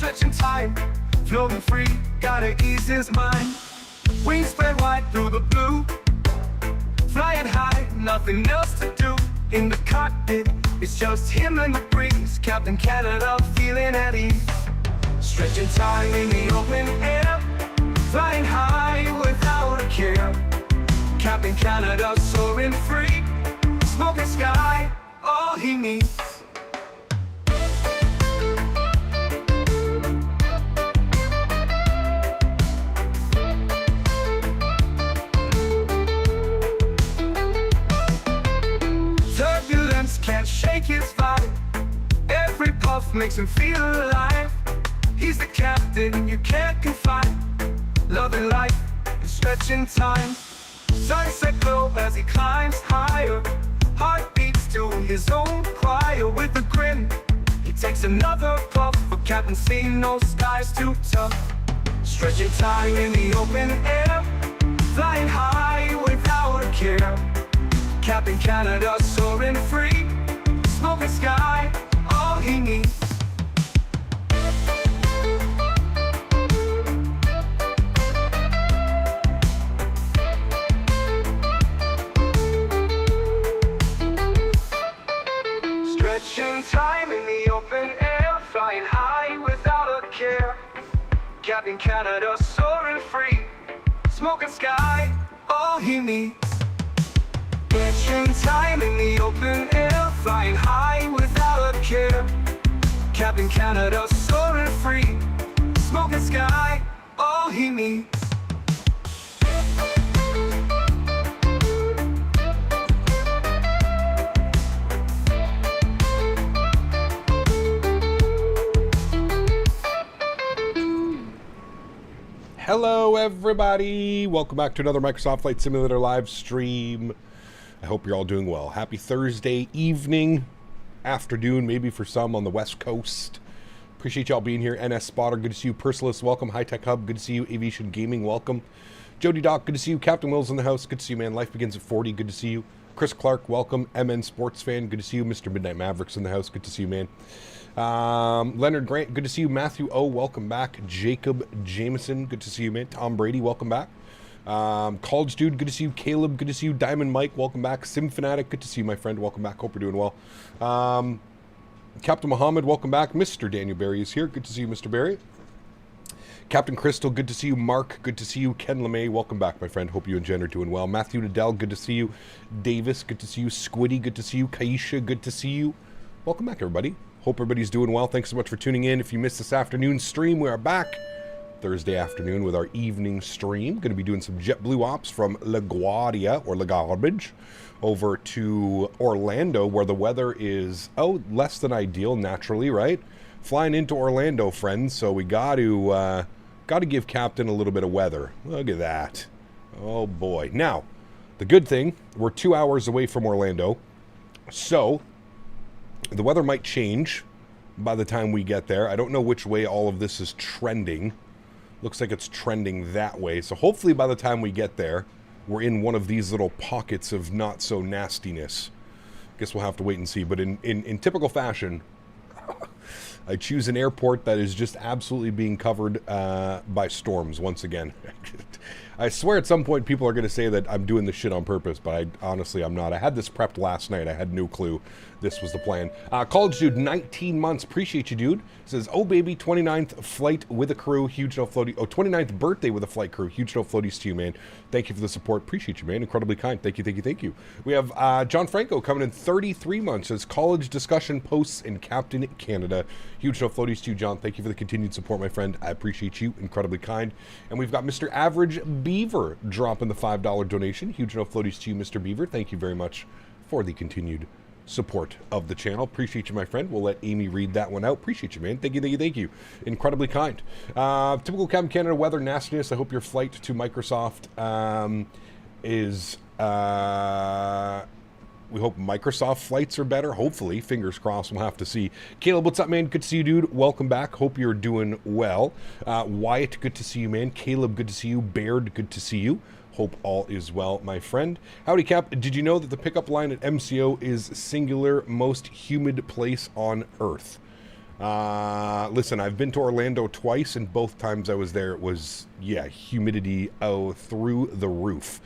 stretching time, floating free, gotta ease his mind. Wings spread wide through the blue, flying high, nothing else to do. In the cockpit, it's just him and the breeze. Captain Canada feeling at ease. Stretching time in the open air, flying high without a care. Captain Canada soaring free, smoking sky, all he needs. Turbulence can't shake his vibe, every puff makes him feel alive. He's the captain you can't confide, loving life and stretching time. Sunset glow as he climbs higher, heart beats to his own choir. With a grin, he takes another puff, for Captain C, no sky's too tough. Stretching time in the open air, flying high without a care. Captain Canada soaring free, smoking sky, all he needs. Stretching time in the open air, flying high without a care. Captain Canada soaring free, smoking sky, all he needs. Stretching time in the open air, flying high without a care. Captain Canada soaring free, smoking sky, all he needs. Hello everybody, welcome back to another Microsoft Flight Simulator live stream. I hope you're all doing well. Happy Thursday evening, afternoon, maybe for some on the West Coast. Appreciate y'all being here. NS Spotter, good to see you. Persilis, welcome. High Tech Hub, good to see you. Aviation Gaming, welcome. Jody Doc, good to see you. Captain Will's in the house, good to see you, man. Life Begins at 40, good to see you. Chris Clark, welcome. MN Sports Fan, good to see you. Mr. Midnight Mavericks in the house, good to see you, man. Leonard Grant, good to see you. Matthew O, welcome back. Jacob Jameson, good to see you, man. Tom Brady, welcome back. College Dude, good to see you. Caleb, good to see you. Diamond Mike, welcome back. Sim Fanatic, good to see you, my friend. Welcome back. Hope you're doing well. Captain Muhammad, welcome back. Mr. Daniel Barry is here. Good to see you, Mr. Barry. Captain Crystal, good to see you. Mark, good to see you. Ken LeMay, welcome back, my friend. Hope you and Jen are doing well. Matthew Nadell, good to see you. Davis, good to see you. Squiddy, good to see you. Kaisha, good to see you. Welcome back, everybody. Hope everybody's doing well. Thanks so much for tuning in. If you missed this afternoon stream, we are back Thursday afternoon with our evening stream. Going to be doing some JetBlue ops from LaGuardia, or LaGarbage, over to Orlando, where the weather is, less than ideal, naturally, right? Flying into Orlando, friends, so we got to give Captain a little bit of weather. Look at that. Oh, boy. Now, the good thing, we're 2 hours away from Orlando, so the weather might change by the time we get there. I don't know which way all of this is trending. Looks like it's trending that way. So hopefully by the time we get there, we're in one of these little pockets of not so nastiness. Guess we'll have to wait and see. But in typical fashion, I choose an airport that is just absolutely being covered by storms once again. I swear at some point people are going to say that I'm doing this shit on purpose, but honestly, I'm not. I had this prepped last night. I had no clue this was the plan. College Dude, 19 months. Appreciate you, dude. Says, oh, baby, 29th flight with a crew. Huge no floaty. Oh, 29th birthday with a flight crew. Huge no floaties to you, man. Thank you for the support. Appreciate you, man. Incredibly kind. Thank you, thank you, thank you. We have John Franco coming in 33 months. Says, college discussion posts in Captain Canada. Huge no floaties to you, John. Thank you for the continued support, my friend. I appreciate you. Incredibly kind. And we've got Mr. Average Beaver dropping the $5 donation. Huge no floaties to you, Mr. Beaver. Thank you very much for the continued support of the channel. Appreciate you, my friend. We'll let Amy read that one out. Appreciate you, man. Thank you, thank you, thank you. Incredibly kind. Typical Captain Canada weather nastiness. I hope your flight to Microsoft is... we hope Microsoft flights are better. Hopefully. Fingers crossed. We'll have to see. Caleb, what's up, man? Good to see you, dude. Welcome back. Hope you're doing well. Wyatt, good to see you, man. Caleb, good to see you. Baird, good to see you. Hope all is well, my friend. Howdy, Cap. Did you know that the pickup line at MCO is singular most humid place on Earth? Listen, I've been to Orlando twice, and both times I was there, it was, yeah, humidity through the roof.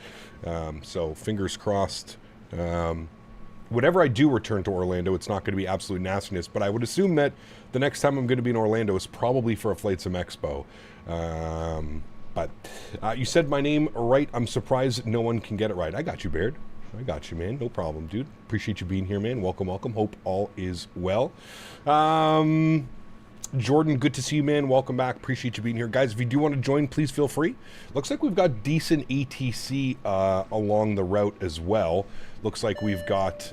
So fingers crossed. Whenever I do return to Orlando, it's not going to be absolute nastiness, but I would assume that the next time I'm going to be in Orlando is probably for a FlightSim Expo. But you said my name right. I'm surprised no one can get it right. I got you, Baird. I got you, man. No problem, dude. Appreciate you being here, man. Welcome, welcome. Hope all is well. Jordan, good to see you, man. Welcome back. Appreciate you being here. Guys, if you do want to join, please feel free. Looks like we've got decent ATC along the route as well. Looks like we've got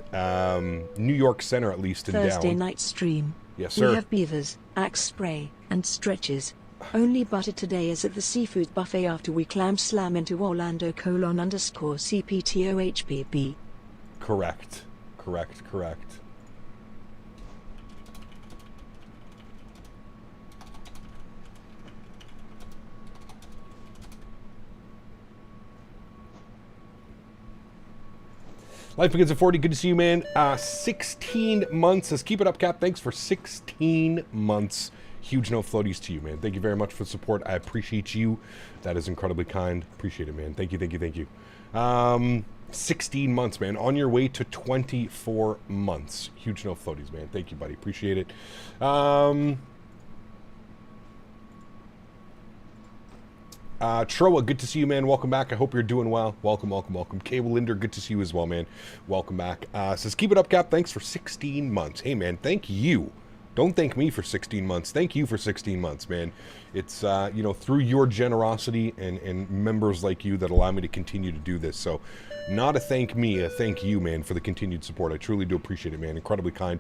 New York Center, at least, in down. Thursday night stream. Yes, sir. We have beavers, axe spray, and stretches. Only butter today is at the seafood buffet after we clam slam into Orlando _CPTOHPP. Correct. Correct, correct. Life begins at 40. Good to see you, man. 16 months. Let's keep it up, Cap. Thanks for 16 months. Huge no floaties to you, man. Thank you very much for the support. I appreciate you. That is incredibly kind. Appreciate it, man. Thank you, thank you, thank you. 16 months, man. On your way to 24 months. Huge no floaties, man. Thank you, buddy. Appreciate it. Troa, good to see you, man. Welcome back. I hope you're doing well. Welcome, welcome, welcome. Cable Linder, good to see you as well, man. Welcome back. Says, keep it up, Cap. Thanks for 16 months. Hey, man, thank you. Don't thank me for 16 months. Thank you for 16 months, man. It's, you know, through your generosity and members like you that allow me to continue to do this. So not a thank me, a thank you, man, for the continued support. I truly do appreciate it, man. Incredibly kind.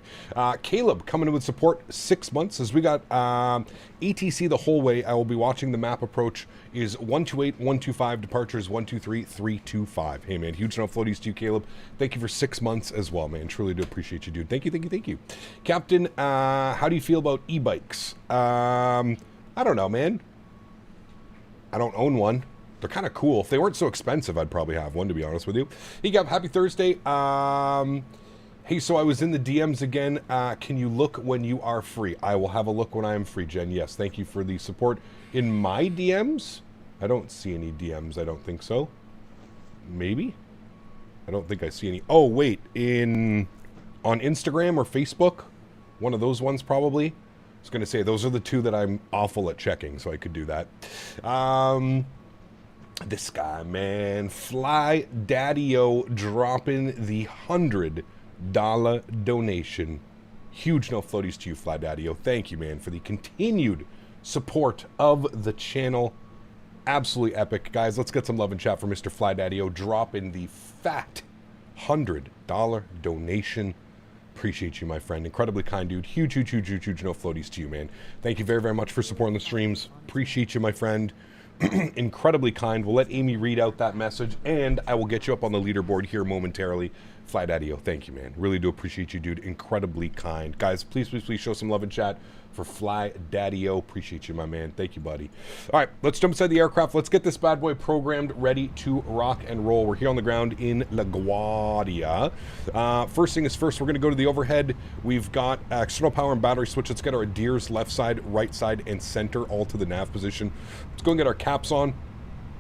Caleb coming in with support 6 months. As we got ATC the whole way, I will be watching the map approach is 128, 125, departures 123, 325. Hey, man, huge enough floaties to you, Caleb. Thank you for 6 months as well, man. Truly do appreciate you, dude. Thank you, thank you, thank you. Captain, how do you feel about e-bikes? I don't know, man. I don't own one. They're kind of cool. If they weren't so expensive, I'd probably have one, to be honest with you. Hey, Gab, happy Thursday. Hey, so I was in the DMs again. Can you look when you are free? I will have a look when I am free, Jen. Yes, thank you for the support. In my DMs? I don't see any DMs. I don't think so. Maybe? I don't think I see any. Oh, wait. On Instagram or Facebook? One of those ones, probably. I was going to say, those are the two that I'm awful at checking, so I could do that. This guy, man. Fly Daddy-O dropping the $100 donation. Huge no floaties to you, Fly Daddy-O. Thank you, man, for the continued support of the channel. Absolutely epic. Guys, let's get some love and chat for Mr. Fly Daddy-O dropping the fat $100 donation. Appreciate you, my friend. Incredibly kind dude. Huge, huge, huge, huge, huge no floaties to you, man. Thank you very, very much for supporting the streams. Appreciate you, my friend. Incredibly kind. We'll let Amy read out that message, and I will get you up on the leaderboard here momentarily. Fly Daddy-O, thank you, man. Really do appreciate you, dude. Incredibly kind. Guys, please, please, please show some love and chat for Fly Daddy-O. Appreciate you, my man. Thank you, buddy. All right, let's jump inside the aircraft. Let's get this bad boy programmed, ready to rock and roll. We're here on the ground in LaGuardia. First thing is first, we're going to go to the overhead. We've got external power and battery switch. Let's get our DEERs left side, right side, and center all to the nav position. Let's go and get our caps on.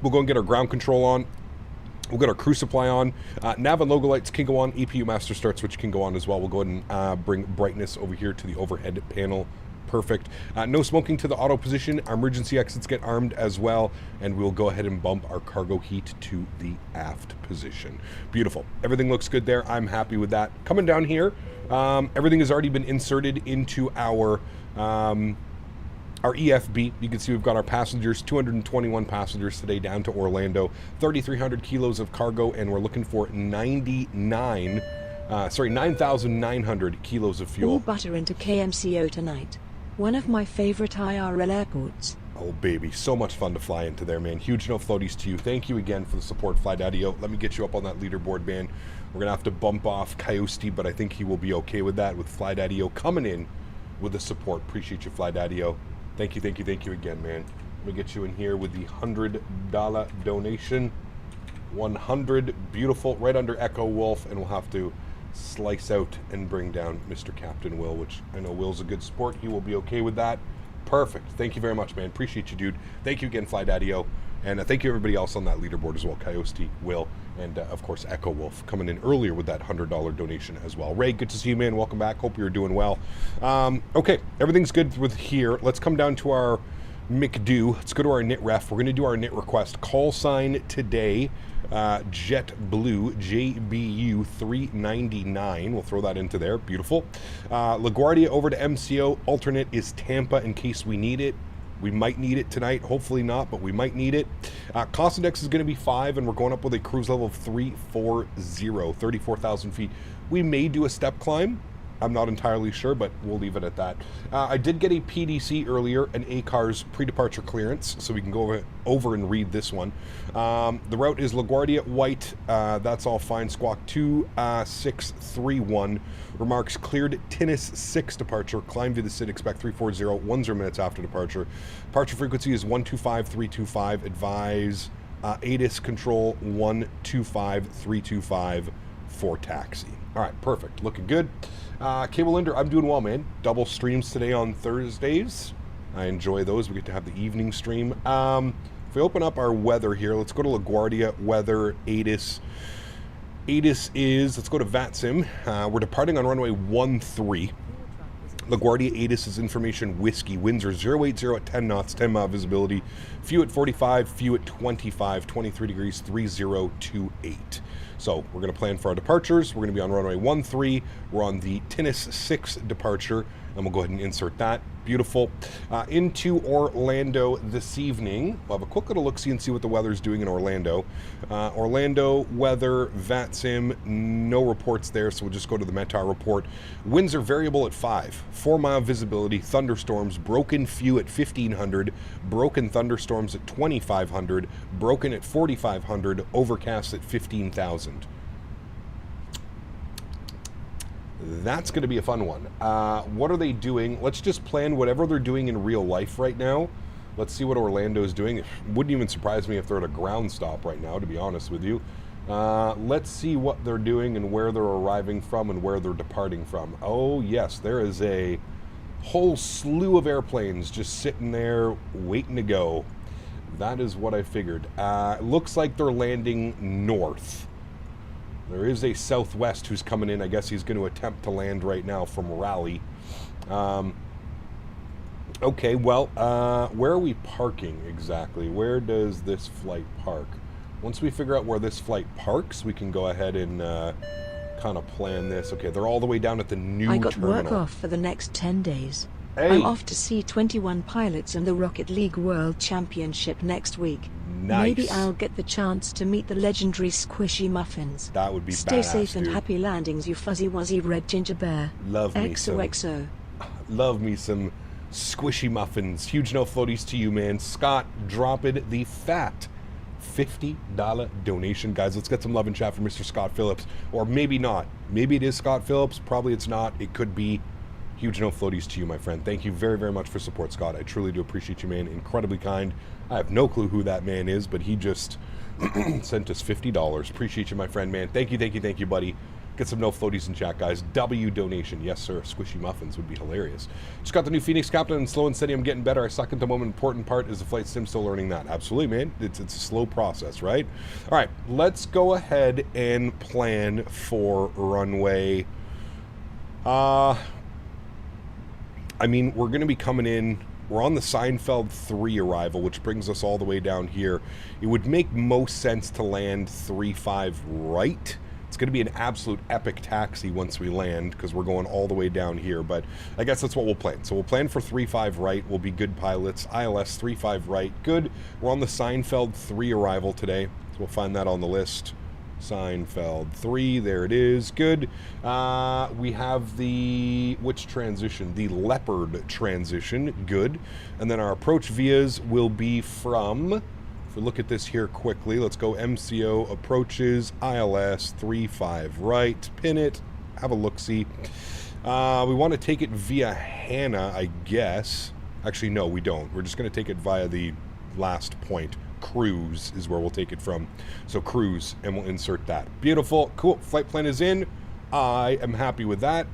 We'll go and get our ground control on. We'll get our crew supply on. Nav and logo lights can go on. EPU master start switch can go on as well. We'll go ahead and bring brightness over here to the overhead panel. Perfect. No smoking to the auto position. Our emergency exits get armed as well. And we'll go ahead and bump our cargo heat to the aft position. Beautiful. Everything looks good there. I'm happy with that. Coming down here, everything has already been inserted into our EFB. You can see we've got our passengers, 221 passengers today down to Orlando, 3,300 kilos of cargo, and we're looking for 9,900 kilos of fuel. All butter into KMCO tonight. One of my favorite IRL airports. Oh, baby. So much fun to fly into there, man. Huge no floaties to you. Thank you again for the support, Fly Daddy-O. Let me get you up on that leaderboard, man. We're going to have to bump off Coyote, but I think he will be okay with that, with Fly Daddy-O coming in with the support. Appreciate you, Fly Daddy-O. Thank you, thank you, thank you again, man. Let me get you in here with the $100 donation. 100, beautiful, right under Echo Wolf, and we'll have to slice out and bring down Mr. Captain Will, which I know Will's a good sport. He will be okay with that. Perfect. Thank you very much, man. Appreciate you, dude. Thank you again, Fly Daddy-O. And thank you everybody else on that leaderboard as well. Coyote, Will, and of course Echo Wolf coming in earlier with that $100 donation as well. Ray, good to see you, man. Welcome back. Hope you're doing well. Okay, everything's good with here. Let's come down to our McDo. Let's go to our knit ref. We're going to do our knit request. Call sign today, JetBlue, JBU 399. We'll throw that into there. Beautiful. LaGuardia over to MCO. Alternate is Tampa in case we need it. We might need it tonight. Hopefully not, but we might need it. Cost index is going to be 5, and we're going up with a cruise level of 340, 34,000 feet. We may do a step climb. I'm not entirely sure, but we'll leave it at that. I did get a PDC earlier, an ACARS pre-departure clearance, so we can go over and read this one. The route is LaGuardia, White. That's all fine. Squawk 2631. Remarks cleared Tinnis 6 departure. Climb via the SID, expect 340, 10 minutes after departure. Departure frequency is 125325. Advise ATIS control 125325 for taxi. All right, perfect. Looking good. Cable Linder, I'm doing well, man. Double streams today on Thursdays. I enjoy those. We get to have the evening stream. If we open up our weather here, let's go to LaGuardia, weather, ATIS. ATIS is, let's go to VATSIM. We're departing on runway 13. LaGuardia ATIS is information whiskey. Winds are 080 at 10 knots, 10 mile visibility. Few at 45, few at 25, 23 degrees, 3028. So we're going to plan for our departures. We're going to be on runway 13. We're on the Tinnis 6 departure, and we'll go ahead and insert that. Beautiful. Into Orlando this evening. We'll have a quick little look-see and see what the weather's doing in Orlando. Orlando weather, VATSIM, no reports there, so we'll just go to the METAR report. Winds are variable at 5, 4-mile visibility, thunderstorms, broken few at 1,500, broken thunderstorms at 2,500, broken at 4,500, overcast at 15,000. That's going to be a fun one. What are they doing? Let's just plan whatever they're doing in real life right now. Let's see what Orlando is doing. It wouldn't even surprise me if they're at a ground stop right now, to be honest with you. Let's see what they're doing and where they're arriving from and where they're departing from. Oh, yes, there is a whole slew of airplanes just sitting there waiting to go. That is what I figured. Looks like they're landing north. There is a Southwest who's coming in. I guess he's going to attempt to land right now from Raleigh. Okay, well, where are we parking exactly? Where does this flight park? Once we figure out where this flight parks, we can go ahead and kind of plan this. Okay, they're all the way down at the new I got terminal. work off for the next 10 days. Hey. I'm off to see 21 pilots and the Rocket League World Championship next week. Nice. Maybe I'll get the chance to meet the legendary Squishy Muffins. That would be Stay badass, safe and dude. happy landings, you fuzzy wuzzy red ginger bear. Love me some. XOXO. Love me some Squishy Muffins. Huge no floaties to you, man. Scott dropping the fat $50 donation. Guys, let's get some love and chat for Mr. Scott Phillips. Or maybe not. Maybe it is Scott Phillips. Probably it's not. It could be. Huge no floaties to you, my friend. Thank you very, very much for support, Scott. I truly do appreciate you, man. Incredibly kind. I have no clue who that man is, but he just sent us $50. Appreciate you, my friend, man. Thank you, thank you, thank you, buddy. Get some no floaties in chat, guys. W donation. Yes, sir. Squishy Muffins would be hilarious. Just got the new Fenix captain and slow and steady. I'm getting better. I suck at the moment. Important part is the flight sim, still learning that. Absolutely, man. It's a slow process, right? All right. Let's go ahead and plan for runway. I mean, we're going to be coming in. We're on the Seinfeld 3 arrival, which brings us all the way down here. It would make most sense to land 3-5 right. It's going to be an absolute epic taxi once we land because we're going all the way down here. But I guess that's what we'll plan. So we'll plan for 3-5 right. We'll be good pilots. ILS 3-5 right. Good. We're on the Seinfeld 3 arrival today. So we'll find that on the list. Seinfeld 3, there it is. Good. We have the, which transition? The Leopard transition. Good. And then our approach vias will be from, if we look at this here quickly, let's go MCO approaches, ILS 3-5 right, pin it, have a look-see. We want to take it via Hannah, I guess. Actually, no, we don't. We're just going to take it via the last point. Cruise is where we'll take it from. So cruise, and we'll insert that. Beautiful. Cool. Flight plan is in. I am happy with that.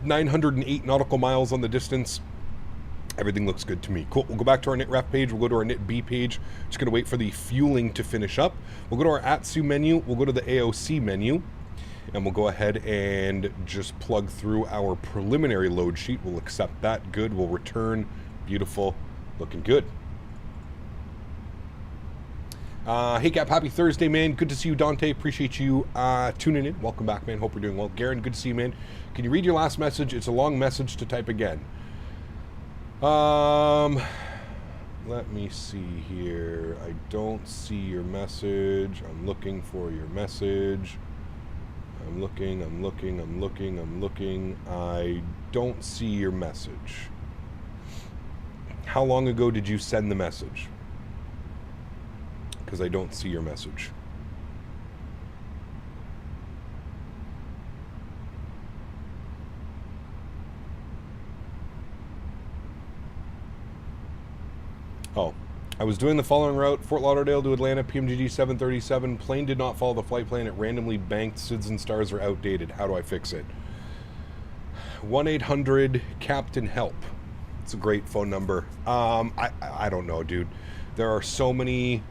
908 nautical miles on the distance. Everything looks good to me. Cool. We'll go back to our NITREF page. We'll go to our NITB page. Just going to wait for the fueling to finish up. We'll go to our AtSiu menu. We'll go to the AOC menu. And we'll go ahead and just plug through our preliminary load sheet. We'll accept that. Good. We'll return. Beautiful. Looking good. Hey Cap, happy Thursday, man. Good to see you, Dante. Appreciate you tuning in. Welcome back, man. Hope you're doing well. Garen, good to see you, man. Can you read your last message? It's a long message to type again. Let me see here. I don't see your message. I'm looking for your message. I'm looking. I don't see your message. How long ago did you send the message? Because I don't see your message. Oh, I was doing the following route, Fort Lauderdale to Atlanta, PMGG 737. Plane did not follow the flight plan. It randomly banked. SIDS and stars are outdated. How do I fix it? 1-800 Captain Help. It's a great phone number. I don't know, dude. There's so many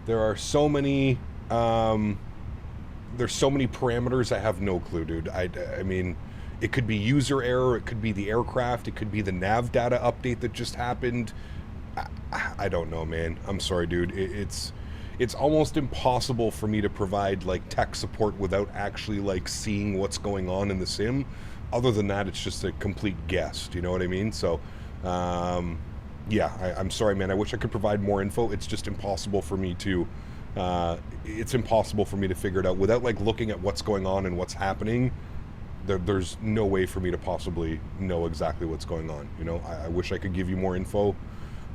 parameters. I have no clue, dude. I mean, it could be user error. It could be the aircraft. It could be the nav data update that just happened. I don't know, man. I'm sorry, dude. It's almost impossible for me to provide like tech support without actually like seeing what's going on in the sim. Other than that, it's just a complete guess. Do you know what I mean? So, yeah, I'm sorry, man. I wish I could provide more info. It's just impossible for me to. It's impossible for me to figure it out without like looking at what's going on and what's happening. There's no way for me to possibly know exactly what's going on. You know, I wish I could give you more info.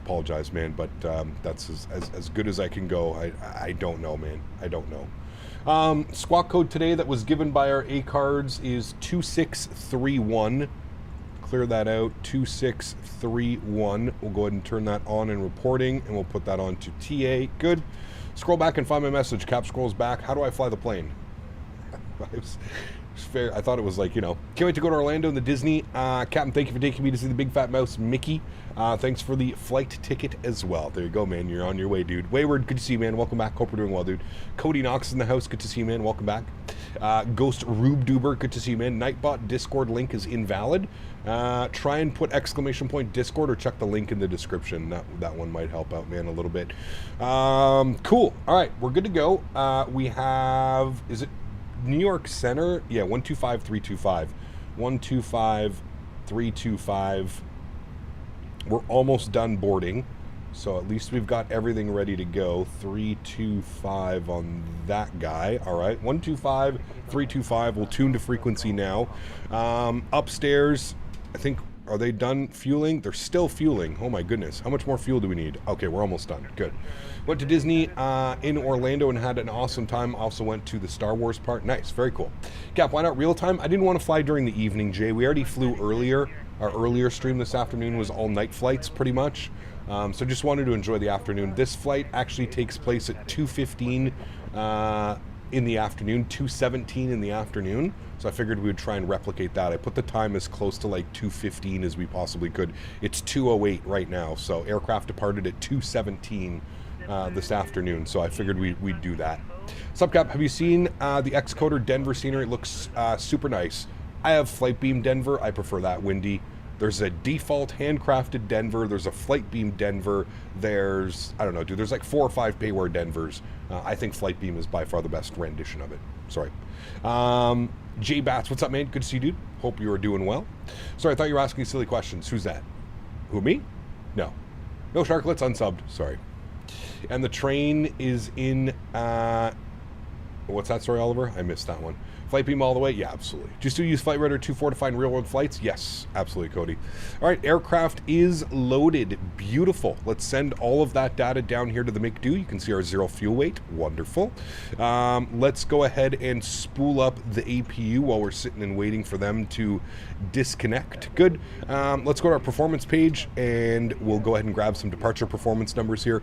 Apologize, man, but that's as good as I can go. I don't know, man. I don't know. Squawk code today that was given by our A cards is 2631. Clear that out. 2631. We'll go ahead and turn that on in reporting, and we'll put that on to TA. Good. Scroll back and find my message. Cap scrolls back. How do I fly the plane? It's fair. I thought it was like, you know, can't wait to go to Orlando and the Disney. Captain, thank you for taking me to see the big fat mouse Mickey. Thanks for the flight ticket as well. There you go, man. You're on your way, dude. Wayward, good to see you, man. Welcome back. Hope we're doing well, dude. Cody Knox in the house. Good to see you, man. Welcome back. Ghost Rube Duber, good to see you, man. Nightbot Discord link is invalid. Try and put exclamation point Discord or check the link in the description. That one might help out, man, a little bit. Cool. All right, we're good to go. We have, is it New York Center? Yeah, 125325. 125325. We're almost done boarding, so at least we've got everything ready to go. 325 on that guy. All right, 125, 325. We'll tune to frequency now. Upstairs, I think, are they done fueling? They're still fueling. Oh my goodness. How much more fuel do we need? Okay, we're almost done. Good. Went to Disney in Orlando and had an awesome time. Also went to the Star Wars part. Nice, very cool. Cap, why not real time? I didn't want to fly during the evening, Jay. We already flew earlier. Our earlier stream this afternoon was all night flights, pretty much. So just wanted to enjoy the afternoon. This flight actually takes place at 2:15 in the afternoon, 2:17 in the afternoon. So I figured we would try and replicate that. I put the time as close to like 2:15 as we possibly could. It's 2:08 right now, so aircraft departed at 2:17 this afternoon. So I figured we'd do that. Subcap, have you seen the Xcoder Denver scenery? It looks super nice. I have Flight Beam Denver. I prefer that windy. There's a default handcrafted Denver. There's a Flight Beam Denver. There's, I don't know, dude, there's like 4 or 5 payware Denvers. I think Flight Beam is by far the best rendition of it. Sorry. J Bats, what's up, man? Good to see you, dude. Hope you are doing well. Sorry, I thought you were asking silly questions. Who's that? Who, me? No. No, Sharklets, unsubbed. Sorry. And the train is in, what's that story, Oliver? I missed that one. Flight Beam all the way? Yeah, absolutely. Do you still use Flight Radar 2.4 to find real-world flights? Yes, absolutely, Cody. All right, aircraft is loaded. Beautiful. Let's send all of that data down here to the McDo. You can see our 0 fuel weight. Wonderful. Let's go ahead and spool up the APU while we're sitting and waiting for them to disconnect. Good. Let's go to our performance page, and we'll go ahead and grab some departure performance numbers here.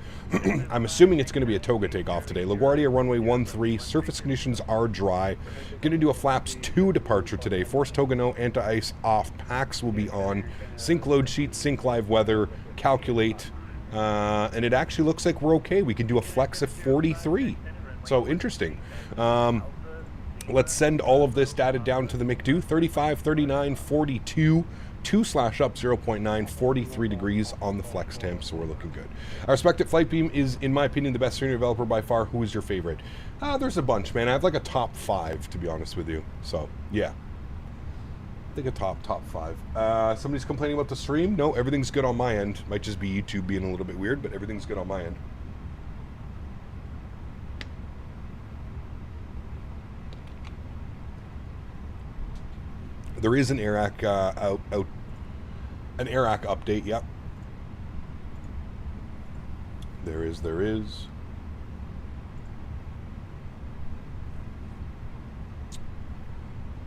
I'm assuming it's going to be a toga takeoff today. LaGuardia, runway 13. Surface conditions are dry. Going to to do a flaps 2 departure today. Force Togano, anti-ice off. Packs will be on. Sync load sheet, sync live weather, calculate. And it actually looks like we're okay. We can do a flex of 43. So interesting. Let's send all of this data down to the McDo. 35, 39, 42. 2/up 0.9, 43 degrees on the flex temp, so we're looking good. Our respected flight beam is, in my opinion, the best senior developer by far. Who is your favorite? There's a bunch, man. I have like a top 5, to be honest with you. So, yeah. I think a top 5. Somebody's complaining about the stream? No, everything's good on my end. Might just be YouTube being a little bit weird, but everything's good on my end. There is an AirAC an AirAC update. Yep, there is.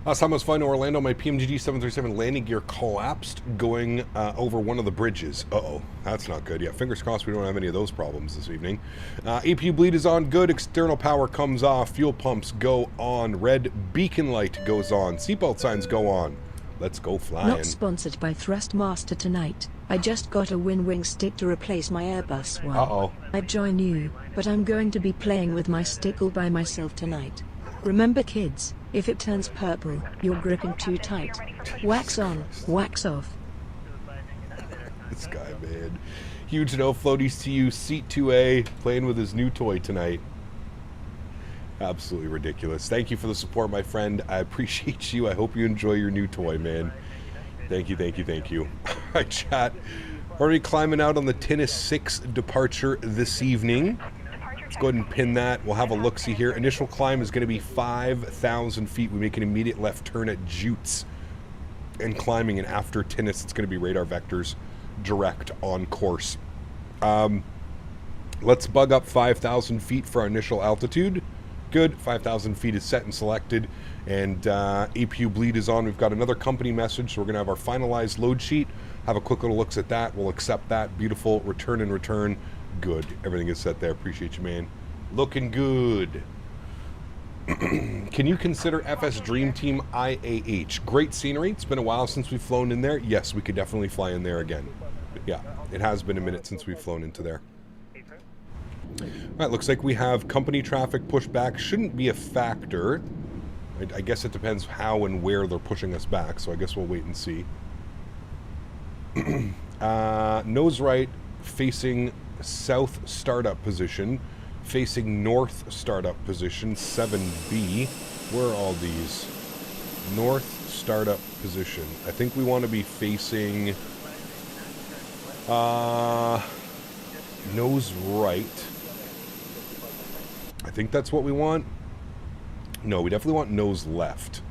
Last time I was flying to Orlando, my PMGG 737 landing gear collapsed going over one of the bridges. Uh-oh, that's not good. Yeah, fingers crossed we don't have any of those problems this evening. APU bleed is on. Good. External power comes off. Fuel pumps go on. Red beacon light goes on. Seatbelt signs go on. Let's go flying. Not sponsored by Thrustmaster tonight. I just got a wing stick to replace my Airbus one. Uh-oh. I'd join you, but I'm going to be playing with my stick all by myself tonight. Remember kids, if it turns purple, you're gripping too tight. Wax on, wax off. This guy, man. Huge no floaties to you, seat 2A, playing with his new toy tonight. Absolutely ridiculous. Thank you for the support, my friend. I appreciate you. I hope you enjoy your new toy, man. Thank you. All right, chat. Already climbing out on the Tennis 6 departure this evening. Let's go ahead and pin that. We'll have a look-see here. Initial climb is going to be 5,000 feet. We make an immediate left turn at Jutes. And climbing, and after Tennis, it's going to be radar vectors direct on course. Let's bug up 5,000 feet for our initial altitude. Good. 5,000 feet is set and selected, and APU bleed is on. We've got another company message, so we're going to have our finalized load sheet. Have a quick little looks at that. We'll accept that. Beautiful. Return and return. Good. Everything is set there. Appreciate you, man. Looking good. Can you consider FS Dream Team IAH? Great scenery. It's been a while since we've flown in there. Yes, we could definitely fly in there again. Yeah, it has been a minute since we've flown into there. All right, looks like we have company traffic pushed back. Shouldn't be a factor. I guess it depends how and where they're pushing us back, so I guess we'll wait and see. Nose right, facing south startup position. Facing north startup position, 7B. Where are all these? North startup position. I think we want to be facing nose right. I think that's what we want. No, we definitely want nose left.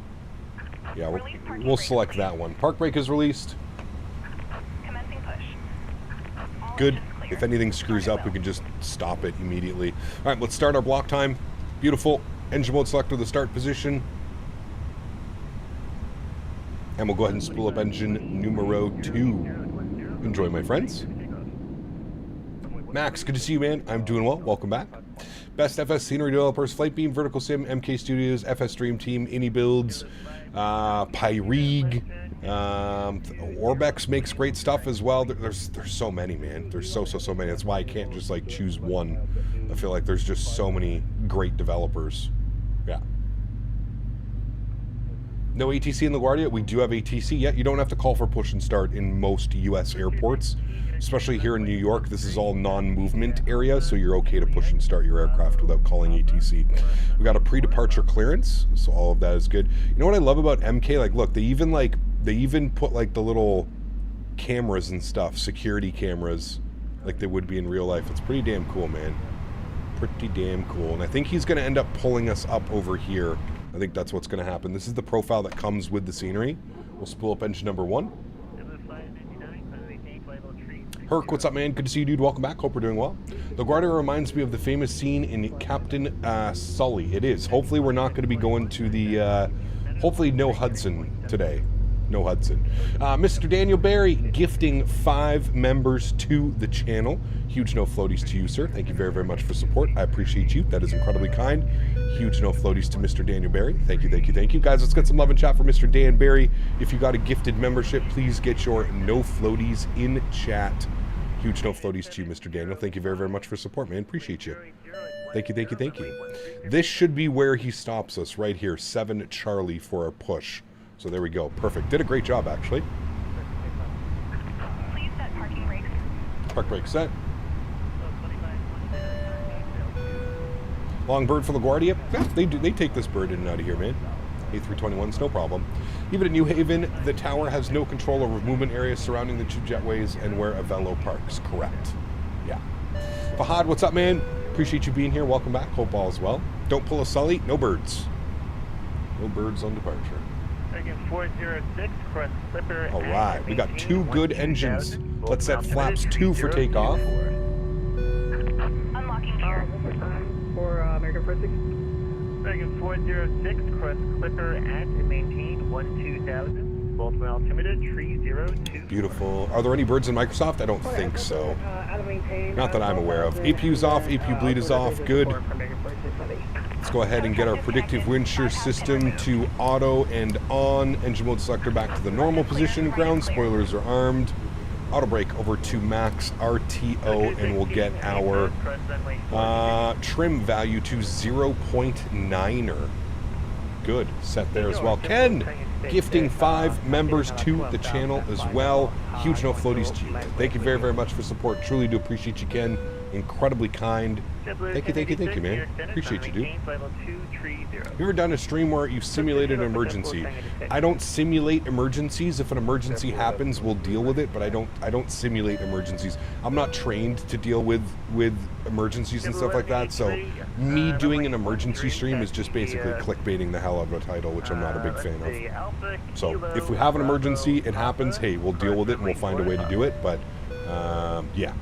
Yeah, we'll select that one. Park brake is released. Good. If anything screws up, we can just stop it immediately. All right, let's start our block time. Beautiful. Engine mode selector, the start position. And we'll go ahead and spool up engine numero 2. Enjoy, my friends. Max, good to see you, man. I'm doing well. Welcome back. Best FS scenery developers, Flight Beam, Vertical Sim, MK Studios, FS Dream Team, Ini Builds, Pyrig, Orbex makes great stuff as well. There's so many, man. There's so many. That's why I can't just like choose one. I feel like there's just so many great developers. Yeah. No ATC in LaGuardia? We do have ATC. Yeah, you don't have to call for push and start in most U.S. airports, especially here in New York. This is all non-movement area, so you're okay to push and start your aircraft without calling ATC. We got a pre-departure clearance, so all of that is good. You know what I love about MK? Like, look, they even put like the little cameras and stuff, security cameras, like they would be in real life. It's pretty damn cool, man. Pretty damn cool. And I think he's going to end up pulling us up over here. I think that's what's going to happen. This is the profile that comes with the scenery. We'll spool up engine number 1. Herc, what's up, man? Good to see you, dude. Welcome back. Hope we're doing well. LaGuardia reminds me of the famous scene in Captain Sully. It is. Hopefully we're not going to be going to the... hopefully no Hudson today. No Hudson. Mr. Daniel Barry gifting 5 members to the channel. Huge no floaties to you, sir. Thank you very, very much for support. I appreciate you. That is incredibly kind. Huge no floaties to Mr. Daniel Barry. Thank you, thank you, thank you. Guys, let's get some love and chat for Mr. Dan Barry. If you got a gifted membership, please get your no floaties in chat. Huge no floaties to you, Mr. Daniel. Thank you very, very much for support, man. Appreciate you. Thank you, thank you, thank you. This should be where he stops us, right here. 7 Charlie for our push. So there we go. Perfect. Did a great job, actually. Please set parking brakes. Park brake set. Long bird for LaGuardia. Yeah, they take this bird in and out of here, man. A321s, no problem. Even in New Haven, the tower has no control over movement areas surrounding the 2 jetways and where a velo parks. Correct. Yeah. Fahad, what's up, man? Appreciate you being here. Welcome back. Hope all is well. Don't pull a Sully. No birds. No birds on departure. 406, cross Clipper. All right, we got 2 good engines. Let's set flaps 2 for takeoff. Unlocking gear. For American 46. Dragon 406, cross Clipper at and maintain 12000. Both altimeter 302. Beautiful. Are there any birds in Microsoft? I don't think so. Not that I'm aware of. APU's off. APU bleed is off. Good. Let's go ahead and get our predictive wind shear system to auto and on. Engine mode selector back to the normal position. Ground spoilers are armed. Auto brake over to max RTO, and we'll get our trim value to 0.9er. Good. Set there as well. Ken, gifting 5 members to the channel as well. Huge no floaties to you. Thank you very, very much for support. Truly do appreciate you, Ken. Incredibly kind. Thank you, thank you, thank you, man. Appreciate you, dude. You ever done a stream where you simulated an emergency? I don't simulate emergencies. If an emergency happens, we'll deal with it, but I don't simulate emergencies. I'm not trained to deal with emergencies and stuff like that, so me doing an emergency stream is just basically clickbaiting the hell out of a title, which I'm not a big fan of. So if we have an emergency, it happens, hey, we'll deal with it and we'll find a way to do it, but yeah.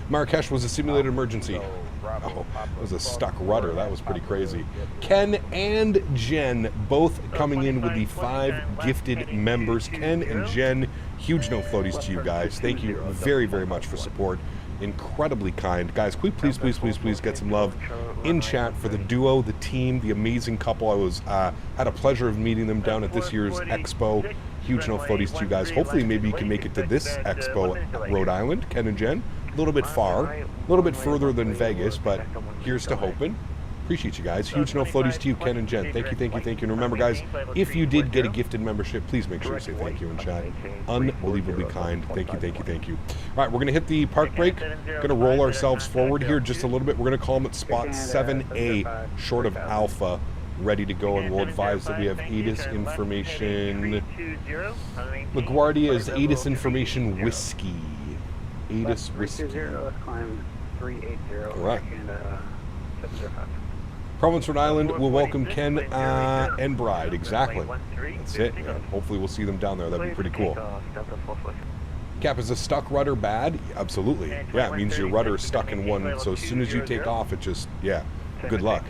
Marrakesh was a simulated emergency. Oh, it was a stuck rudder. That was pretty crazy. Ken and Jen both coming in with the 5 gifted members. Ken and Jen, huge no floaties to you guys. Thank you very, very much for support. Incredibly kind. Guys, can we please, please, please, please get some love in chat for the duo, the team, the amazing couple. I was had a pleasure of meeting them down at this year's expo. Huge no floaties to you guys. Hopefully maybe you can make it to this expo at Rhode Island, Ken and Jen. A little bit far, a little bit further than Vegas, but here's to hoping. Appreciate you guys. Huge no floaties to you, Ken and Jen. Thank you, thank you, thank you. And remember, guys, if you did get a gifted membership, please make sure you say thank you in chat. Unbelievably kind. Thank you, thank you, thank you. All right, we're going to hit the park brake. Going to roll ourselves forward here just a little bit. We're going to call them at spot 7A, short of Alpha, ready to go, and we'll advise that we have ATIS information. LaGuardia is ATIS information whiskey. ATIS whiskey. Let's climb 380. Correct. And 705. Province Rhode Island will welcome Ken and Bride. Exactly. That's it. Yeah. Hopefully we'll see them down there. That'd be pretty cool. Cap, is a stuck rudder bad? Absolutely. Yeah, it means your rudder is stuck in one. So as soon as you take off, it just, yeah, good luck.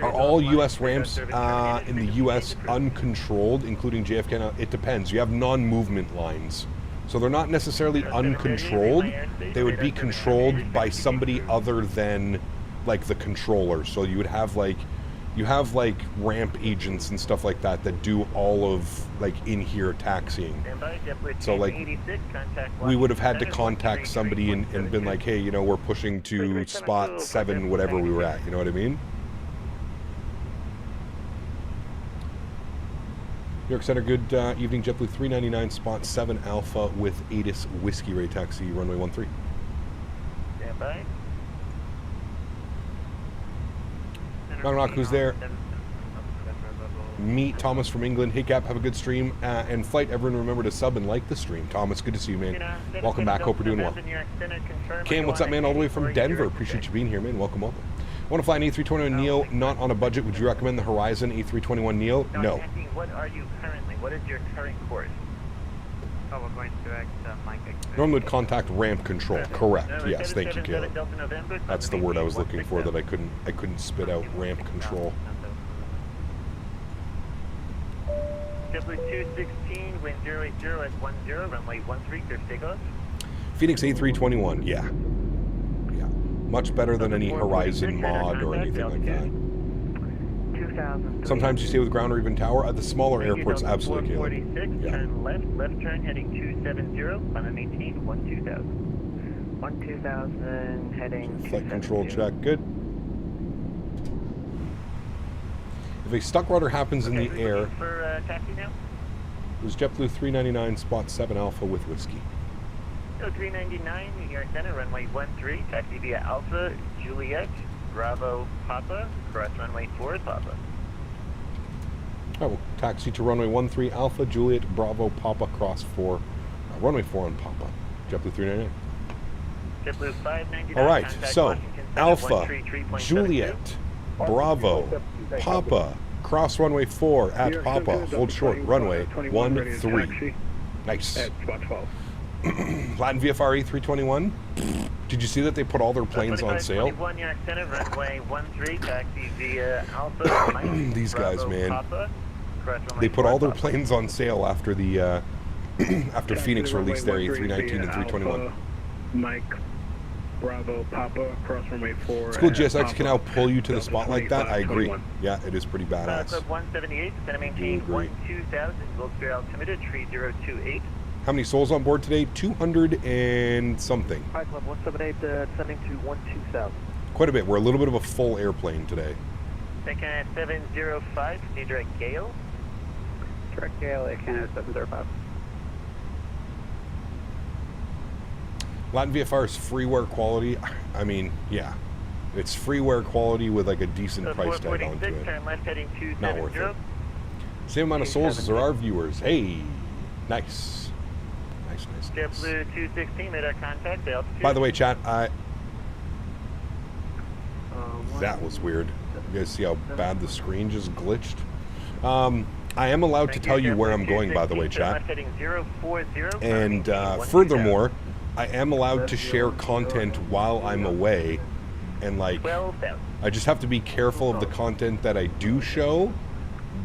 Are all U.S. ramps in the U.S. uncontrolled, including JFK? Now, it depends. You have non-movement lines. So they're not necessarily uncontrolled. They would be controlled by somebody other than, like, the controller. So you would have, like, ramp agents and stuff like that that do all of, like, in here taxiing. So, like, we would have had to contact somebody and been like, hey, you know, we're pushing to spot 7, whatever we were at. You know what I mean? New York Center, good evening. JetBlue 399, spot 7 Alpha with ATIS Whiskey Ray Taxi, runway 13. Stand by. Knock, who's there? Me, Thomas from England. Hey, Cap, have a good stream. And Flite, everyone remember to sub and like the stream. Thomas, good to see you, man. Welcome back. Hope you're doing well. Cam, what's up, man? All the way from Denver. Appreciate you being here, man. Welcome, welcome. I want to fly an A321 Neo, not on a budget. Would you recommend the Horizon A321 Neo? No. What are you currently? What is your current course? Oh, we're going to direct Mike. Normally would contact ramp control. Correct. Yes, thank you, Caleb. That's the word I was looking for that I couldn't spit out. Ramp control. JetBlue 216, wind 080 at 10, runway 13, clear for takeoff. Phoenix A321, yeah. Yeah. Much better than any Horizon mod or anything like that. 2000. Sometimes you stay with ground or even tower. At the smaller airports, absolutely, Caleb. 446, Yeah. turn left turn heading 270, climb and maintain 12000. 12000 heading. Flight control 270. check, good. If a stuck rudder happens in the Okay, air, looking for taxi now? it was JetBlue 399, spot 7 Alpha with whiskey. So 399, New York Center, runway 13, taxi via Alpha, Juliet, Bravo, Papa, cross runway 4, Papa. I will taxi to runway 13 Alpha, Juliet, Bravo, Papa, cross 4, runway 4 on Papa. JetBlue 399. JetBlue 599. All right, contact so Washington Center, Alpha, 133.72. Juliet, Bravo, Papa, cross runway 4 at Papa, hold short, runway 13. Nice. At spot 12. Latin VFR A321. Did you see that they put all their planes on sale? 2521 New York Center, runway 13, taxi via Alpha, Mike, These guys, Bravo, man. Papa, cross runway They put 4, all their Papa. planes on sale after the after Phoenix released their A319 and 321. Mike, Bravo, Papa, cross runway 4. It's cool GSX can now pull you to the spot like that. I agree. Yeah, it is pretty badass. Club 178, center maintain agree. 12000, Wilkes-Barre altimeter 3028. How many souls on board today? 200 and something. Hi, Club 178, descending to 12000. Quite a bit. We're a little bit of a full airplane today. Second at 705, need direct Gale. Direct Gale, Canada 705. Latin VFR is freeware quality. I mean, yeah. It's freeware quality with like a decent price tag onto 446, it. turn left heading Not worth 270. it. Same amount of souls as there are viewers. Hey, nice. Nice, nice, nice. JetBlue 216, radar contact, altitude. By the way, chat, that was weird. You guys see how bad the screen just glitched? I am allowed to tell you where I'm going, by the way, chat. And furthermore, I am allowed to share content while I'm away. And like, 12,000. I just have to be careful of the content that I do show,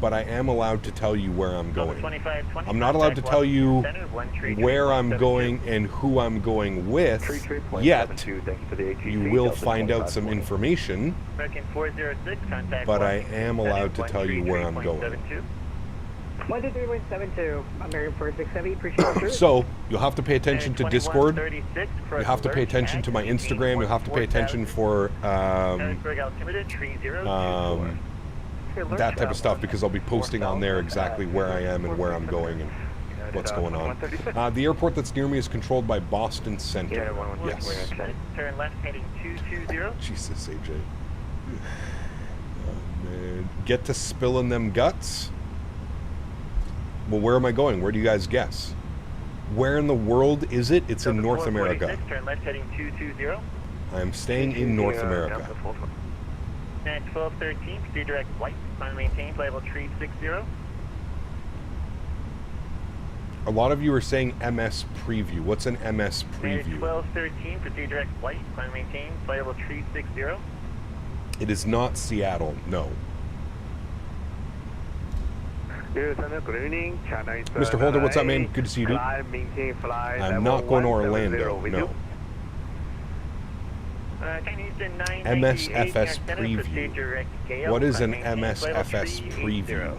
but I am allowed to tell you where I'm going. I'm not allowed to tell you where I'm going and who I'm going with yet. You will find out some information, but I am allowed to tell you where I'm going. 123.72, American 467, appreciate it. So, you'll have to pay attention to Discord. You have to pay attention to my Instagram. You'll have to pay attention for that type of stuff, because I'll be posting on there exactly where I am and where I'm going and what's going on. The airport that's near me is controlled by Boston Center. Yes. Turn left heading 220. Jesus, AJ. Oh, man. Get to spilling them guts? Well, where am I going? Where do you guys guess? Where in the world is it? It's in North America. Turn left heading 220. I am staying in North America. At 1213, proceed direct flight. Climb maintain, level 360. A lot of you are saying MS preview. What's an MS At preview? 1213, proceed direct flight. Climb maintain, level 360. It is not Seattle, no. Mr. Holder, what's up, man? Good to see you, dude. I'm not going to Orlando, no. MSFS preview. What is an MSFS preview?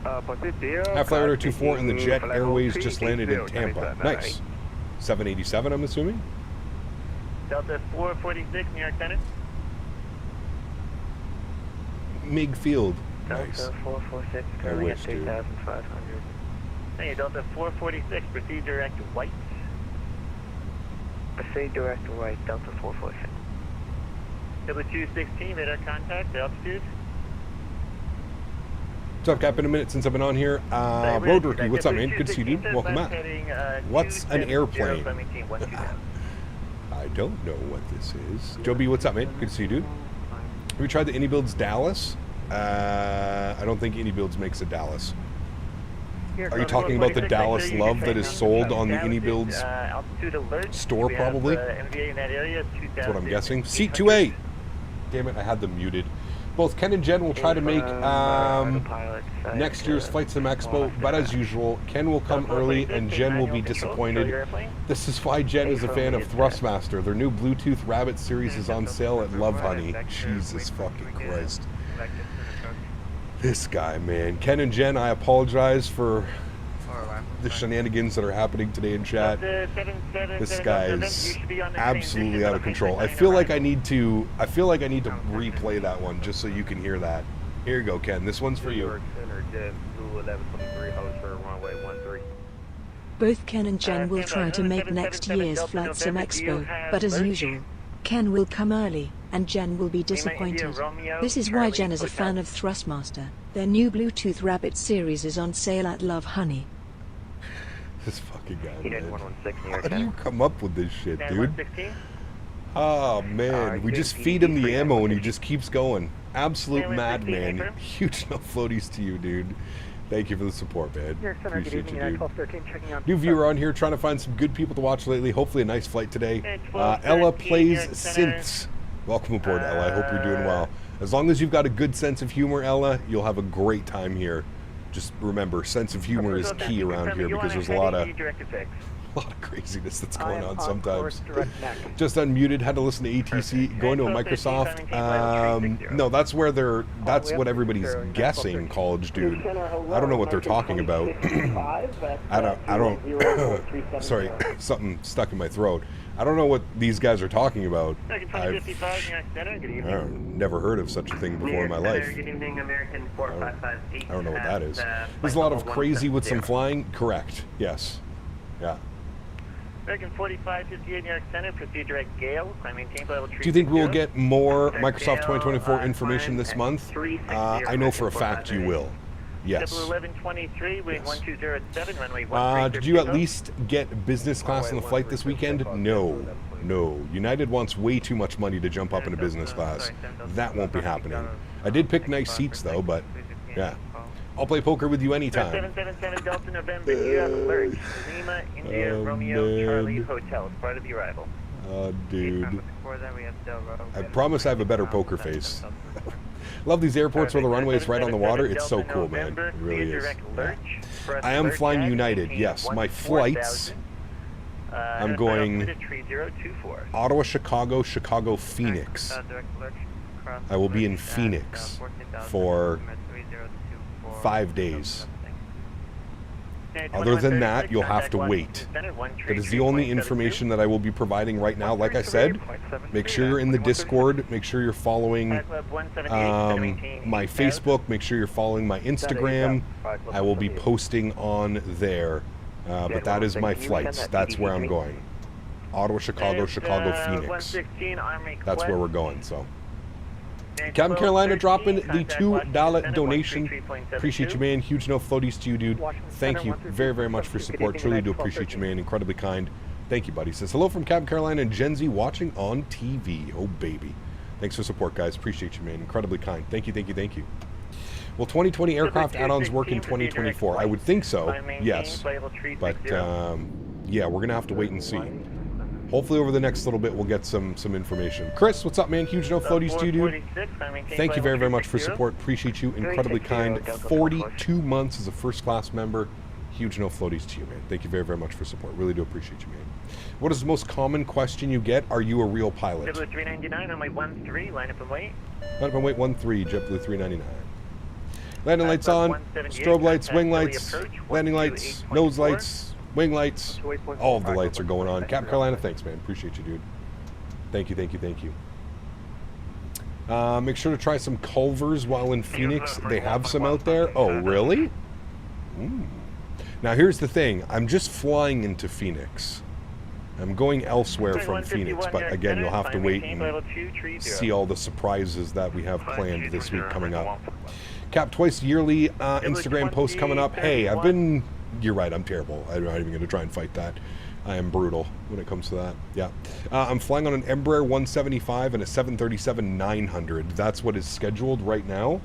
Flight Order 24 and the Jet Airways just landed in Tampa. Nice. 787, I'm assuming? Delta 446, New York Center. MiG Field. Nice. Delta 446, I currently at wish, dude. 3,500. Hey, Delta 446, proceed direct white. Proceed direct to right, Delta 446. W216, radar contact, altitude. What's up, Cap? Been a minute since I've been on here. Road Rookie, what's up, man? Good to see you, dude. Welcome back. What's an airplane? I don't know what this is. Joe B, what's up, man? Good to see you, dude. Have you tried the AnyBuilds Dallas? I don't think AnyBuilds makes a Dallas. Are you talking about the Dallas Love that is sold on the AnyBuilds store, probably? That's what I'm guessing. Seat 2A! Damn it, I had them muted. Both Ken and Jen will try to make next year's Flight Sim Expo, but as usual, Ken will come early and Jen will be disappointed. This is why Jen is a fan of Thrustmaster. Their new Bluetooth Rabbit series is on sale at Love Honey. Jesus fucking Christ. This guy, man. Ken and Jen, I apologize for the shenanigans that are happening today in chat. This guy is absolutely out of control. I feel like I need to replay that one just so you can hear that. Here you go, Ken. This one's for you. Both Ken and Jen will try to make next year's Flight Sim Expo, but as usual, Ken will come early, and Jen will be disappointed. This is why Jen is a fan of Thrustmaster. Their new Bluetooth Rabbit series is on sale at Love Honey. This fucking guy, man. How do you come up with this shit, dude? Oh, man. We just feed him the ammo and he just keeps going. Absolute madman. Huge no floaties to you, dude. Thank you for the support, man. Appreciate you, dude. New viewer on here trying to find some good people to watch lately. Hopefully a nice flight today. Ella plays synths. Welcome aboard, Ella. I hope you're doing well. As long as you've got a good sense of humor, Ella, you'll have a great time here. Just remember, sense of humor is key around here because there's a lot of craziness that's going on sometimes. Just unmuted, had to listen to ATC, going to a Microsoft. No, that's where that's what everybody's guessing, college dude. I don't know what they're talking about. I don't sorry, something stuck in my throat. I don't know what these guys are talking about. I've never heard of such a thing before in my life. I don't know what that is. There's a lot of crazy with some flying. Correct. Yes. Yeah. American 4558 New York Center, proceed direct Gale. Do you think we'll get more Microsoft 2024 information this month? I know for a fact you will. Yes. Did you at least get business class on the flight this weekend? No. No. United wants way too much money to jump up into business class. That won't be happening. I did pick nice seats though, but yeah. I'll play poker with you anytime. 777 Delta November, you have alert. Lima, India, Romeo, Charlie, Hotel, part of the arrival. Oh, dude. I promise I have a better poker face. Love these airports where the runway is right on the water. It's so cool, man. It really is. Yeah. I am flying United. Yes, my flights. I'm going Ottawa, Chicago, Chicago, Phoenix. I will be in Phoenix for 5 days. Other than that, you'll have to wait. That is the only information that I will be providing right now. Like I said, make sure you're in the Discord. Make sure you're following my Facebook. Make sure you're following my Instagram. I will be posting on there. But that is my flights. That's where I'm going. Ottawa, Chicago, Chicago, Phoenix. That's where we're going, so. Captain Carolina dropping the $2 donation. Appreciate you, man. Huge no floaties to you, dude. Thank you very, very much for support. Truly do appreciate you, man. Incredibly kind. Thank you, buddy. Says hello from Captain Carolina and Gen Z watching on TV. Oh, baby. Thanks for support, guys. Appreciate you, man. Incredibly kind. Thank you, thank you, thank you. Will 2020 aircraft add-ons work in 2024? I would think so, yes. But, yeah, we're going to have to wait and see. Hopefully over the next little bit we'll get some information. Chris, what's up, man? Huge no floaties to you, dude. Thank you very, very much for support. Appreciate you. Incredibly kind. 42 months as a first-class member. Huge no floaties to you, man. Thank you very, very much for support. Really do appreciate you, man. What is the most common question you get? Are you a real pilot? JetBlue 399 on my 13, line up and wait. Line up and wait 13, JetBlue 399. Landing lights on, strobe lights, wing lights, landing lights, nose lights, wing lights, all of the lights are going on. Cap Carolina, thanks, man. Appreciate you, dude. Thank you, thank you, thank you. Make sure to try some Culvers while in Phoenix. They have some out there. Oh, really? Now, here's the thing. I'm just flying into Phoenix. I'm going elsewhere from Phoenix, but again, you'll have to wait and see all the surprises that we have planned this week coming up. Cap twice yearly Instagram post coming up. Hey, I've been... You're right, I'm terrible. I'm not even going to try and fight that. I am brutal when it comes to that. Yeah. I'm flying on an Embraer 175 and a 737-900. That's what is scheduled right now.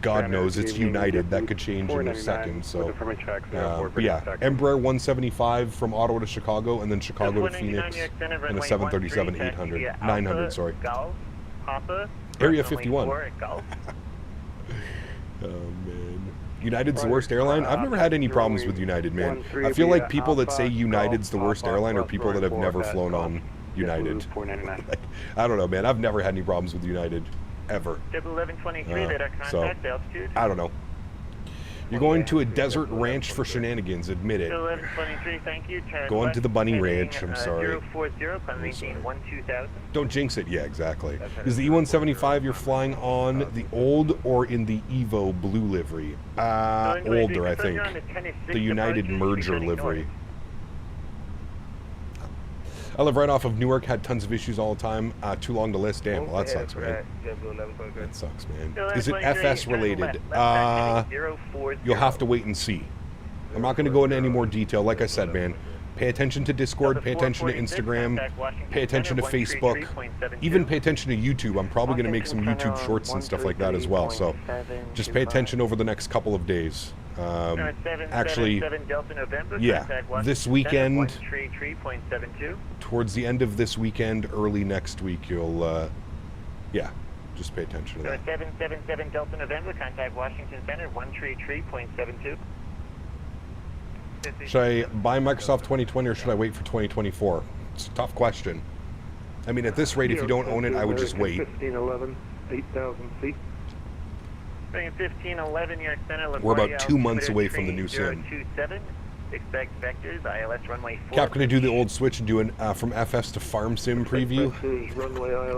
God knows it's United. That could change in a second. So, but yeah, Embraer 175 from Ottawa to Chicago, and then Chicago to Phoenix, and a 737-900. Sorry. Area Runway 51. 4 at Golf. Oh, man. United's the worst airline? I've never had any problems with United, man. I feel like people that say United's the worst airline are people that have never flown on United. Like, I don't know, man. I've never had any problems with United, ever. JetBlue 1123, radar contact, altitude. I don't know. You're going to a desert ranch for shenanigans, admit it. 1123, thank you. Turn Going left, to the bunny heading, ranch, I'm sorry. 040, climb maintain 12000. Don't jinx it. Yeah, exactly. Is the E175 you're flying on the old or in the Evo blue livery? Older, I think. The United merger livery. I live right off of Newark, had tons of issues all the time. Too long to list. Damn, well, that sucks, man. That sucks, man. Is it FS related? You'll have to wait and see. I'm not going to go into any more detail. Like I said, man, pay attention to Discord, pay attention to Instagram, pay attention to Facebook, even pay attention to YouTube. I'm probably going to make some YouTube shorts and stuff like that as well. So just pay attention over the next couple of days. Actually, yeah, this weekend, towards the end of this weekend, early next week, you'll, yeah, just pay attention to that. 777 Delta November, contact Washington Center, 133.72. Should I buy Microsoft 2020 or should I wait for 2024? It's a tough question. I mean, at this rate, if you don't own it, I would just wait. 1511, 8,000 feet. 1511, New York Center. We're about 2 months away from the new sim. 027. Expect vectors, ILS runway 4. Cap, gonna do the old switch and do an from FS to Farm Sim preview?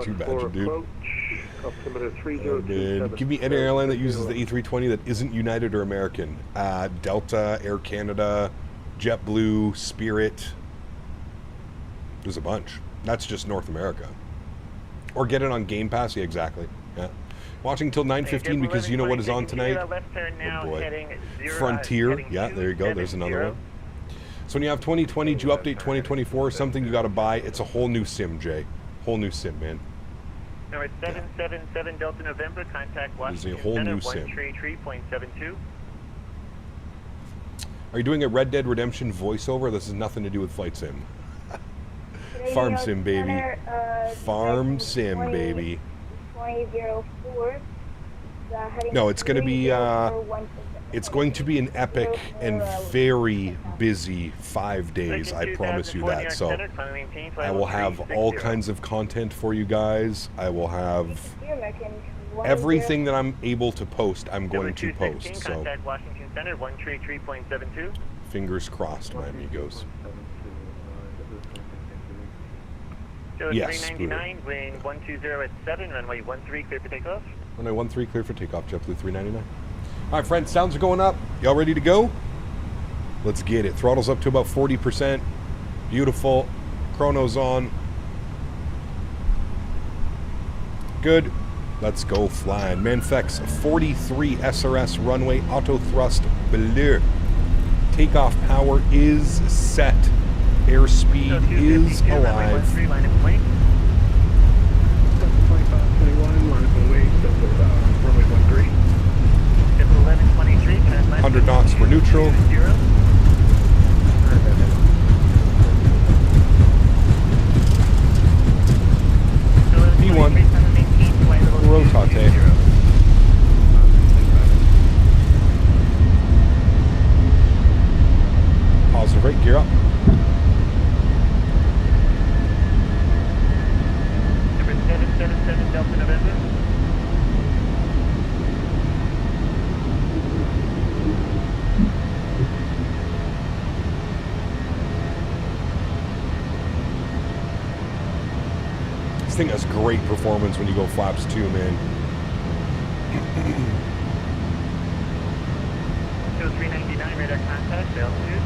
Too bad you do. Oh, man. Give me any airline that uses the A320 that isn't United or American. Delta, Air Canada, JetBlue, Spirit. There's a bunch. That's just North America. Or get it on Game Pass. Yeah, exactly. Yeah. Watching till 9:15 because you know what is on tonight? Oh boy. Frontier. Yeah, there you go. There's another one. So when you have 2020, do you update 2024? Something you got to buy. It's a whole new sim, Jay. Whole new sim, man. Number 777 Delta November, contact Washington Center, 133.72. Are you doing a Red Dead Redemption voiceover? This has nothing to do with Flight Sim. Farm Sim, baby. Farm Sim, baby. 2004. No, it's going to be it's going to be an epic and very busy 5 days. I promise you that. So I will have all kinds of content for you guys. I will have everything that I'm able to post. I'm going to post. So fingers crossed, my amigos. Yes. 399, wind 120 at 7, runway 13 clear for takeoff. Runway 13 clear for takeoff, JetBlue 399. All right, friends, sounds are going up. Y'all ready to go? Let's get it. Throttle's up to about 40%. Beautiful. Chrono's on. Good. Let's go flying. Manfex 43 SRS runway auto thrust bleu. Takeoff power is set. Airspeed is alive. 2521, line up away, runway 13. 100 knots for neutral. P1. Rotate. Positive rate, gear up. Number 777 Delta November. This thing has great performance when you go flaps too, man. 399 radar contact, altitude.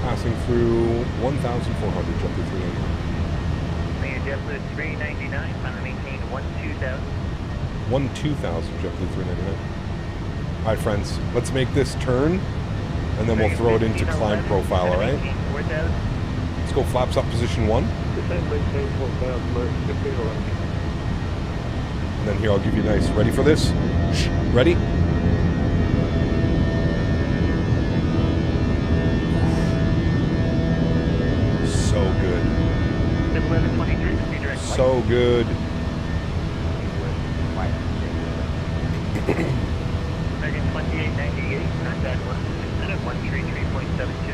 Passing through 1,400, JetBlue 399. JetBlue 399, final maintain 12000. 1,200, JetBlue 399. All right, friends, let's make this turn, and then we'll throw it into climb profile, all right? Let's go flaps up position 1. And then here, I'll give you a nice, ready for this? Shh, ready? So good. So good. 3898, contact Washington Center 133.72.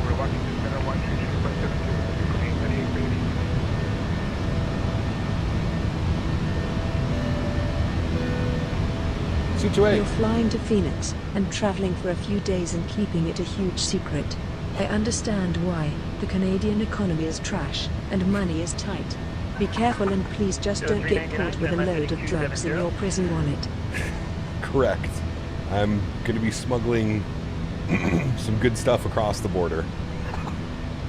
We're Washington Center 133.72. Green 3880. C2A. You're flying to Phoenix and traveling for a few days and keeping it a huge secret. I understand why. The Canadian economy is trash and money is tight. Be careful and please just don't get caught with a load of drugs in your prison wallet. Correct. I'm going to be smuggling some good stuff across the border.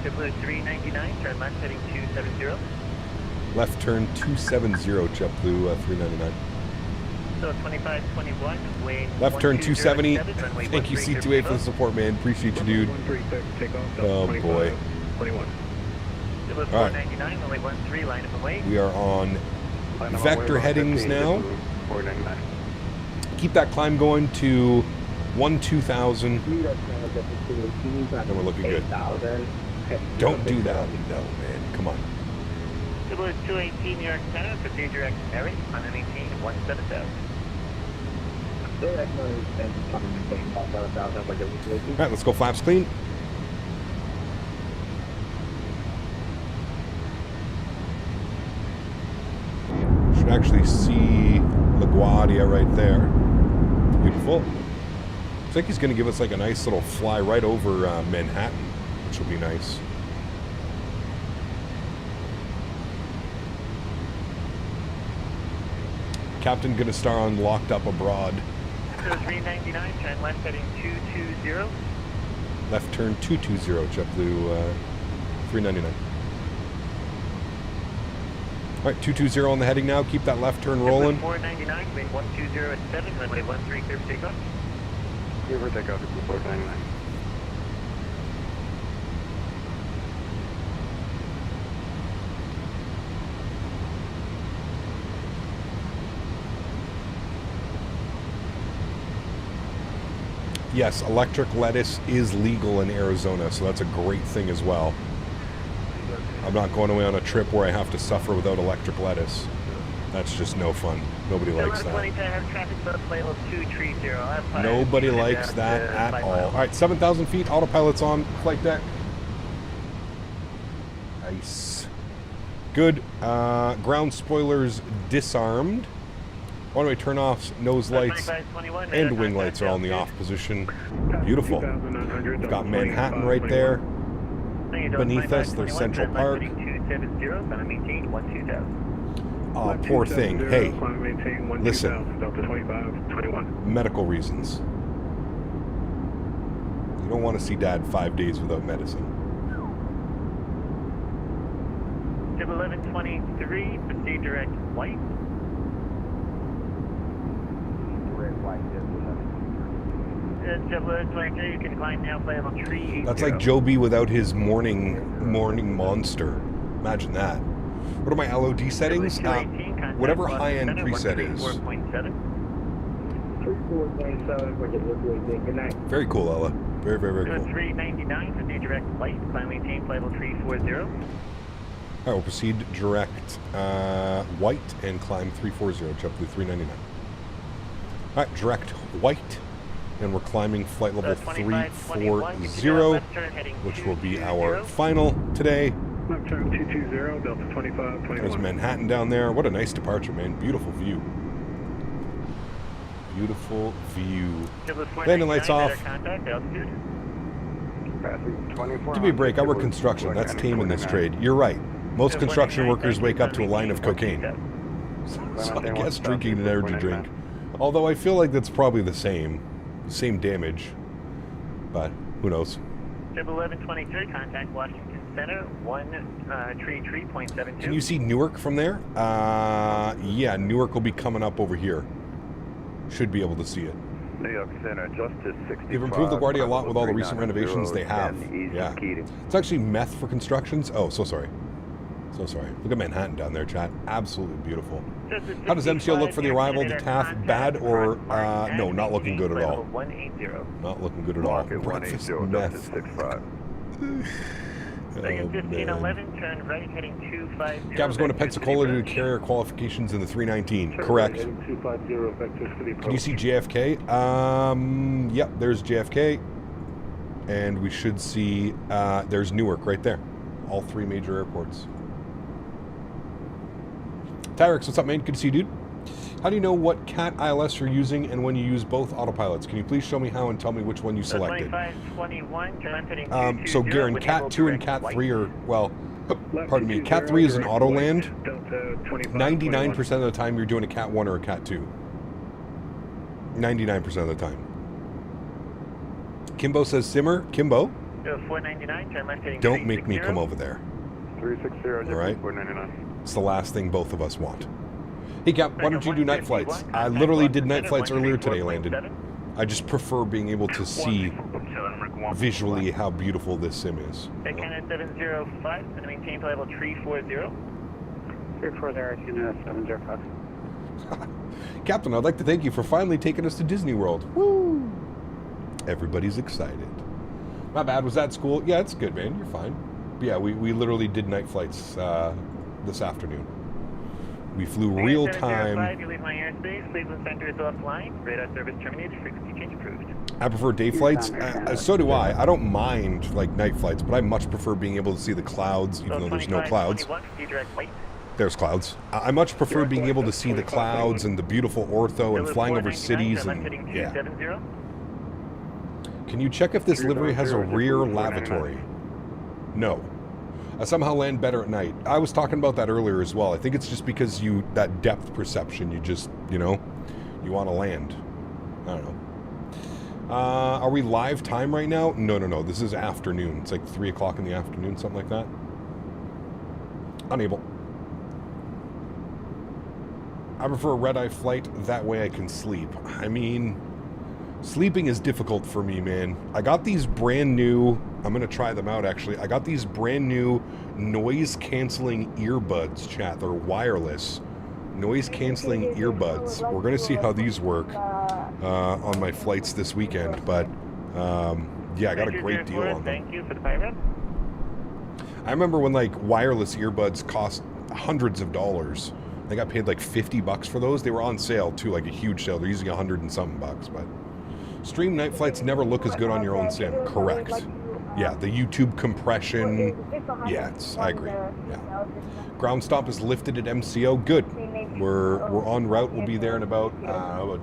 JetBlue 399, turn left heading 270. Left turn 270, JetBlue 399. So 2521, weighing Left turn 270. 1207, runway Thank you, 13, C2A, for the support, man. Appreciate you, dude. 136, takeoff. Oh, boy. 21. JetBlue 499, runway 13, line up and wait. We are on vector headings now. 499. Keep that climb going to 12,000. And we're looking good. Don't do that. No, man. Come on. JetBlue 218, New York Center, proceed direct Erin, on maintain 170,000. All right, let's go flaps clean. Should actually see LaGuardia right there. Beautiful. Looks like he's going to give us like a nice little fly right over Manhattan, which will be nice. Captain going to star on Locked Up Abroad. So 399, turn left heading 220. Left turn 220, JetBlue 399. All right, 220 on the heading now. Keep that left turn rolling. 499, weight 120 at 7, runway 13, clear for takeoff. Clear for takeoff, 499. Yes, electric lettuce is legal in Arizona, so that's a great thing as well. I'm not going away on a trip where I have to suffer without electric lettuce. That's just no fun. Nobody likes that. Nobody likes that at all. All right, 7,000 feet, autopilot's on, flight deck. Nice. Good. Ground spoilers disarmed. One-way turn-offs, nose lights, and wing lights are all in the off position. Beautiful. We've got Manhattan right there. Beneath us, there's Central Park. Oh, poor thing. Hey, listen. Medical reasons. You don't want to see Dad 5 days without medicine. 1123, proceed direct white. You can climb now, level 380. That's like Joby without his morning monster. Imagine that. What are my LOD settings? Whatever high-end preset is. 3427, Very cool, Ella. Very, very, very cool. 399 for the direct flight. Climb maintain level 340. All right, we'll proceed direct white and climb 340, JetBlue 399. All right, direct white. And we're climbing flight level 340, which will be our final today. Left turn 220, Delta 2521. There's Manhattan down there. What a nice departure, man. Beautiful view. Beautiful view. Landing lights off. Give me a break. I work construction. That's tame in this trade. You're right. Most construction workers wake up to a line of cocaine. So I guess drinking an energy drink. Although I feel like that's probably the same damage, but who knows. 1123, contact Washington Center, 133.72. Can you see Newark from there? Yeah, Newark will be coming up over here. Should be able to see it. New York Center, Justice 65. They've improved LaGuardia a lot with all the recent renovations they have. Yeah. It's actually meth for constructions. Oh, so sorry. So sorry. Look at Manhattan down there, chat. Absolutely beautiful. How does MCO look for the arrival to TAF? Bad or, no, not looking good at all. Not looking good at all. Breakfast meth. Vegas man. 1511, turn right, heading 250. Cap's going to Pensacola to do carrier qualifications in the 319. Correct. Heading 250, vector city Can you see JFK? Yep, there's JFK. And we should see, there's Newark right there. All three major airports. Tyrex, what's up, man? Good to see you, dude. How do you know what CAT ILS you're using and when you use both autopilots? Can you please show me how and tell me which one you selected? 2521, turn heading So, Garen, CAT 2 and CAT 3 are, well, pardon me, CAT 3 is an autoland. 99% of the time you're doing a CAT 1 or a CAT 2. 99% of the time. Kimbo says simmer. Kimbo, 499, turn left heading don't make me come over there. 360, All right. 499. It's the last thing both of us want. Hey, Cap, why don't you do night flights? I literally did night flights earlier today, Landon. I just prefer being able to see visually how beautiful this sim is. Canada 705, and maintain to level 340. 340, Canada 705. Captain, I'd like to thank you for finally taking us to Disney World. Woo! Everybody's excited. My bad, was that school? Yeah, it's good, man. You're fine. But yeah, we literally did night flights this afternoon. We flew real time. You leave my airspace. Cleveland Center is offline. Radar service terminated. Frequency change approved. I prefer day flights. So do I. I don't mind like night flights, but I much prefer being able to see the clouds, even though there's no clouds. There's clouds. I much prefer being able to see the clouds and the beautiful ortho and flying over cities and yeah. Can you check if this livery has a rear lavatory? No. I somehow land better at night. I was talking about that earlier as well. I think it's just because that depth perception, you just, you want to land. I don't know. Are we live time right now? No. This is afternoon. It's like 3 o'clock in the afternoon, something like that. Unable. I prefer a red-eye flight. That way I can sleep. I mean, sleeping is difficult for me, man. I got these brand new, I'm going to try them out actually. I got these brand new noise canceling earbuds, chat. They're wireless noise canceling earbuds. We're going to see how these work on my flights this weekend. But yeah, I got a great deal on them. Thank you for the pirate. I remember when like wireless earbuds cost hundreds of dollars. I think I paid like $50 for those. They were on sale too, like a huge sale. They're usually $100 and something bucks, but stream night flights never look as good on your own sim. Correct. Yeah, the YouTube compression. Yeah, I agree. Yeah. Ground stop is lifted at MCO. Good. We're en route. We'll be there in about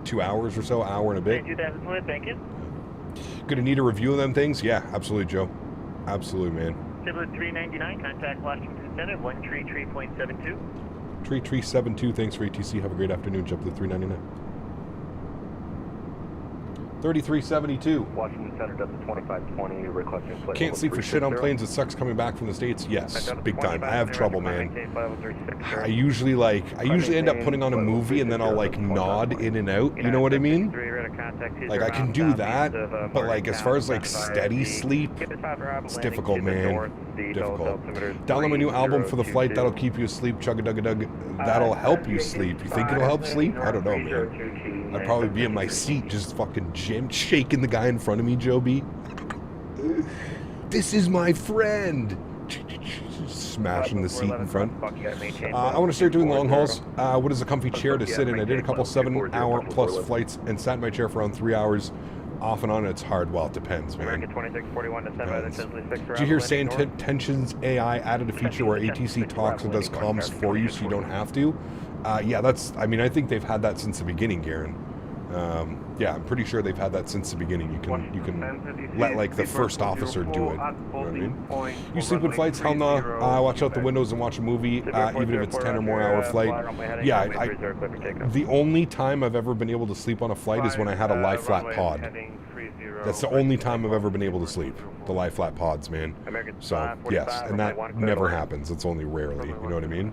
2 hours or so, hour and a bit. Thank you. Gonna need a review of them things? Yeah, absolutely, Joe. Absolutely, man. Civil 399, contact Washington Center, 133.72. 3372, thanks for ATC. Have a great afternoon. Jump to the 399. 3372. Washington Center does the 2520, requesting flight. Can't sleep for shit on planes. It sucks coming back from the States. Yes, big time. I have trouble, man. I usually end up putting on a movie and then I'll like nod in and out. You know what I mean? Like I can do that, but like as far as like steady sleep, it's difficult, man. Difficult. Download my new album for the flight. That'll keep you asleep. Chugga-dugga-dug. That'll help you sleep. You think it'll help sleep? I don't know, man. I'd probably be in my seat just fucking shaking the guy in front of me, Joe B. This is my friend. Smashing the seat in front. I want to start doing long hauls. What is a comfy chair to sit in? I did a couple 7-hour plus flights and sat in my chair for around 3 hours. Off and on, it's hard. Well, it depends, man. Did you hear saying Tensions AI added a feature where ATC talks and does comms for you so you don't have to? Yeah, I think they've had that since the beginning, Garen. Yeah, I'm pretty sure they've had that since the beginning. You can let like the first officer do it. You know what I mean? You sleep in flights? Hell no. Watch out the windows and watch a movie, even if it's 10 or more hour flight. Yeah, the only time I've ever been able to sleep on a flight is when I had a lie flat pod. That's the only time I've ever been able to sleep. The lie flat pods, man. So yes, and that never happens. It's only rarely. You know what I mean?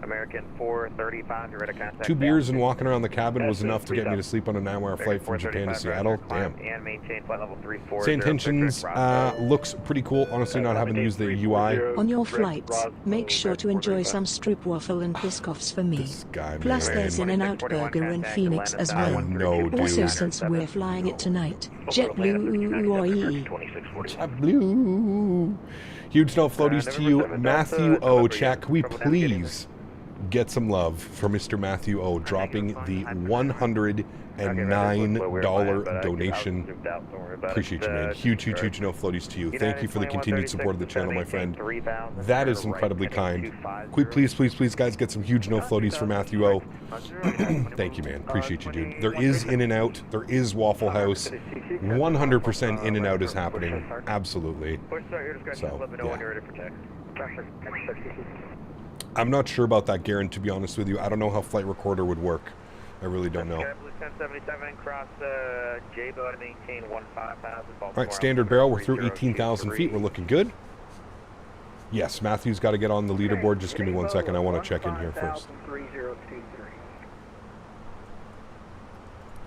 American 435, you're ready to contact. 2 beers and walking around the cabin was enough to get me to sleep on a 9-hour flight from Japan to Seattle. Damn. And maintain flight level 340. Same intentions. Looks pretty cool. Honestly, not having to use the UI. On your flights, make sure to enjoy some stroopwafel and Biscoffs for me. This guy, Plus man. there's In-N-Out Burger in Phoenix as well. No, dude. Also, since we're flying it tonight, JetBlue or EE. JetBlue. Huge no floaties to you, Matthew O. Chat, can we please get some love for Mr. Matthew O. dropping the $109 donation. Appreciate you, man. Huge no floaties to you. Thank you for the continued support of the channel, my friend. That is incredibly kind. Can we please, guys, get some huge no floaties for Matthew O. Thank you, man. Appreciate you, dude. There is In-N-Out. There is Waffle House. 100% In-N-Out is happening. Absolutely. So, yeah. I'm not sure about that, Garen, to be honest with you. I don't know how Flight Recorder would work. I really don't know. Alright, standard barrel. We're through 18,000 feet. We're looking good. Yes, Matthew's got to get on the leaderboard. Just give me 1 second. I want to check in here first.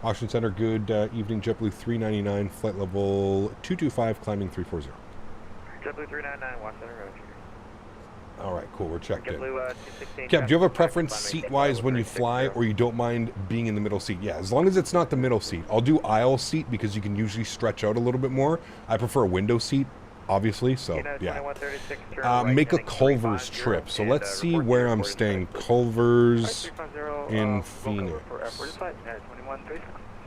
Auction Center, good evening. JetBlue 399, flight level 225, climbing 340. JetBlue 399, Watch Center Road. All right, cool. We're checked in. Kev, do you have a preference seat-wise when you fly, or you don't mind being in the middle seat? Yeah, as long as it's not the middle seat. I'll do aisle seat because you can usually stretch out a little bit more. I prefer a window seat, obviously, so yeah. Make a Culver's trip. So let's see where I'm staying. Culver's in Phoenix.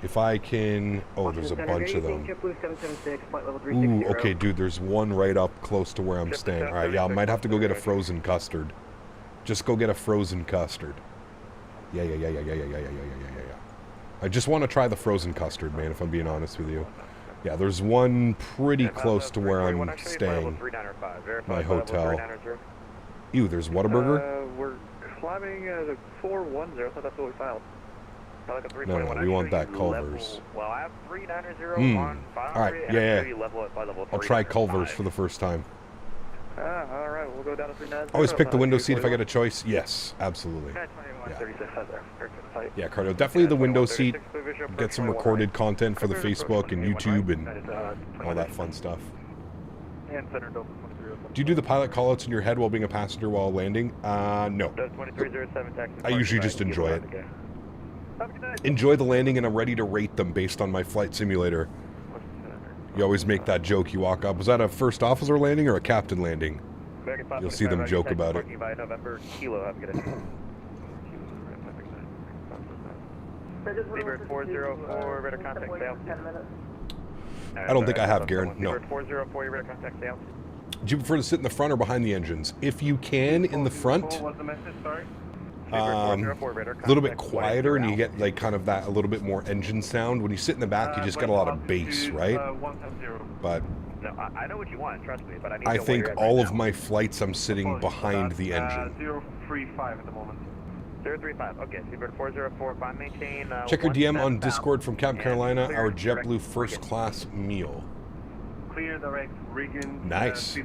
If I can... Oh, there's a bunch of them. Ooh, okay, dude, there's one right up close to where I'm staying. All right, yeah, I might have to go get a frozen custard. Just go get a frozen custard. Yeah. I just want to try the frozen custard, man, if I'm being honest with you. Yeah, there's one pretty close to where I'm staying. My hotel. Ew, there's Whataburger? We're climbing the 410, so that's what we filed. No, we want that Culver's. Well, I have 390 on file. All right, yeah. I'll try Culver's for the first time. All right, we'll go down to 390. Always pick the window seat if I get a choice. Yes, absolutely. Yeah, Cardo, definitely the window seat. Get some recorded content for the Facebook and YouTube and all that fun stuff. Do you do the pilot callouts in your head while being a passenger while landing? No. I usually just enjoy it. Enjoy the landing, and I'm ready to rate them based on my flight simulator. You always make that joke. You walk up. Was that a first officer landing or a captain landing? You'll see them joke about it. I don't think I have, Garen. No. Do you prefer to sit in the front or behind the engines? If you can, in the front. A little bit quieter, and you get like kind of that a little bit more engine sound. When you sit in the back, you just get a lot of bass, right? But no, I know what you want, trust me. But I think all of my flights, I'm sitting behind the engine. 035 at the moment. 035. Okay, Seabird 404. If I maintain. Check your DM on Discord from Camp Carolina. Our JetBlue first class meal. Clear direct rigging. Nice.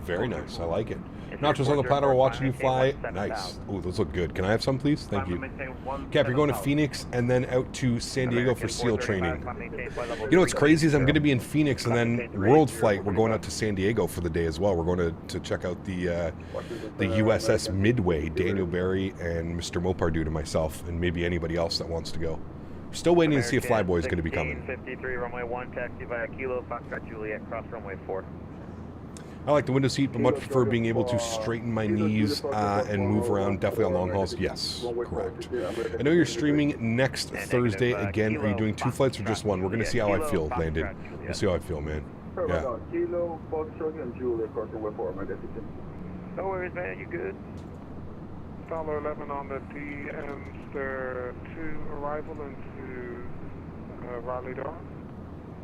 Very nice. I like it. Nachos on the platter while watching you fly. Nice. Oh, those look good. Can I have some, please? Thank you. Cap, you're going to Phoenix and then out to San Diego for SEAL training. You know what's crazy is I'm going to be in Phoenix and then World Flight. We're going out to San Diego for the day as well. We're going to check out the USS Midway. Daniel Barry and Mr. Mopardude and myself, and maybe anybody else that wants to go. Still waiting to see if Flyboy is going to be coming. 53, runway 1, taxi via Kilo, Foxtrot Juliet, cross runway 4. I like the window seat, but much prefer being able to straighten my knees and move around, definitely on long hauls. Yes, correct. I know you're streaming next Thursday again. Are you doing 2 flights or just 1? We're going to see how I feel, Landon. We'll see how I feel, man. Yeah. No worries, man. You good? $11 on the DMster 2 arrival into Raleigh Door.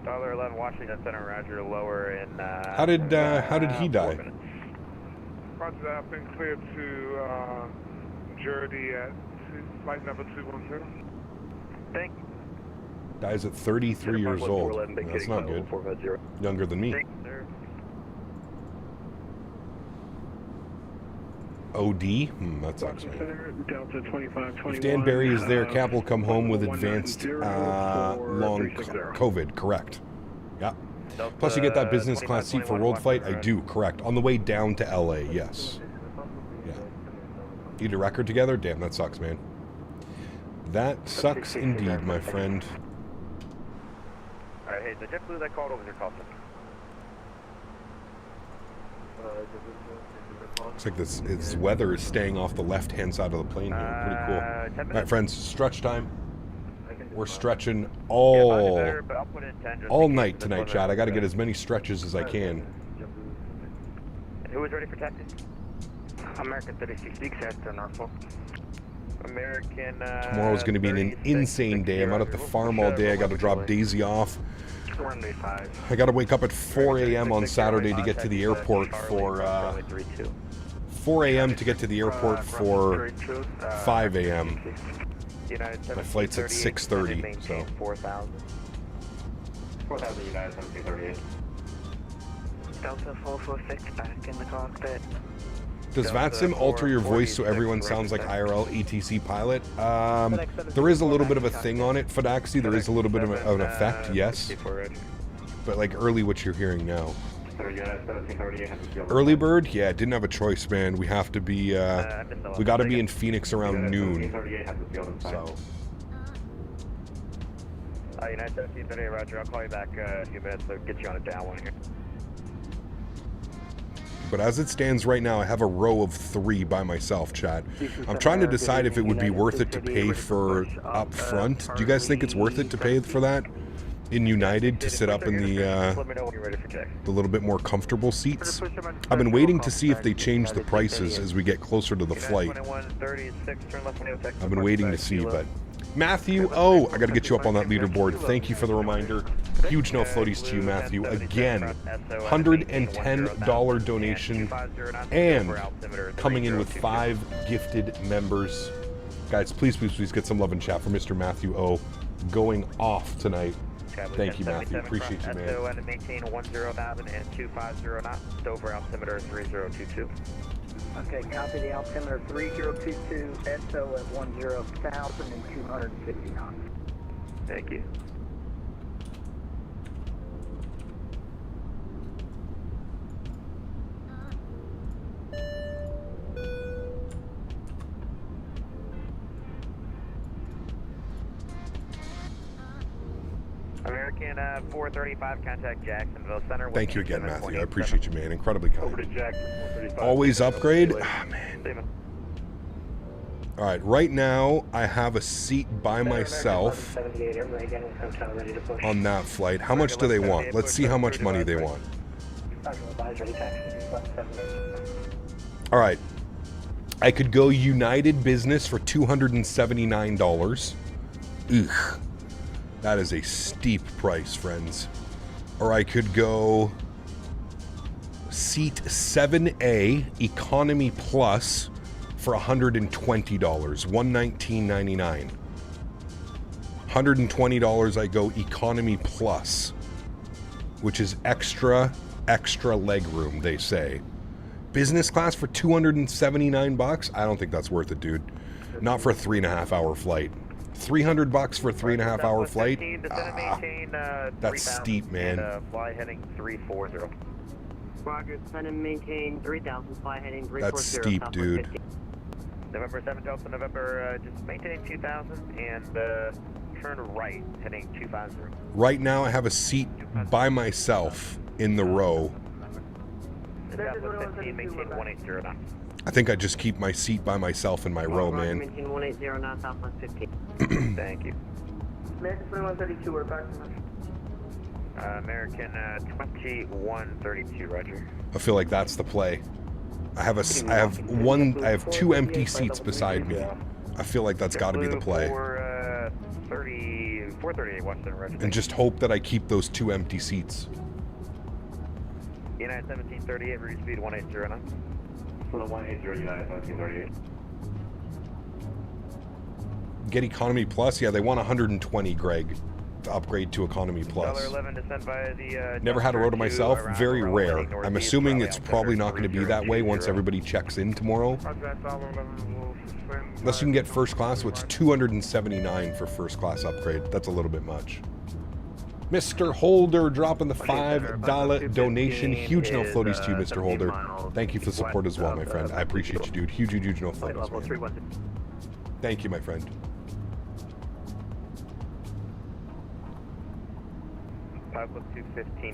$11 Washington Center, Roger, lower in how did he die? Roger that, I've been cleared to Jersey at flight number 210. Thank you. Dies at 33 years old. That's not good. Younger than me. OD? That sucks, man. Delta 2521. If Dan Barry is there, Cap will come home with advanced long COVID, correct. Yeah. Plus you get that business class seat for World Flight? I do, correct. On the way down to LA, yes. Yeah. Eat a record together? Damn, that sucks, man. That sucks indeed, my friend. Alright, hey, the JetBlue that called over your call. Looks like this weather is staying off the left-hand side of the plane here. Pretty cool. All right, friends, stretch time. We're stretching all night tonight, Chad. I got to get as many stretches as I can. Who is ready for taxi? American 36 Eastern Norfolk. American. Tomorrow's going to be an insane day. I'm out at the farm all day. I got to drop Daisy off. I got to wake up at 4 a.m. on Saturday to get to the airport for 4 a.m. to get to the airport for 5 a.m. My flight's at 6:30, so. 4,000 United 1738. Delta 446 back in the cockpit. Does VATSIM alter your voice so everyone sounds like IRL ATC pilot? There is a little bit of a thing on it, Fidaxi. There is a little bit of an effect, yes. But like early what you're hearing now. Early bird? Yeah, didn't have a choice, man. We have to be, we got to be in Phoenix around noon. So. United 1738, roger. I'll call you back in a few minutes to get you on a down one here. But as it stands right now, I have a row of 3 by myself, Chad. I'm trying to decide if it would be worth it to pay for up front. Do you guys think it's worth it to pay for that in United to sit up in the little bit more comfortable seats? I've been waiting to see if they change the prices as we get closer to the flight. I've been waiting to see, but... Matthew, oh, I got to get you up on that leaderboard. Thank you for the reminder. Huge no floaties to you, Matthew. Again, $110 donation and coming in with 5 gifted members. Guys, please, please, please get some love and chat for Mr. Matthew O. going off tonight. Thank you, Matthew. Appreciate you, man. SO and maintain 10,000 and 250 knots. Dover altimeter 3022. Okay, copy the altimeter 3022, SO at 10,000 and 250 knots. Thank you. American 435, contact Jacksonville Center. Thank you again, Matthew. I appreciate you, man. Incredibly kind. Always upgrade? Ah, man. All right, right now I have a seat by myself on that flight. How much do they want? Let's see how much money they want. All right. I could go United Business for $279. Ugh. That is a steep price, friends. Or I could go seat 7A Economy Plus for $120, $119.99. $120 I go Economy Plus, which is extra leg room, they say. Business class for $279? I don't think that's worth it, dude. Not for a 3.5-hour flight. $300 for a 3.5-hour flight? That's steep, man. Fly heading 340. Roger, send and maintain 3,000, fly heading 340. That's steep, dude. November 7th, Delta November, just maintaining 2,000 and turn right, heading 250. Right now I have a seat by myself in the row. Southwest 15, maintain 180 knots. I think I just keep my seat by myself in my row, man. Maintain 180 knots, Southwest 15. Thank you. American 2132, we're back to American 2132, roger. I feel like that's the play. I have 2 empty seats beside me. I feel like that's got to be the play. 438 Western, roger. And just hope that I keep those 2 empty seats. United 1738, reduce speed 180 knots. For the 180 United 1738. Get Economy Plus? Yeah, they want 120, Greg. to upgrade to Economy Plus. $11 to send by the, Never had a rotor myself. Very rare. I'm Northeast, assuming Charlie it's probably not going to be that way once 3020. everybody checks in tomorrow. Roger that, $11 will suspend. Unless you can get first class, so it's $279 for first class upgrade. That's a little bit much. Mr. Holder dropping the $5 donation. Huge no floaties to you, Mr. Holder. Thank you for the support as well, my friend. I appreciate you, dude. Huge no floaties, man. Thank you, my friend.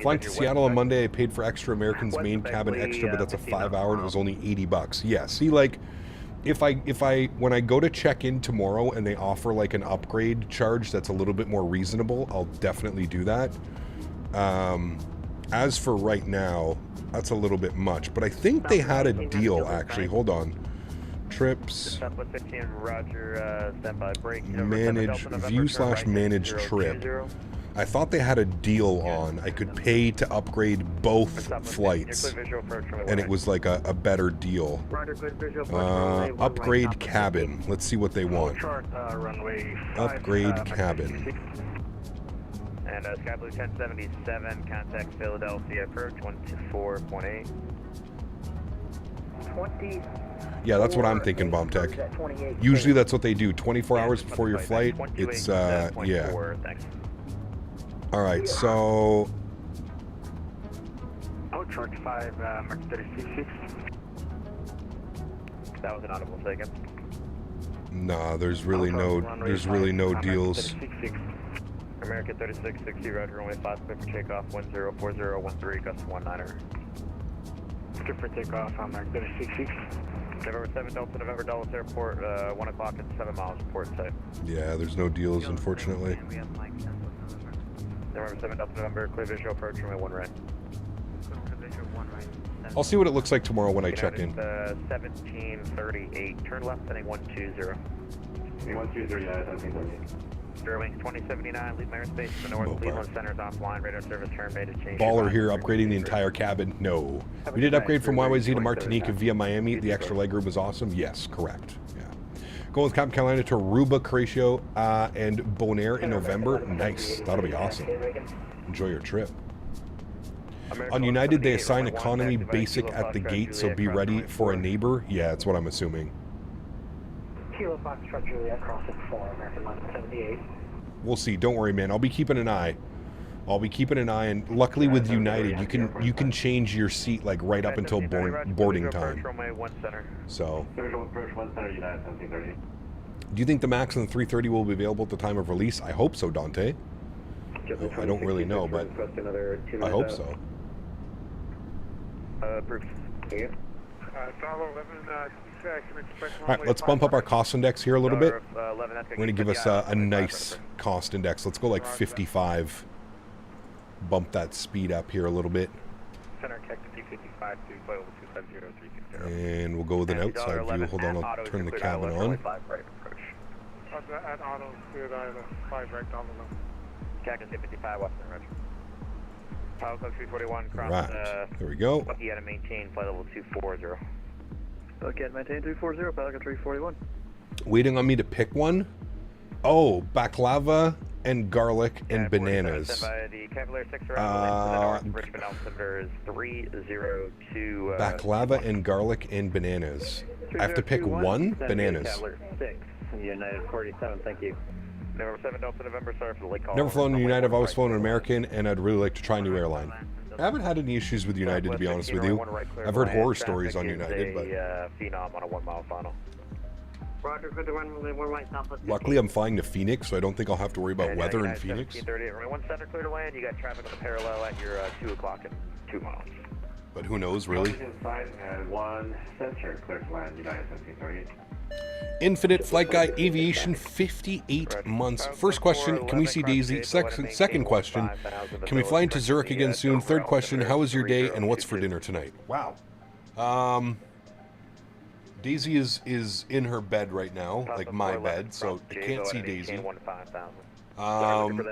Flying to Seattle on Monday, I paid for extra American's main cabin extra, but that's a 5-hour and it was only $80. Yeah, see, like, when I go to check in tomorrow and they offer like an upgrade charge that's a little bit more reasonable, I'll definitely do that. As for right now, that's a little bit much, but I think they had a deal actually. Hold on. Trips. Manage, view/manage trip. I thought they had a deal on. I could pay to upgrade both flights, and it was like a better deal. Upgrade cabin. Let's see what they want. Upgrade cabin. And SkyBlue 1077, contact Philadelphia approach 124.8. 20. Yeah, that's what I'm thinking, Bomb Tech. Usually that's what they do. 24 hours before your flight. It's, yeah. All right, so... Oh, Charge 5, Mark 36. That was an audible second. Nah, there's really no deals. American 3660, Roger, runway 5 for takeoff, 104013, gust 19er. Good for takeoff on Mark 3660. November 7 Delta, November Dallas Airport, 1 o'clock and 7 miles port site. Yeah, there's no deals, unfortunately. November 7 Delta, November, clear visual approach, runway 1 right. I'll see what it looks like tomorrow when I check in. 1738, turn left, heading 120. 120, yeah, 1738. Wings 2079, leave my airspace to the north. Cleveland Center's offline. Radar service turn made a change. Baller here, upgrading the entire cabin. No. We did upgrade from YYZ to Martinique via Miami. The extra legroom was awesome. Yes, correct. Yeah. Going with Captain Carolina to Aruba, Croatia, and Bonaire in November. Nice. That'll be awesome. Enjoy your trip. On United, they assign economy basic at the gate, so be ready for a neighbor. Yeah, that's what I'm assuming. Kilo Foxtrot Juliet, crossing 4, American 178. We'll see. Don't worry, man. I'll be keeping an eye. And luckily with United, you can change your seat like right up until boarding time. So, do you think the MAX and the 330 will be available at the time of release? I hope so, Dante. I don't really know, but I hope so. Proof. All right, let's bump up our cost index here a little bit. We're going to give us a nice cost index. Let's go like 55. Bump that speed up here a little bit. And we'll go with an outside view. Hold on, I'll turn the cabin on. Right, there we go. You got to maintain flight level 240. Okay, maintain 340, Pelican 341. Waiting on me to pick one? Oh, baklava and garlic and bananas. Baklava and garlic and bananas. I have to pick one? Bananas. United 47, thank you. November 7 Delta November, sorry for the late call. Never flown United, I've always flown an American, and I'd really like to try a new airline. I haven't had any issues with United, to be honest with you. I've heard horror stories on United, but phenom on a 1 mile final. Luckily, I'm flying to Phoenix, so I don't think I'll have to worry about weather in Phoenix. 1 center clear to land. You got traffic on the parallel at your 2 o'clock and 2 miles. But who knows, really? 1 center clear to land, United 1738. Infinite Flight Guy Aviation, 58 months. First question, can we see Daisy? Second question, can we fly into Zurich again soon? Third question, how was your day and what's for dinner tonight? Wow. Daisy is in her bed right now, like my bed, so I can't see Daisy.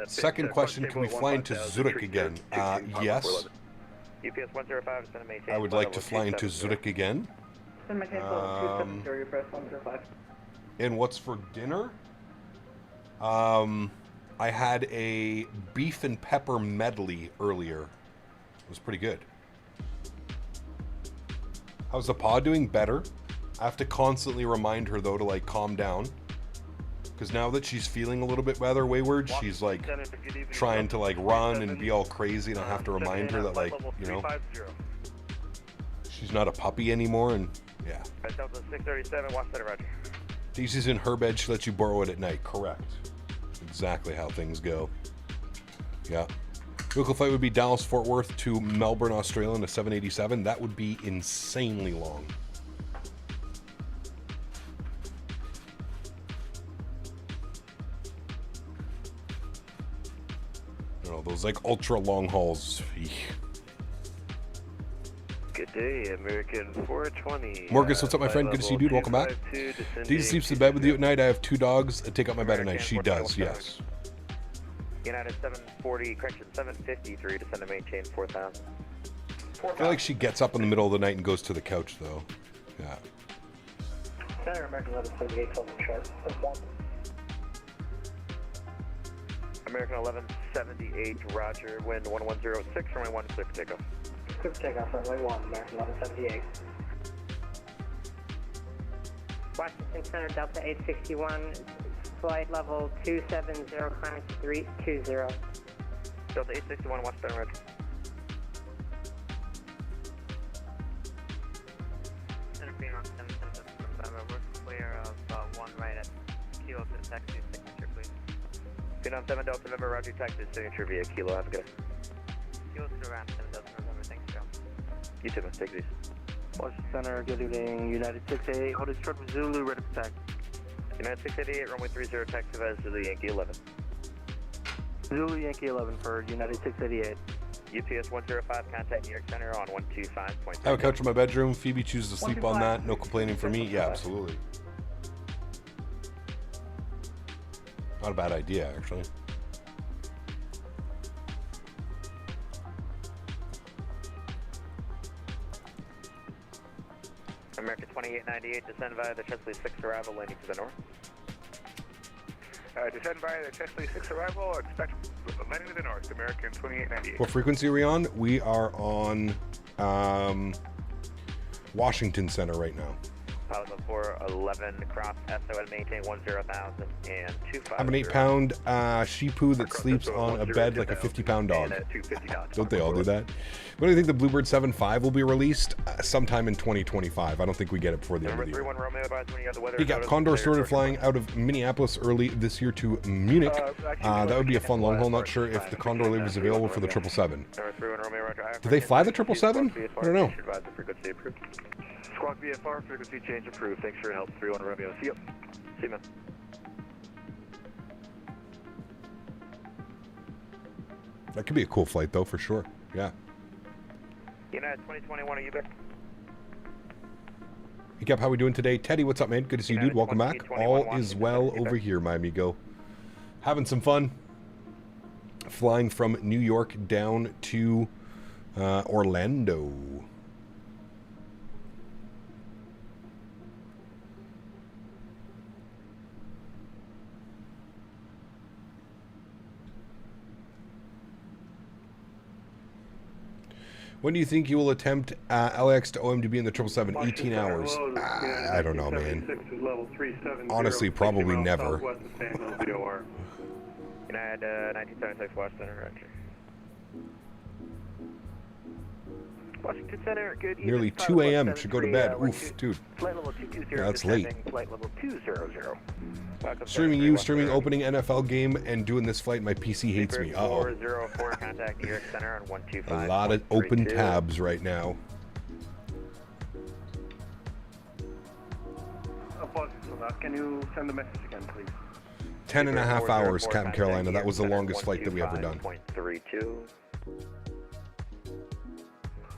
Second question, can we fly into Zurich again? Yes. I would like to fly into Zurich again. And what's for dinner? I had a beef and pepper medley earlier. It was pretty good. How's the paw doing? Better. I have to constantly remind her, though, to, like, calm down. Because now that she's feeling a little bit rather wayward, she's, like, trying to, like, run and be all crazy, and I have to remind her that, like, you know, she's not a puppy anymore, and, yeah. Delta 637, watch center, roger. Daisy's in her bed, she lets you borrow it at night. Correct. Exactly how things go. Yeah. Local flight would be Dallas, Fort Worth to Melbourne, Australia in a 787. That would be insanely long. You know, those like ultra long hauls. Eek. Good day, American 420. Morgus, what's up, my friend? Good to see you, dude. Welcome back. Daisy sleeps in bed with you at night. I have 2 dogs. I take out my bed at night. She does, yes. United 740, correction 753, descend to maintain 4,000. I feel like she gets up in the middle of the night and goes to the couch, though. Yeah. Center American 1178 on the chart. American 1178, roger, wind 1106, runway 1, clear for takeoff. Clear for takeoff, runway 1, American 1178. Washington Center, Delta 861, flight level 270, climb to 320. Delta 861, watch down, roger. Center Fremont 777, we're clear of 1 right at Kilo to taxi signature, please. Phenom 7 Delta November, roger, taxi signature via Kilo, have a good day. Kilo to around 7 Delta November, thanks, Joe. You too, man, take it easy. Washington Center, good evening, United 688, hold instruct with Zulu, ready for taxi. United 688, runway 30, Castevens, Zulu Yankee 11. Zulu Yankee 11 for United 688. UPS 105, contact New York Center on 125.3. I have a couch in my bedroom. Phoebe chooses to sleep on that. No complaining for me. Yeah, absolutely. Not a bad idea, actually. American 2898, descend via the Chesley 6 arrival, landing to the north. Descend via the Chesley 6 arrival, expect landing to the north, American 2898. What frequency are we on? We are on Washington Center right now. Pilot level 411, cross SO and maintain 10,000 and 25. I'm an 8-pound sheepoo that sleeps on a bed like a 50-pound dog. Don't they all do that? When do you think the Bluebird 7.5 will be released? Sometime in 2025. I don't think we get it before the end of the year. He got Condor started flying out of Minneapolis early this year to Munich. That would be a fun long haul. Not sure if the Condor Live is available for the 777. Do they fly the 777? I don't know. Squawk VFR, frequency change approved. Thanks for your help. 31 Romeo. See you. See you, man. That could be a cool flight, though, for sure. Yeah. United 2021, are you back? Recap, how we doing today? Teddy, what's up, man? Good to see you, dude. Welcome back. All is well over here, my amigo. Having some fun. Flying from New York down to Orlando. When do you think you will attempt LAX to OM to be in the 777? 18 hours. I don't know, man. Honestly, probably never. United 1976 Washington, roger. Washington Center, good evening. Nearly 2 a.m. Should go to bed. Oof, dude. Flight level 220. Yeah, that's late. Flight level 200. Streaming you, streaming opening NFL game, and doing this flight. My PC hates me. Uh-oh. 404, contact New York Center on 125. A lot of open tabs right now. Apologies for that. Can you send the message again, please? 10.5 hours, Captain Carolina. That was the longest flight that we ever done.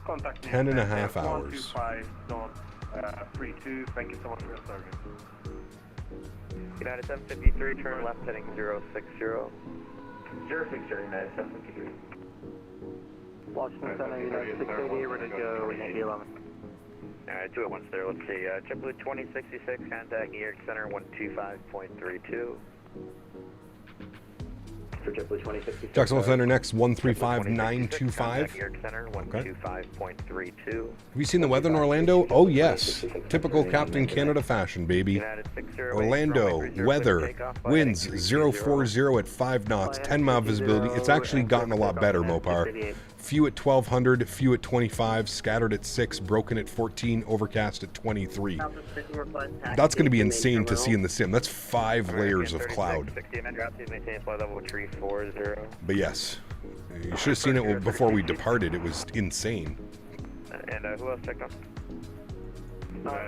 10.5 hours. 125.32. Thank you so much for your service. United 753, turn left heading 060. 060, United 753. Washington Center, United 688, ready to go, Yankee 11. Alright, 2 at once there. Let's see, JetBlue 2066, contact New York Center 125.32. JetBlue 2066. Jacksonville Center next, 135925. York Center, 125.32. Have you seen the weather in Orlando? Oh, yes. Typical Captain Canada fashion, baby. United 60 Orlando, weather, winds 040 at 5 knots, 10-mile visibility. It's actually gotten a lot better, Mopar. Few at 1200, few at 25, scattered at 6, broken at 14, overcast at 23. That's going to be insane to see in the sim. That's 5 layers of cloud. But yes, you should have seen it before we departed. It was insane. And who else checked on?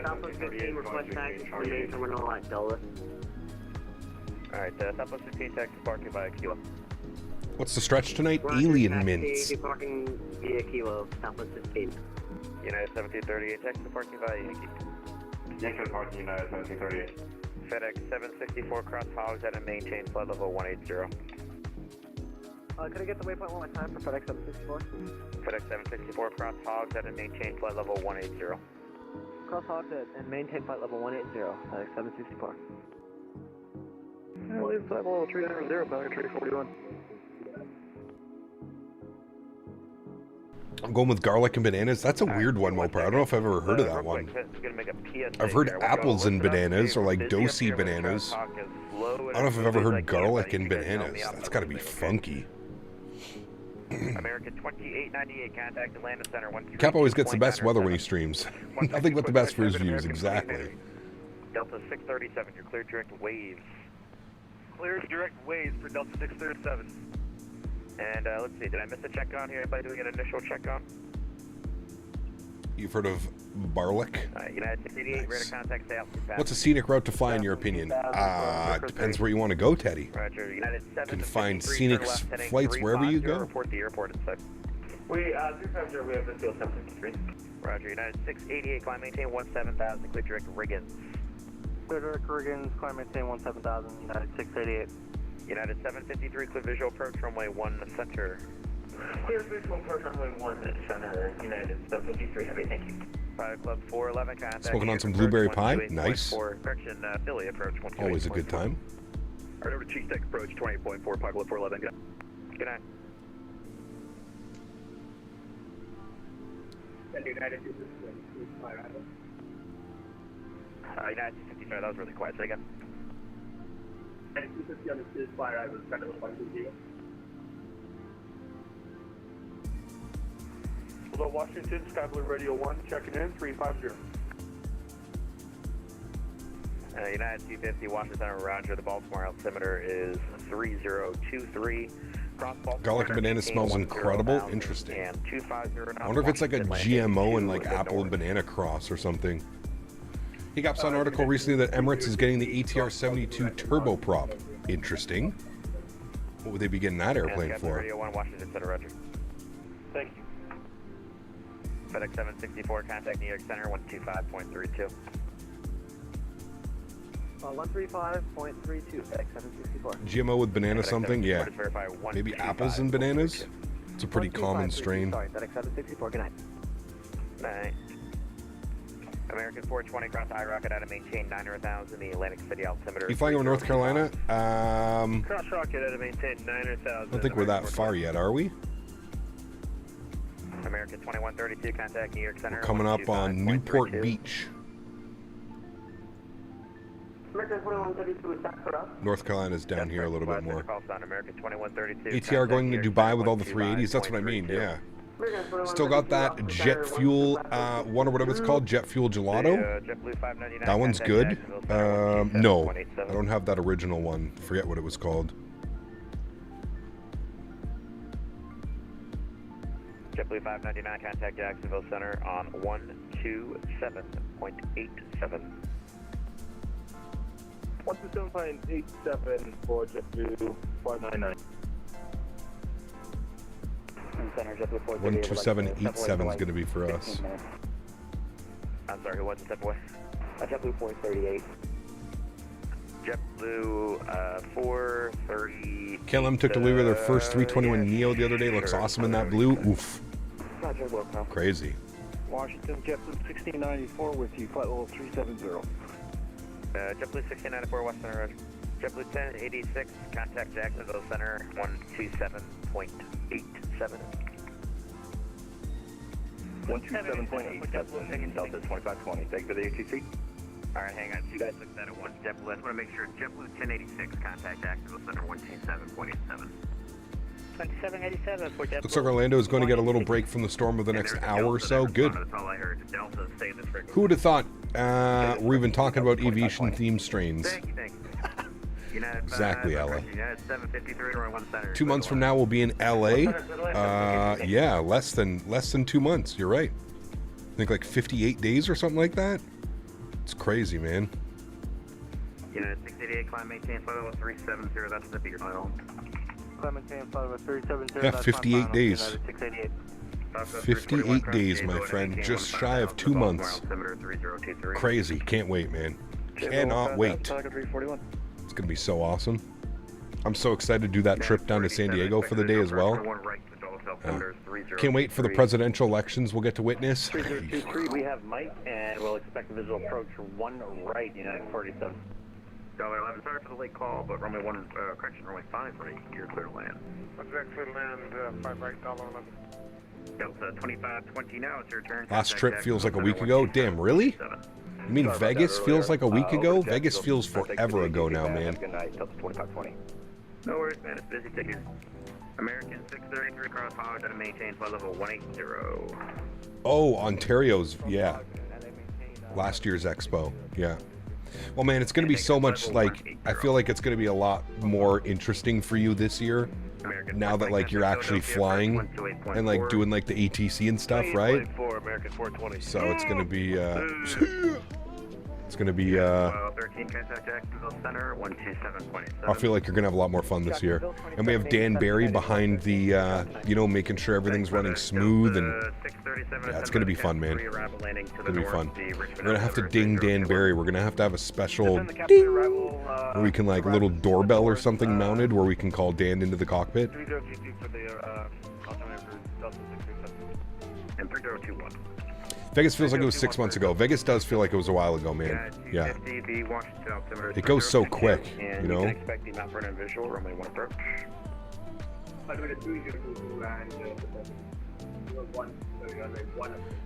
Southwest 15, request taxi, remain terminal at Dulles. Alright, Southwest 15 taxi parking via Kilo. What's the stretch tonight? Alien mints. Taxi parking via Kilo, Southwest 15. United 1738 taxi parking via Yankee. Yankee parking United 1738. FedEx 764 cross hogs at and maintain flight level 180. Could I get the waypoint one more time for FedEx 764? FedEx 764 cross hogs at and maintain flight level 180. Cross hogs and maintain flight level 180, FedEx 764. Leave flight level 390, Boeing 341. I'm going with garlic and bananas. That's a weird one, Mopar. I don't know if I've ever heard of that one. I've heard apples and bananas, or like dosi bananas. I don't know if I've ever heard garlic and bananas. That's got to be funky. American 2898, contact Atlanta Center. Cap always gets the best weather when he streams. Nothing but the best for his views, exactly. Delta 637, you're cleared direct waves. Cleared direct waves for Delta 637. And let's see, did I miss a check on here? Anybody doing an initial check on? You've heard of Barlick? United 688, radar contact, stay out. What's a scenic route to fly in your opinion? Depends where you want to go, Teddy. Roger, United 7. You can find scenic flights wherever you go. Report the airport inside. We, 350, we have the field 753. Roger, United 688, climb maintain 17,000, clear direct Riggins. Clear direct Riggins, climb maintain 17,000, United 688. United 753, clear visual approach, runway 1 center. Clear visual approach, runway 1 center, United 753, heavy, thank you. Pilot Club 411, contact. Smoking on some blueberry pie, nice. Correction, Philly approach 128. Always a good time. Alright, over Chief Tech approach 28.4, Pilot Club 411, good night. Good night. United 250, sorry, that was really quiet. Say again. And 250 on the Cruise Flyer, I was trying to look like you. Hello, Washington, Skyblue Radio 1, checking in, 350. United 250, Washington, Roger, the Baltimore altimeter is 3023. Garlic and banana smells incredible. Interesting. I wonder if it's like a GMO and like apple and banana cross or something. He got an article recently that Emirates is getting the ATR 72 turboprop. Interesting. What would they be getting that airplane for? Radio 1, Washington Center, Roger. Thank you. FedEx 764, contact New York Center, 125.32. 135.32, FedEx 764. GMO with banana something? Yeah. Maybe apples and bananas? It's a pretty common strain. Sorry, FedEx 764, good night. Night. American 420, cross high rocket out of maintain 9,000, the Atlantic City altimeter. You flying over North Carolina? Cross rocket out of maintain 9,000. I don't think we're that far yet, are we? American 2132, contact New York Center. We're coming up on Newport Beach. American 2132 is back for us. North Carolina's down here a little bit more. American 2132. ATR going to Dubai with all the 380s, that's what I mean, yeah. Still got that jet fuel one or whatever it's called, jet fuel gelato. That one's good. No, I don't have that original one. Forget what it was called. JetBlue 599, contact Jacksonville Center on 127.87. 127.87 for JetBlue 599. Center, JetBlue 127.87 is going to be for us. I'm sorry, who was it, boy? JetBlue 438. JetBlue 430. KLM took delivery of their first 321 Neo the other day. Looks awesome in that blue. Oof. Roger, crazy. Washington, JetBlue 1694 with you, flight level 370. JetBlue 1694, West Center, Roger. JetBlue 1086, contact Jacksonville Center 127.87. 127.87, Delta 2520. Thank you for the ATC. Alright, hang on. You guys looked at it once. JetBlue, I just want to make sure. JetBlue 1086, contact Jacksonville Center 127.87. 2787 for JetBlue. Looks like Orlando is going to get a little break from the storm over the next hour or so. Good. That's all I heard. Delta, stay in this frequency. Who would have thought we're even talking about aviation theme strains? Thank you, thank you. United, Exactly, Ella. United 753 to 1 center. 2 months from now we'll be in LA. Yeah, less than 2 months. You're right. I think like 58 days or something like that. It's crazy, man. United 688, climb maintain flight level 370. That's the bigger final. Climb maintain flight level 370. Yeah, that's 58 final. days. United 688. 58 days, my friend. Just shy of 2 months. Crazy. Can't wait, man. Cannot wait. It's going to be so awesome. I'm so excited to do that trip down to San Diego for the day as well. Can't wait for the presidential elections we'll get to witness. 3023, we have Mike, and we'll expect a visual approach 1 right, United 47. Dollar 11, sorry for the late call, but runway 1, correction, runway 5 right, you're clear to land. What's that clear to land, 5 right, dollar 11. Delta 2520 now, it's your turn. Last trip feels like a week ago. Damn, really? You mean Vegas feels like a week ago? Vegas feels forever ago now, man. Good night, Delta 2520. No worries, man, it's busy ticket. American 633 Karl Power to maintain flight level 180. Oh, Ontario's, yeah. Last year's expo, yeah. Well, man, it's going to be so much, like, I feel like it's going to be a lot more interesting for you this year. Now that, like, you're actually flying and, like, doing, like, the ATC and stuff, right? So it's going to be, it's going to be, I feel like you're going to have a lot more fun this year. And we have Dan Barry behind the, you know, making sure everything's running smooth, and yeah, it's going to be fun, man. It's going to be fun. We're going to have to ding Dan Barry. We're going to have a special ding where we can, like, a little doorbell or something mounted where we can call Dan into the cockpit. Vegas feels like it was 6 months ago. Vegas does feel like it was a while ago, man. Yeah. It goes so quick, you know?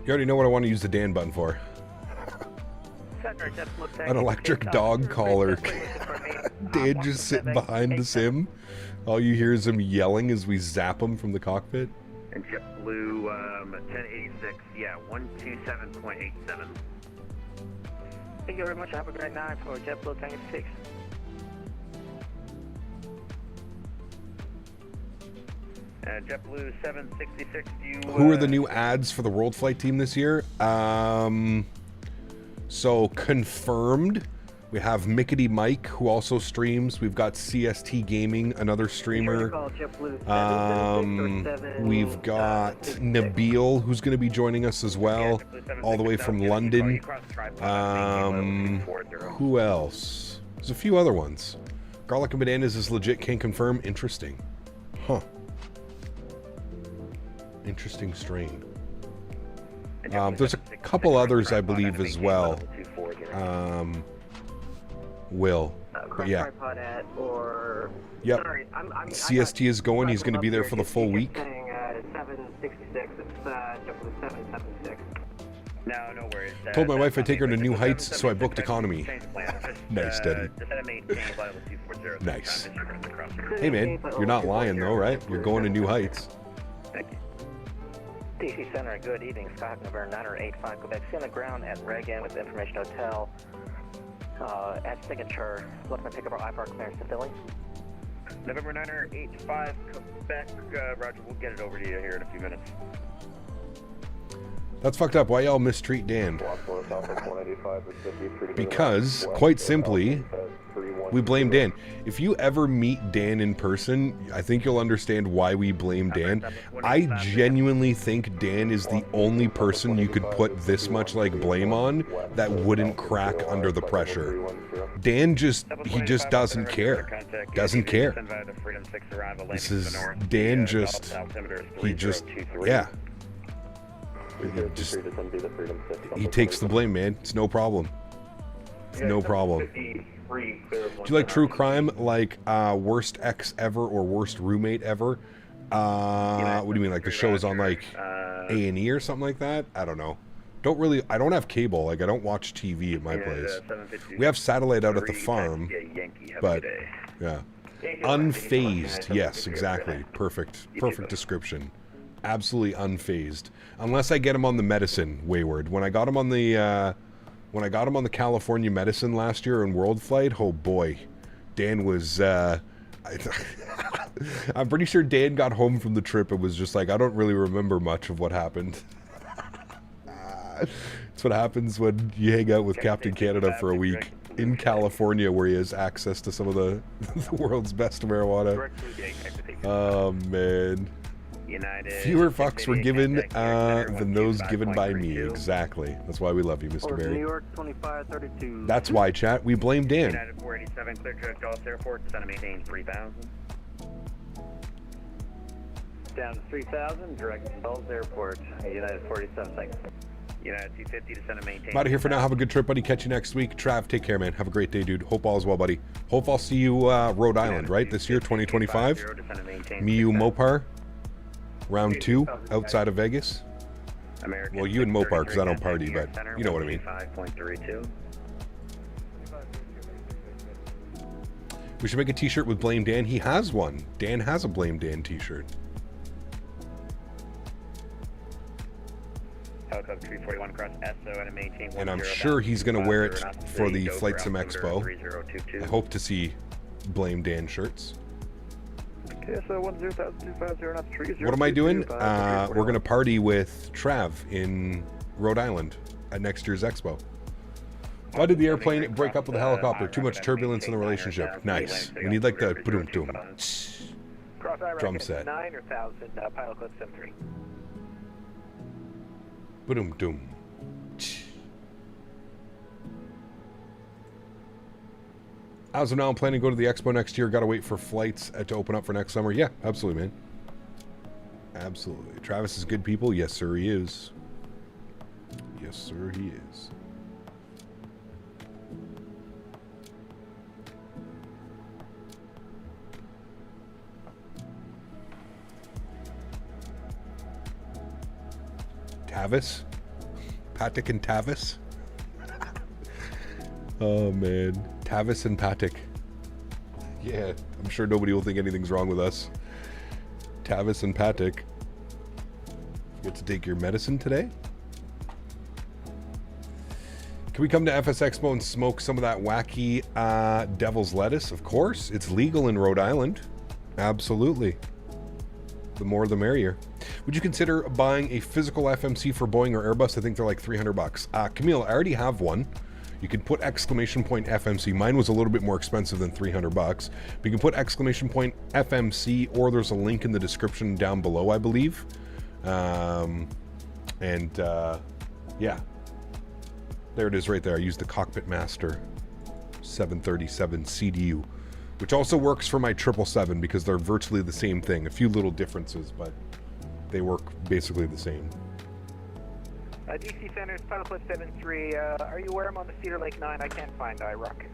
You already know what I want to use the Dan button for. An electric dog collar. Dan just sitting behind the sim. All you hear is him yelling as we zap him from the cockpit. And JetBlue 1086, yeah, 127.87. Thank you very much. Have a great night for JetBlue 1086. JetBlue 766, who are the new ads for the World Flight team this year? So confirmed, we have Mickety Mike, who also streams. We've got CST Gaming, another streamer. We've got Nabil, who's going to be joining us as well, all the way from London. Who else? There's a few other ones. Garlic and Bananas is legit, can confirm. Interesting. Huh. Interesting strain. There's a couple others, I believe, as well. But yeah. Yep. CST is going. He's going to be there for the full week. 766. It's JetBlue 776. No, no worries. Told my wife I'd take her to New Heights, so I booked economy. Nice, Daddy. Nice. Hey, man, you're not lying, though, right? You're going to New Heights. Thank you. DC Center, good evening. Skyhawk November 985, Quebec. See on the ground at Reagan with Information Hotel. At signature, looking to pick up our IPAR clearance to Philly. November 985, Quebec. Roger, we'll get it over to you here in a few minutes. That's fucked up. Why y'all mistreat Dan? Because, quite simply, we blame Dan. If you ever meet Dan in person, I think you'll understand why we blame Dan. I genuinely think Dan is the only person you could put this much, like, blame on that wouldn't crack under the pressure. Dan he just doesn't care. Doesn't care. This is, Dan just, yeah. He takes the blame, man. It's no problem. No problem. 53, clear of Do you like true crime, like worst ex ever or worst roommate ever? What do you mean, like the shows on like A&E or something like that? I don't know. I don't have cable. Like I don't watch TV at my place. We have satellite out at the farm, but yeah. Unfazed, yes, exactly. Perfect description. Absolutely unfazed. Unless I get him on the medicine, wayward. When I got him on the California medicine last year in World Flight, oh boy, Dan was. I'm pretty sure Dan got home from the trip and was just like, I don't really remember much of what happened. That's what happens when you hang out with Captain Canada for a week in California, where he has access to some of the world's best marijuana. Oh man. Fewer fucks were given than those given by me. Exactly. That's why we love you, Mr. Barry. New York 2532. That's why, chat. We blame Dan. United 487, clear direct Dulles Airport, descend and maintain 3000. Down to 3000, direct Dulles Airport, United 47, thanks. United 250, descend and maintain. I'm out of here for now. Have a good trip, buddy. Catch you next week. Trav, take care, man. Have a great day, dude. Hope all is well, buddy. Hope I'll see you Rhode Island, right? This year, 2025. Me, you, Mopar. Round 2, outside of Vegas. Well, you and Mopar, because I don't party, but you know what I mean. 5.32. We should make a t-shirt with Blame Dan. He has one. Dan has a Blame Dan t-shirt. Helicopter 341 across SO and maintain 10. And I'm sure he's going to wear it for the FlightSim Expo. I hope to see Blame Dan shirts. What am I doing? We're going to party with Trav in Rhode Island at next year's Expo. Why did the airplane break up with the helicopter? Too much turbulence in the relationship. Nice. We need like the boom-doom drum set. 9 or 1000, pilot code 73. Boom-doom. As of now, I'm planning to go to the Expo next year. Got to wait for flights to open up for next summer. Yeah, absolutely, man. Absolutely. Travis is good people. Yes, sir, he is. Yes, sir, he is. Tavis? Patek and Tavis? Oh, man. Tavis and Patek. Yeah, I'm sure nobody will think anything's wrong with us. Tavis and Patek. You get to take your medicine today? Can we come to FS Expo and smoke some of that wacky devil's lettuce? Of course. It's legal in Rhode Island. Absolutely. The more the merrier. Would you consider buying a physical FMC for Boeing or Airbus? I think they're like $300. Camille, I already have one. You can put exclamation point FMC. Mine was a little bit more expensive than $300. But you can put exclamation point FMC, or there's a link in the description down below, I believe. Yeah. There it is right there. I used the Cockpit Master 737 CDU, which also works for my 777 because they're virtually the same thing. A few little differences, but they work basically the same. DC Center's Pilot Clip 73, are you aware I'm on the Cedar Lake 9? I can't find IROC.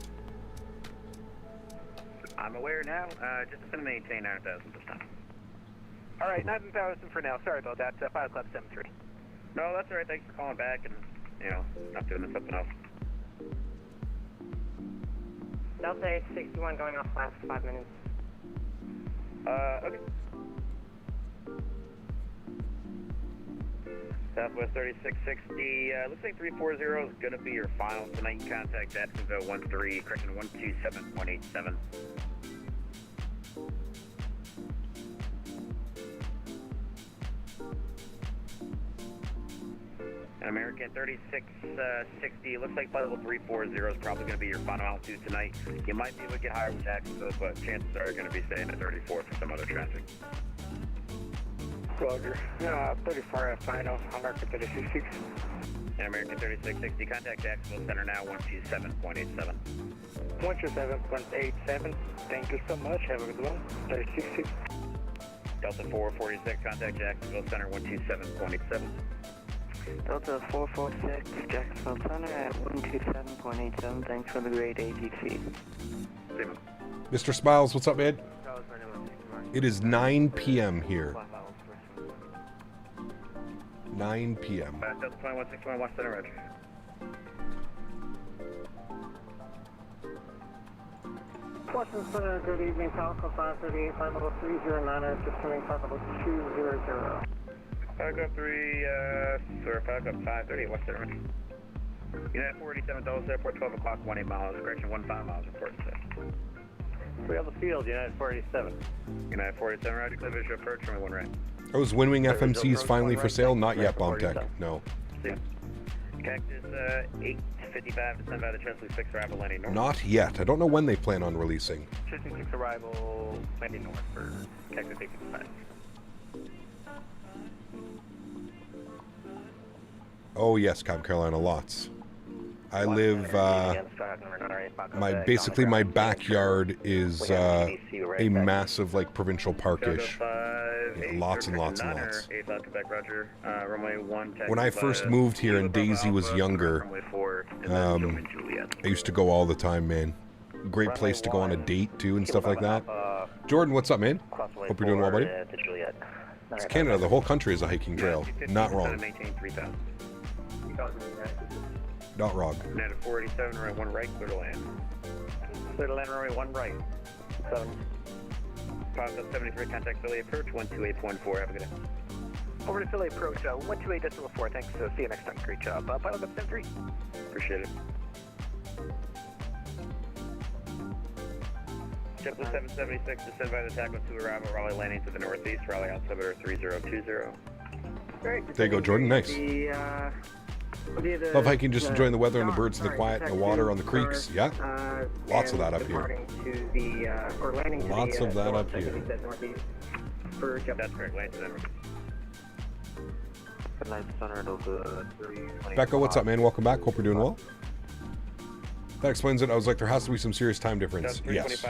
I'm aware now. Just to maintain 9,000 this time. All right, 9,000 for now. Sorry about that. Pilot Club 73. No, that's all right. Thanks for calling back and, you know, not doing something else. Delta 861 going off last 5 minutes. Okay. Southwest 3660, looks like 340 is going to be your final tonight. Contact Jacksonville 13, correction 127.87. And American 3660, looks like level 340 is probably going to be your final altitude tonight. You might be able to get higher with Jacksonville, but chances are you're going to be staying at 34 for some other traffic. Roger. 34 final, American 3660. And American 3660, contact Jacksonville Center now, 127.87. 127.87. Thank you so much. Have a good one. 3660. Delta 446, contact Jacksonville Center, 127.87. Delta 446, Jacksonville Center at 127.87. Thanks for the great ATC. Mr. Smiles, what's up, man? It is 9 p.m. here. 9 p.m. Delta 2161, watch center, roger. Washington Center, good evening, Falcon 538, flight level 309, just coming flight level 200. Falcon 3, sir, Falcon 538, watch center, roger. United 487, Dulles Airport, 12 o'clock, 18 miles, correction, 15 miles, report set. We have the field, United 487. United 487, roger, clear visual approach, runway 1 right. Oh, is Wing FMCs finally for sale? Not yet, Bomb Tech. No. Cactus 855, descend by the Chesley 6 arrival landing north. Not yet. I don't know when they plan on releasing. Chesley 6 arrival landing north for Cactus 855. Oh yes, Cab Carolina, lots. I live, basically my backyard is a massive like provincial parkish. Yeah, lots and lots and lots. When I first moved here and Daisy was younger, I used to go all the time, man. Great place to go on a date too and stuff like that. Jordan, what's up, man? Hope you're doing well, buddy. It's Canada, the whole country is a hiking trail. Not wrong. Not wrong. United 487, runway 1 right, clear to land. Clear to land, runway 1 right. 7. Pause up 73, contact Philly approach 128.4, have a good day. Over to Philly approach 128.4, thanks. See you next time, great job. Final up 73. Appreciate it. JetBlue 776, descend by the Takeoff 2 arrival, Raleigh landing to the northeast, Raleigh altimeter 3020. There you go, Jordan, nice. Love hiking, just enjoying the weather and the birds and the quiet and the water on the creeks. Yeah, lots of that up here. Lots of that up here. That's correct, landing to the northeast. Becca, what's up, man? Welcome back. Hope you're doing well. That explains it. I was like, there has to be some serious time difference. Yes.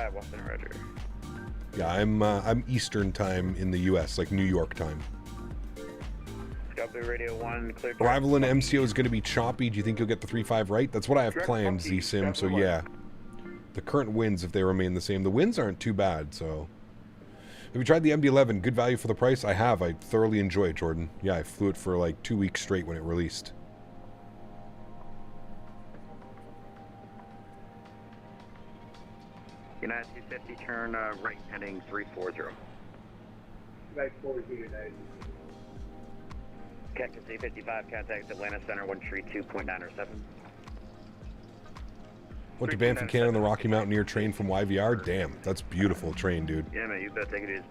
Yeah, I'm Eastern time in the U.S., like New York time. Radio 1, clear. Arrival in MCO is going to be choppy. Do you think you'll get the 3.5 right? That's what I have planned, Z-Sim, so yeah. The current winds, if they remain the same. The winds aren't too bad, so. Have you tried the MD-11? Good value for the price? I have. I thoroughly enjoy it, Jordan. Yeah, I flew it for like 2 weeks straight when it released. United 250, turn right, heading 340. United 409. Cactus 855, contact Atlanta Center 132.907. Went to Banff, Canada on the Rocky Mountaineer train from YVR. Damn, that's beautiful train, dude. Yeah, man, you better take it easy.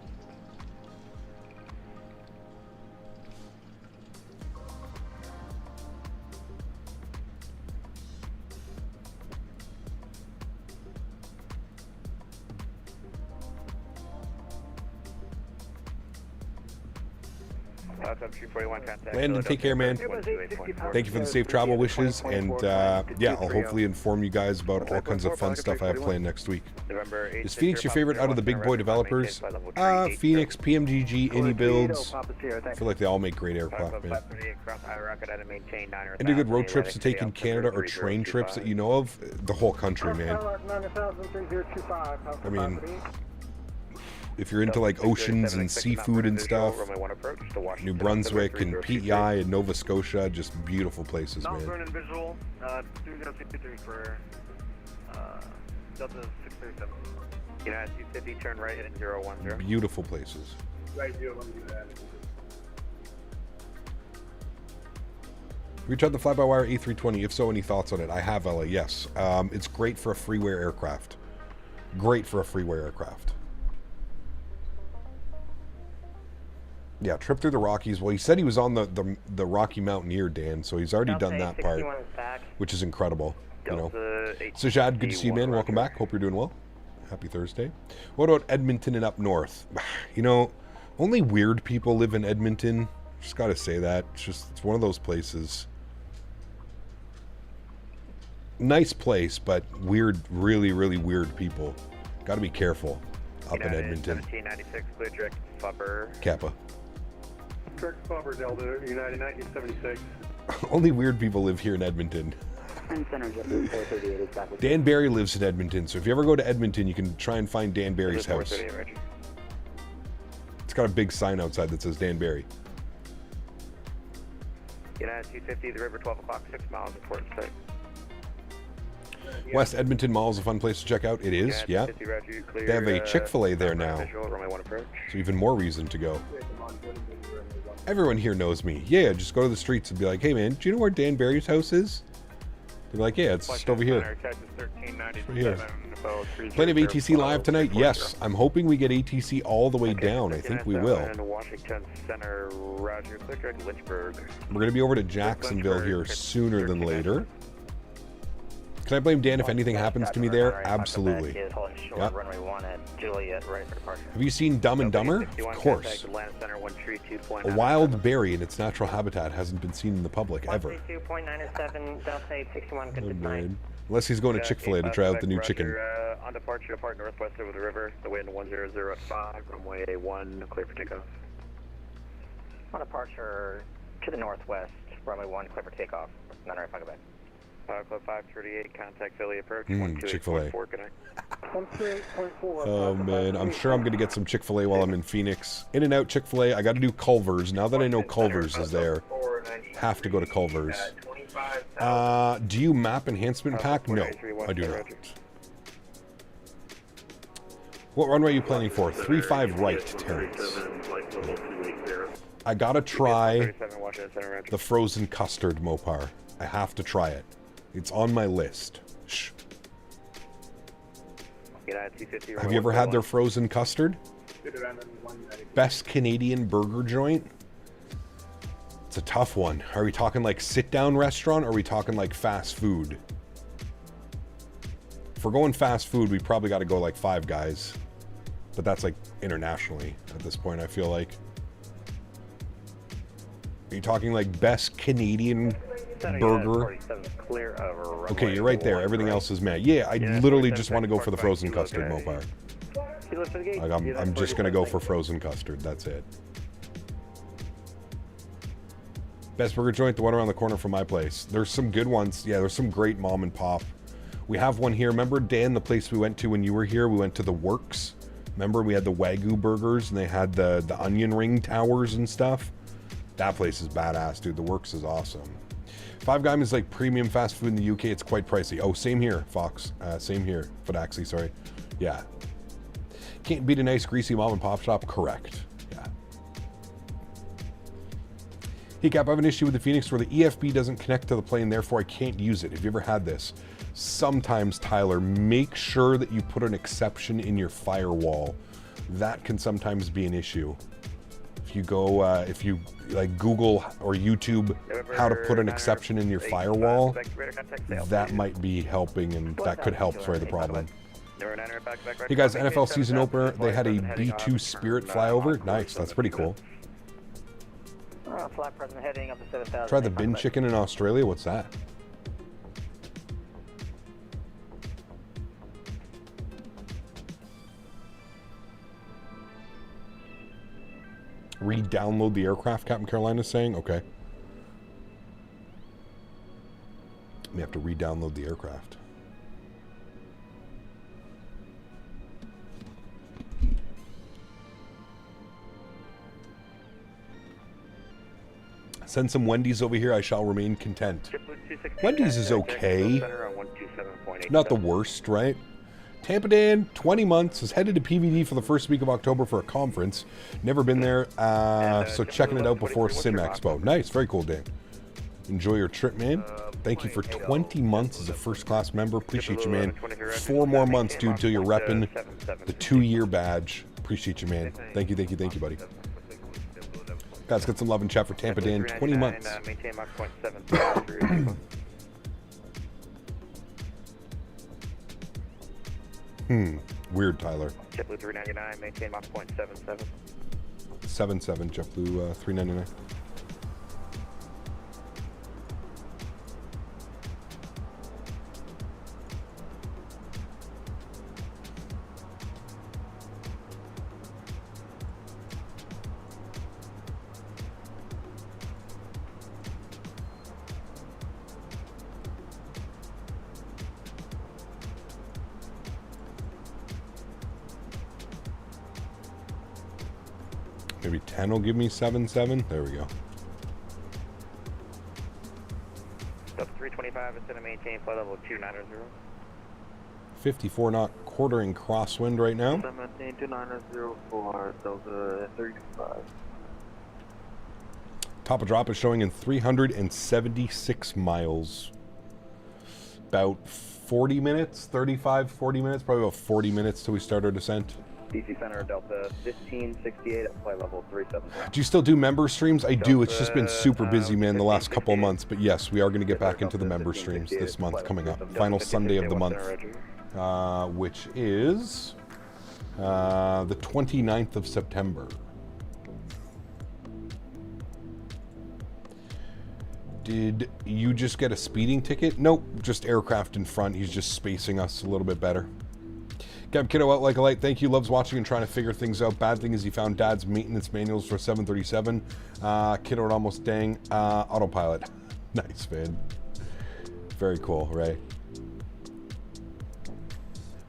Landon, take care, man. Thank you for the safe travel wishes, and yeah, I'll hopefully inform you guys about all kinds of fun stuff I have planned next week. Is Fenix your favorite out of the big boy developers? Fenix, PMGG, any builds. I feel like they all make great aircraft, man. Any good road trips to take in Canada or train trips that you know of? The whole country, man. I mean, if you're into like oceans and seafood and stuff, New Brunswick and PEI and Nova Scotia, just beautiful places, man. Visual, 3063 for Delta 637. United 250, turn right at 010. Beautiful places. Right, you don't want to do that. Have you tried the fly-by-wire A320? If so, any thoughts on it? I have, Ella, yes. It's great for a freeware aircraft. Great for a freeware aircraft. Yeah, trip through the Rockies. Well, he said he was on the Rocky Mountaineer, Dan, so he's already done that part, which is incredible. You know. Sajad, good to see you, man. Welcome back. Hope you're doing well. Happy Thursday. What about Edmonton and up north? You know, only weird people live in Edmonton. Just got to say that. It's one of those places. Nice place, but weird, really, really weird people. Got to be careful up in Edmonton. 1796, clear direct Flubber. Kappa. Direct Flubber, Delta, United 1976. Only weird people live here in Edmonton. Dan Barry lives in Edmonton, so if you ever go to Edmonton, you can try and find Dan Barry's house. It's got a big sign outside that says Dan Barry. United 250, the river, 12 o'clock, 6 miles, important site. West Edmonton Mall is a fun place to check out. It is, yeah. They have a Chick-fil-A there now, so even more reason to go. Everyone here knows me. Yeah, just go to the streets and be like, hey man, do you know where Dan Barry's house is? They're like, yeah, it's just over here. Right here. Plenty of ATC live tonight? Yes. I'm hoping we get ATC all the way down. I think we will. We're going to be over to Jacksonville here sooner than later. Can I blame Dan if anything happens to me there? Absolutely. Yep. Have you seen Dumb and Dumber? Of course. A wild berry in its natural habitat hasn't been seen in the public ever. Unless he's going to Chick-fil-A to try out the new chicken. On departure, depart northwest over the river, the wind 1005 at 5, runway 1, clear for takeoff. On departure to the northwest, runway 1, clear for takeoff. Honorary, Club 538, contact Philly approach. Chick-fil-A. Oh man, I'm sure I'm going to get some Chick-fil-A while I'm in Phoenix. In and out Chick-fil-A. I got to do Culver's. Now that I know Culver's is there, have to go to Culver's. Do you map enhancement pack? No, I do not. What runway are you planning for? 35 right, Terrence. I gotta try the frozen custard Mopar. I have to try it. It's on my list. Shh. Have you ever had their frozen custard? Best Canadian burger joint? It's a tough one. Are we talking like sit-down restaurant or are we talking like fast food? If we're going fast food, we probably got to go like Five Guys. But that's like internationally at this point, I feel like. Are you talking like best Canadian burger? Okay, you're right there. Everything else is mad. Yeah, I literally just want to go for the frozen custard Mopar. Like I'm just going to go for frozen custard. That's it. Best burger joint, the one around the corner from my place. There's some good ones. Yeah, there's some great mom and pop. We have one here. Remember, Dan, the place we went to when you were here? We went to the Works. Remember, we had the Wagyu burgers and they had the onion ring towers and stuff? That place is badass, dude. The Works is awesome. Five Guys is like premium fast food in the UK. It's quite pricey. Oh, same here, Fox. Same here. Fodaxi, sorry. Yeah. Can't beat a nice greasy mom and pop shop. Correct. Yeah. Hey Cap, I have an issue with the Phoenix where the EFB doesn't connect to the plane, therefore I can't use it. Have you ever had this? Sometimes, Tyler, make sure that you put an exception in your firewall. That can sometimes be an issue. If you go, if you like Google or YouTube how to put an exception in your firewall, that might be helping and that could help solve the problem. Hey guys, NFL season opener, they had a B2 Spirit flyover. Nice, that's pretty cool. Try the bin chicken in Australia, what's that? Re-download the aircraft, Captain Carolina's saying? Okay. We have to re-download the aircraft. Send some Wendy's over here, I shall remain content. Wendy's is okay. Not the worst, right? Tampa Dan, 20 months, is headed to PVD for the first week of October for a conference. Never been there, so checking it out before Sim Expo. Nice, very cool, Dan. Enjoy your trip, man. Thank you for 20 months as a first-class member. Appreciate you, man. 4 more months, dude, till you're repping the 2-year badge. Appreciate you, man. Thank you, buddy. Guys, got some love and chat for Tampa Dan, 20 months. Weird, Tyler. JetBlue 399, maintain Mach point 77. 77, JetBlue 399. Maybe 10 will give me 7-7. There we go. Delta 325 is going to maintain flight level 290. 54 knot quartering crosswind right now. Maintain 290 for Delta 325. Top of drop is showing in 376 miles. About 40 minutes, 35, 40 minutes, probably about 40 minutes till we start our descent. DC Center, Delta 1568 at flight level 37. Do you still do member streams? I do. It's just been super busy, man, the last couple of months. But yes, we are going to get back into the member streams this month coming up. Final Sunday of the month, which is the 29th of September. Did you just get a speeding ticket? Nope, just aircraft in front. He's just spacing us a little bit better. Gab Kiddo out like a light. Thank you. Loves watching and trying to figure things out. Bad thing is he found Dad's maintenance manuals for 737. Kiddo almost dang. Autopilot. Nice, man. Very cool, right?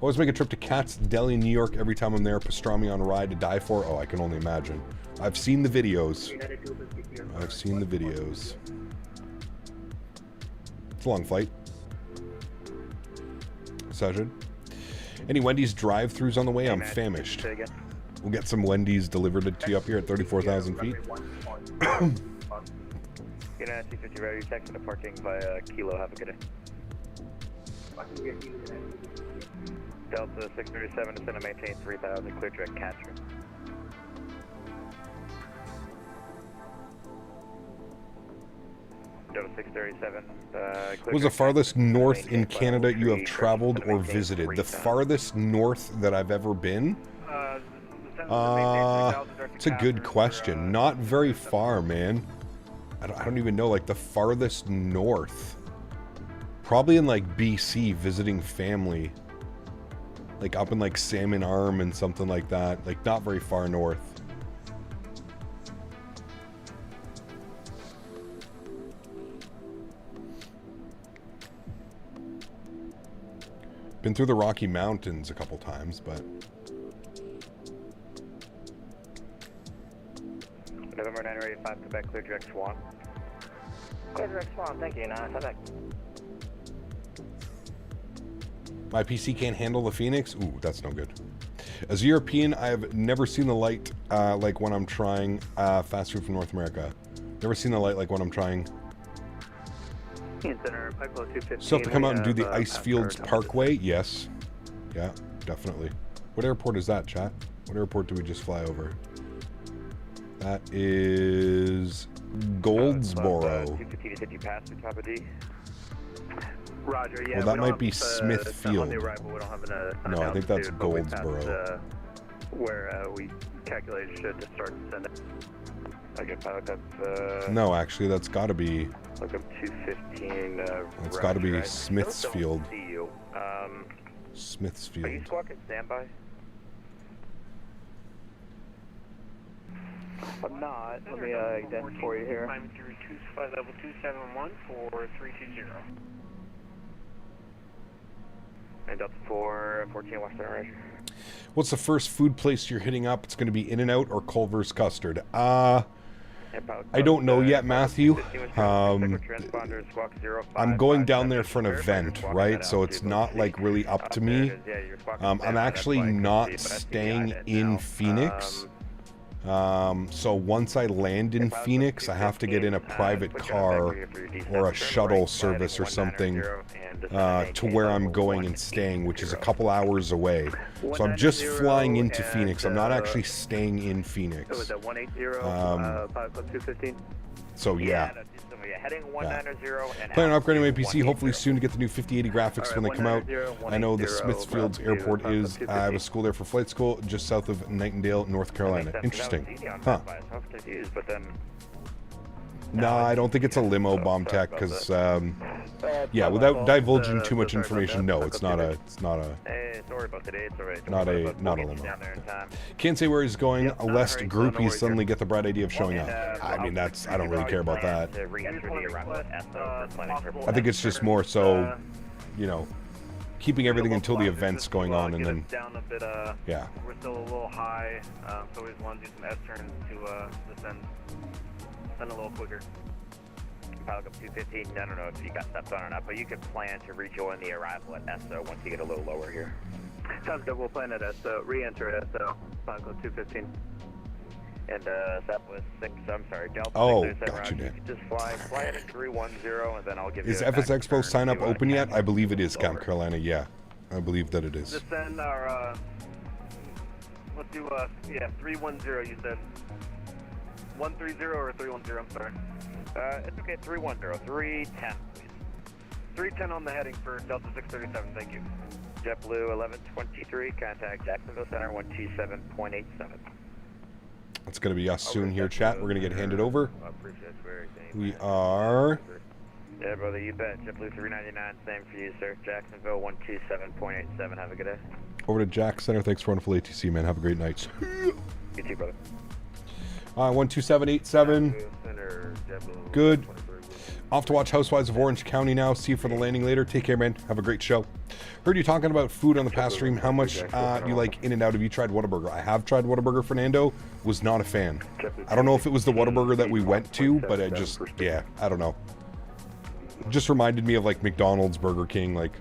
Always make a trip to Katz Deli, New York. Every time I'm there, pastrami on a ride to die for. Oh, I can only imagine. I've seen the videos. I've seen the videos. It's a long flight. Sajid. Any Wendy's drive-thrus on the way? I'm famished. We'll get some Wendy's delivered to you up here at 34,000 feet. United 250 ready, taxi to parking via Kilo. Have a good day. Delta 637 is going to maintain 3,000, clear direct catcher. Delta 637. What was the farthest north in Canada you have traveled or visited? The farthest north that I've ever been? It's a good question. Not very far, man. I don't even know, like the farthest north. Probably in like BC, visiting family. Like up in like Salmon Arm and something like that. Like not very far north. Been through the Rocky Mountains a couple times, but... November 985, Quebec, clear direct Swan. Clear direct Swan, thank you. Now, Quebec. My PC can't handle the Phoenix? Ooh, that's no good. As a European, I have never seen the light like when I'm trying fast food from North America. Never seen the light like when I'm trying... Still have to come out and do the Ice Fields Parkway? Yes. Yeah, definitely. What airport is that, chat? What airport do we just fly over? That is Goldsboro. 215 to 50 past the top of D. Roger, yeah. Well, that might be Smithfield. No, I think that's Goldsboro. Where we calculated to start descending. Okay, pilot, that's... No, actually, that's got to be... Look up 215. It's got to be Smithsfield. See you. Smithsfield. Are you squawking standby? I'm not. Let me identify for you here. Climb through flight level 271 for 320. And Delta 414 Western Ridge. What's the first food place you're hitting up? It's going to be In-N-Out or Culver's Custard. I don't know yet, Matthew. I'm going down there for an event, right? So it's not like really up to me. I'm actually not staying in Phoenix. So once I land in Phoenix, I have to get in a private car or a shuttle service or something to where I'm going and staying, which is a couple hours away. So I'm just flying into Phoenix. I'm not actually staying in Phoenix. So yeah. Plan on upgrading my PC hopefully soon to get the new 5080 graphics when they come out. I know the Smithfields Airport is, I have a school there for flight school just south of Nightingale, North Carolina. Interesting. Huh. No, I don't think it's a limo bomb tech because, yeah, without divulging too much information, no, it's not a limo. Can't say where he's going, lest groupies suddenly get the bright idea of showing up. I mean, I don't really care about that. I think it's just more so, you know, keeping everything until the event's going on, and get then us down a bit, yeah. we're still a little high, so we just want to do some S-turns to descend a little quicker. Pilot up 215, I don't know if you got steps on or not, but you can plan to rejoin the arrival at SO once you get a little lower here. Sounds good. We'll plan at SO, re-enter at SO, Pilot 215. And Southwest 6, I'm sorry, Delta Oh, 637 got you, route. Dan. Just fly at a 310, and then I'll give you Is a back FS Expo turn sign up to, open yet? I believe it is, lower. Camp Carolina. Yeah, I believe that it is. Descend our, let's do, yeah, 310, you said. 130 or 310, I'm sorry. It's okay, 310, 310, please. 310 on the heading for Delta 637, thank you. JetBlue 1123, contact Jacksonville Center 127.87. It's going to be us soon here, chat. We're going to get handed over. I appreciate it. We are... Yeah, brother, you bet. JetBlue 399, same for you, sir. Jacksonville 127.87, have a good day. Over to Jack Center. Thanks for wonderful ATC, man. Have a great night. You too, brother. 12787. Good. Off to watch Housewives of Orange County now. See you for the landing later. Take care, man. Have a great show. Heard you talking about food on the past stream. How much do you like In-N-Out? Have you tried Whataburger? I have tried Whataburger, Fernando. Was not a fan. I don't know if it was the Whataburger that we went to, but I just, yeah, I don't know. Just reminded me of like McDonald's, Burger King, like,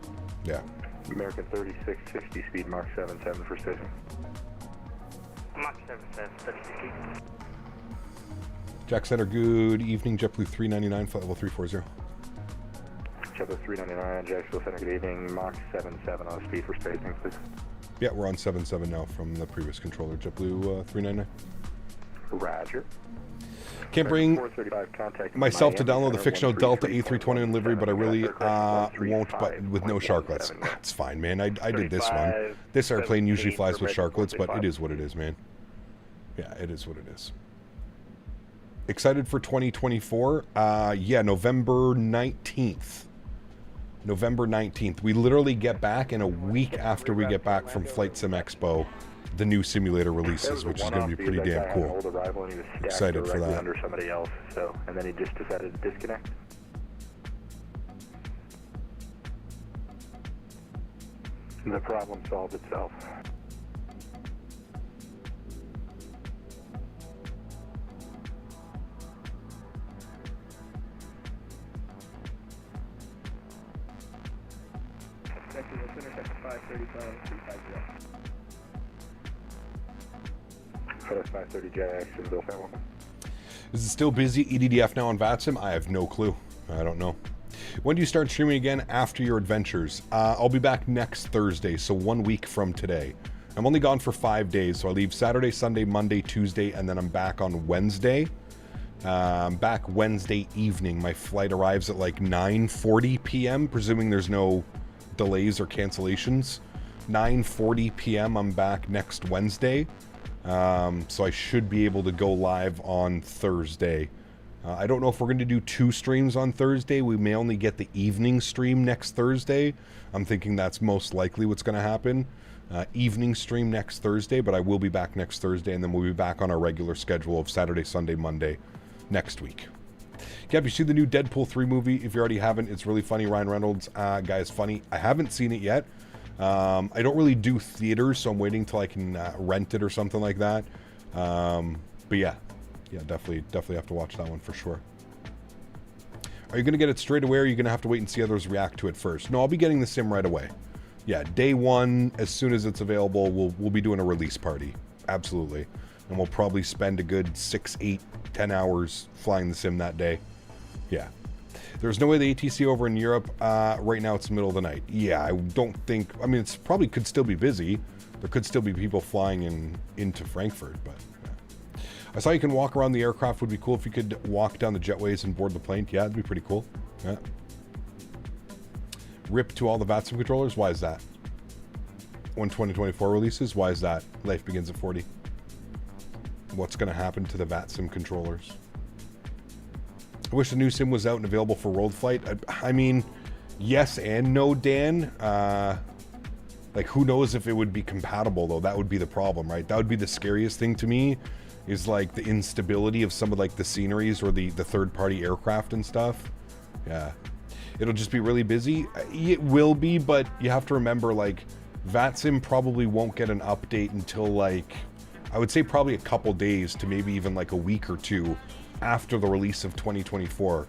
yeah. American 3660, speed Mach 77 for station. Mach 77, 36. Jack Center, good evening. JetBlue 399, flight level 340. JetBlue 399, Jacksonville Center, good evening. Mach 77 on speed for spacing, please. Yeah, we're on 77 now from the previous controller. JetBlue 399. Roger. Can't bring myself to download the fictional Delta A321 livery, but I really won't, but with no sharklets. That's fine, man. I did this one. This airplane usually flies with sharklets, but it is what it is, man. Yeah, it is what it is. Excited for 2024? Yeah, November 19th. November 19th. We literally get back, and a week after we get back from Flight Sim Expo, the new simulator releases, which is going to be pretty damn cool. Excited for that. Under somebody else, so, and then he just decided to disconnect. The problem solved itself. FedEx 530 Jacksonville, Faten. Is it still busy EDDF now on VATSIM? I have no clue. I don't know. When do you start streaming again after your adventures? I'll be back next Thursday, so 1 week from today. I'm only gone for 5 days, so I leave Saturday, Sunday, Monday, Tuesday, and then I'm back on Wednesday. Back Wednesday evening. My flight arrives at like 9:40 p.m., presuming there's no delays or cancellations. 9:40 p.m. I'm back next Wednesday. So I should be able to go live on Thursday. I don't know if we're going to do 2 streams on Thursday. We may only get the evening stream next Thursday. I'm thinking that's most likely what's going to happen. Evening stream next Thursday, but I will be back next Thursday, and then we'll be back on our regular schedule of Saturday, Sunday, Monday next week. Kev, you see the new Deadpool 3 movie? If you already haven't, it's really funny. Ryan Reynolds, guy is funny. I haven't seen it yet. I don't really do theaters, so I'm waiting till I can rent it or something like that. But yeah, definitely have to watch that one for sure. Are you going to get it straight away, or are you going to have to wait and see others react to it first? No, I'll be getting the sim right away. Yeah, day one, as soon as it's available, we'll be doing a release party. Absolutely. And we'll probably spend a good 6, 8, 10 hours flying the sim that day. Yeah. There's no way the ATC over in Europe, right now it's the middle of the night. Yeah, I don't think, I mean, it's probably could still be busy. There could still be people flying into Frankfurt, but yeah. I saw you can walk around the aircraft. Would be cool if you could walk down the jetways and board the plane. Yeah, it'd be pretty cool. Yeah. RIP to all the VATSIM controllers. Why is that? When 2024 releases, why is that? Life begins at 40. What's going to happen to the VATSIM controllers? I wish the new sim was out and available for World Flight. I mean, yes and no, Dan. Like, who knows if it would be compatible, though? That would be the problem, right? That would be the scariest thing to me, is like the instability of some of like the sceneries or the third-party aircraft and stuff. Yeah. it'll just be really busy. It will be, but you have to remember, like, VATSIM probably won't get an update until, like, I would say probably a couple days to maybe even like a week or two after the release of 2024,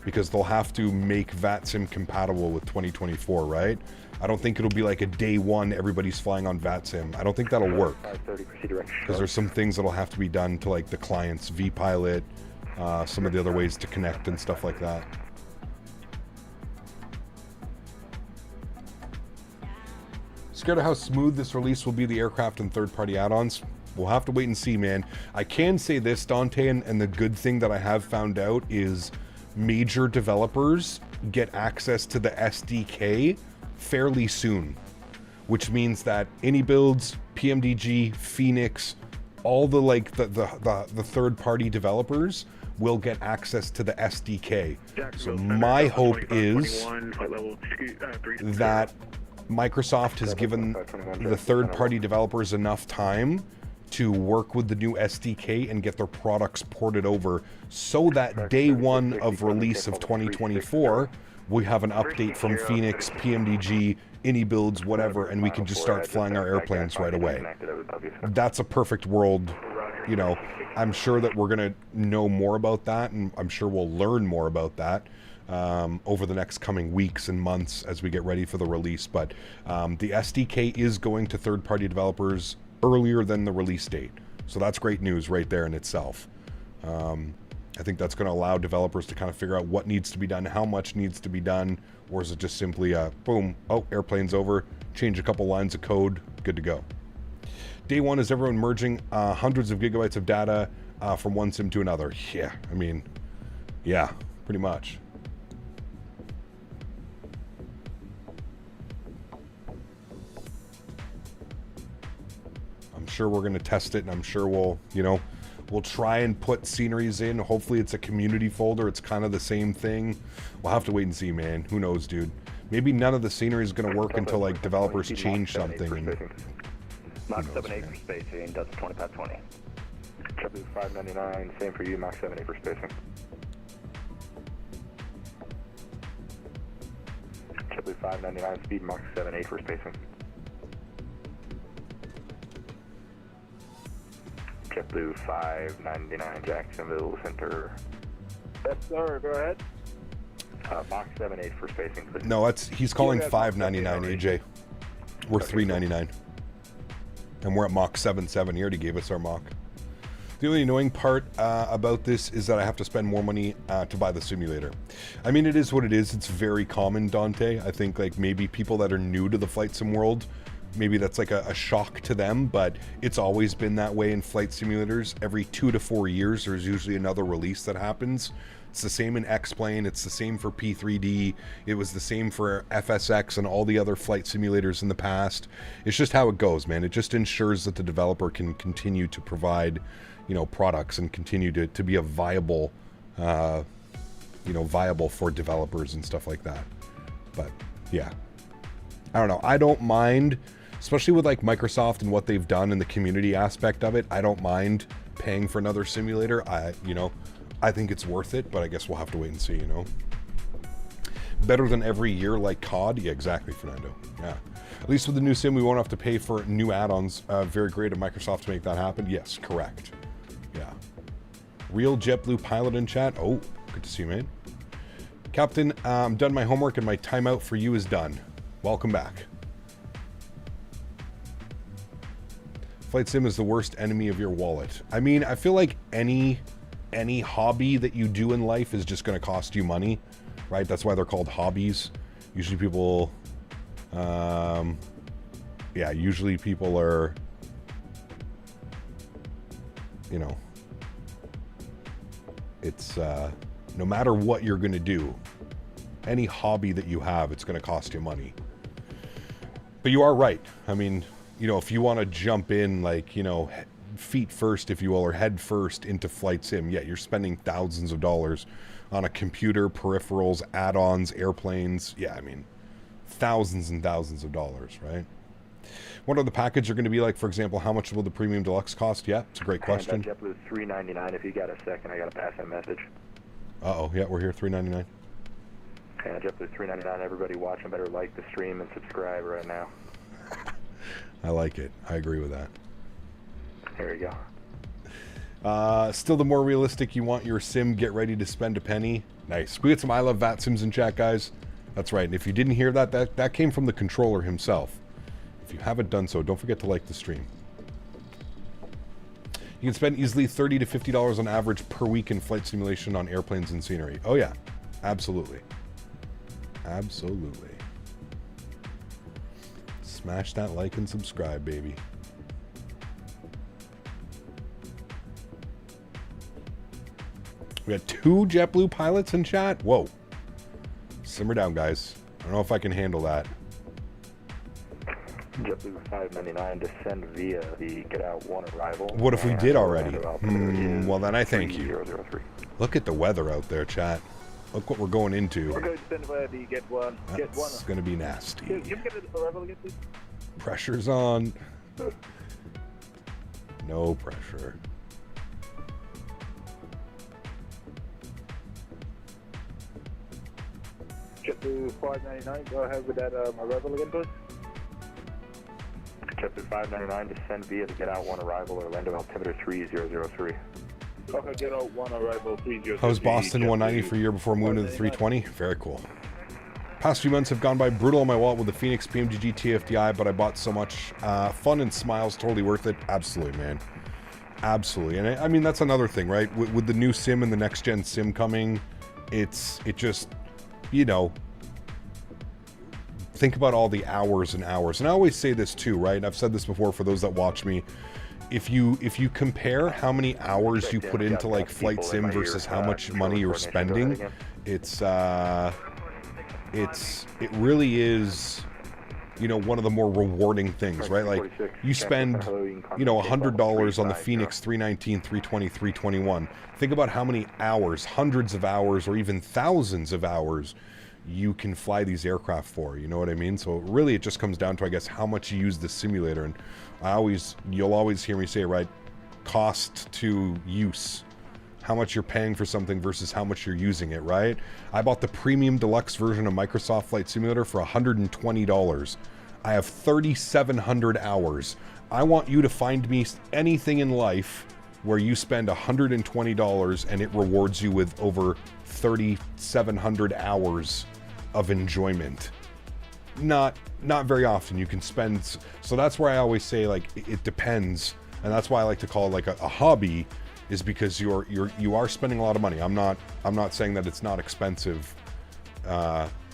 because they'll have to make VATSIM compatible with 2024, right? I don't think it'll be like a day one everybody's flying on VATSIM. I don't think that'll work, because there's some things that'll have to be done to like the client's vPilot, some of the other ways to connect and stuff like that. Scared of how smooth this release will be, the aircraft and third-party add-ons? We'll have to wait and see, man. I can say this, Dante, and the good thing that I have found out is major developers get access to the SDK fairly soon, which means that any builds, PMDG, Fenix, all the like the third-party developers will get access to the SDK. So my hope is that Microsoft has given the third-party developers enough time to work with the new SDK and get their products ported over, so that day one of release of 2024, we have an update from Fenix, PMDG, any builds, whatever, and we can just start flying our airplanes right away. That's a perfect world, you know. I'm sure that we're going to know more about that, and I'm sure we'll learn more about that over the next coming weeks and months as we get ready for the release. But the SDK is going to third-party developers earlier than the release date, so that's great news right there in itself. I think that's going to allow developers to kind of figure out what needs to be done, how much needs to be done, or is it just simply boom, oh, airplane's over, change a couple lines of code, good to go. Day one is everyone merging hundreds of gigabytes of data from one sim to another. Yeah, I mean, yeah, pretty much. I'm sure we're going to test it, and I'm sure we'll, you know, we'll try and put sceneries in. Hopefully it's a community folder. It's kind of the same thing. We'll have to wait and see, man. Who knows, dude? Maybe none of the scenery is going to work until, like, developers change something. And Mach 78 for spacing, Delta 20 past 20. JetBlue 599, same for you, Mach 78 for spacing. JetBlue 599, speed Mach 78 for spacing. JetBlue 599, Jacksonville Center. Yes, sir, go ahead. Mach 78 for spacing, please. no, he's calling 599, AJ. We're 399. And we're at Mach 77. He already gave us our Mach. The only annoying part about this is that I have to spend more money to buy the simulator. I mean, it is what it is. It's very common, Dante. I think like maybe people that are new to the flight sim world, maybe that's like a shock to them, but it's always been that way in flight simulators. Every 2 to 4 years, there's usually another release that happens. It's the same in X-Plane. It's the same for P3D. It was the same for FSX and all the other flight simulators in the past. It's just how it goes, man. It just ensures that the developer can continue to provide, you know, products and continue to be a viable, you know, viable for developers and stuff like that. But yeah, I don't know. I don't mind, especially with like Microsoft and what they've done in the community aspect of it. I don't mind paying for another simulator. You know, I think it's worth it, but I guess we'll have to wait and see, you know. Better than every year like COD? Yeah, exactly, Fernando. Yeah. At least with the new sim, we won't have to pay for new add-ons. Very great of Microsoft to make that happen. Yes, correct. Yeah. Real JetBlue pilot in chat. Oh, good to see you, man. Captain, I'm done my homework and my timeout for you is done. Welcome back. Flight sim is the worst enemy of your wallet. I mean, I feel like any hobby that you do in life is just going to cost you money, right? That's why they're called hobbies. Usually people, yeah, usually people are, you know, it's, no matter what you're going to do, any hobby that you have, it's going to cost you money. But you are right. I mean, you know, if you want to jump in, like, you know, feet first, if you will, or head first into flight sim, yeah, you're spending thousands of dollars on a computer, peripherals, add-ons, airplanes. Yeah, I mean, thousands and thousands of dollars, right? What are the packages are going to be like? For example, how much will the premium deluxe cost? Yeah, it's a great question. JetBlue $399. If you got a second, I got to pass that message. Uh-oh, yeah, we're here, $399. JetBlue 399, everybody watching better like the stream and subscribe right now. I like it. I agree with that. There you go. Still the more realistic you want your sim, get ready to spend a penny. Nice. We get some I Love VATSIMs in chat, guys. That's right. And if you didn't hear that, that came from the controller himself. If you haven't done so, don't forget to like the stream. You can spend easily $30 to $50 on average per week in flight simulation on airplanes and scenery. Oh yeah, absolutely. Absolutely. Smash that like and subscribe, baby. We got 2 JetBlue pilots in chat? Whoa. Simmer down, guys. I don't know if I can handle that. JetBlue 599, descend via the get out 1 arrival. What if we did already? Well, then I thank you. Look at the weather out there, chat. Look what we're going into. We're going to send via the get 1. That's going to be nasty. Can you get an arrival again, please? Pressure's on. No pressure. JetBlue 599, go ahead with that arrival again, please. JetBlue 599, descend via the get out 1 arrival, Orlando altimeter 3003. Okay, get out 1 arrival 3003. How's Boston 190 for a year before moving to the 320? Very cool. Past few months have gone by brutal on my wallet with the Fenix PMGG TFDI, but I bought so much fun and smiles, totally worth it. Absolutely, man. Absolutely. And I mean, that's another thing, right? With the new sim and the next gen sim coming, it just, you know, think about all the hours and hours. And I always say this too, right? I've said this before for those that watch me. If you compare how many hours you put into like flight sim versus how much money you're spending, it really is, you know, one of the more rewarding things, right? Like you spend, you know, $100 on the Fenix 319, 320, 321. Think about how many hours, hundreds of hours, or even thousands of hours you can fly these aircraft for, you know what I mean? So really it just comes down to, I guess, how much you use the simulator. And you'll always hear me say, right, cost to use, how much you're paying for something versus how much you're using it, right? I bought the premium deluxe version of Microsoft Flight Simulator for $120. I have 3,700 hours. I want you to find me anything in life where you spend $120 and it rewards you with over 3,700 hours of enjoyment. Not very often you can spend, so that's where I always say, like, it depends, and that's why I like to call it like a hobby, is because you are spending a lot of money. I'm not saying that it's not expensive.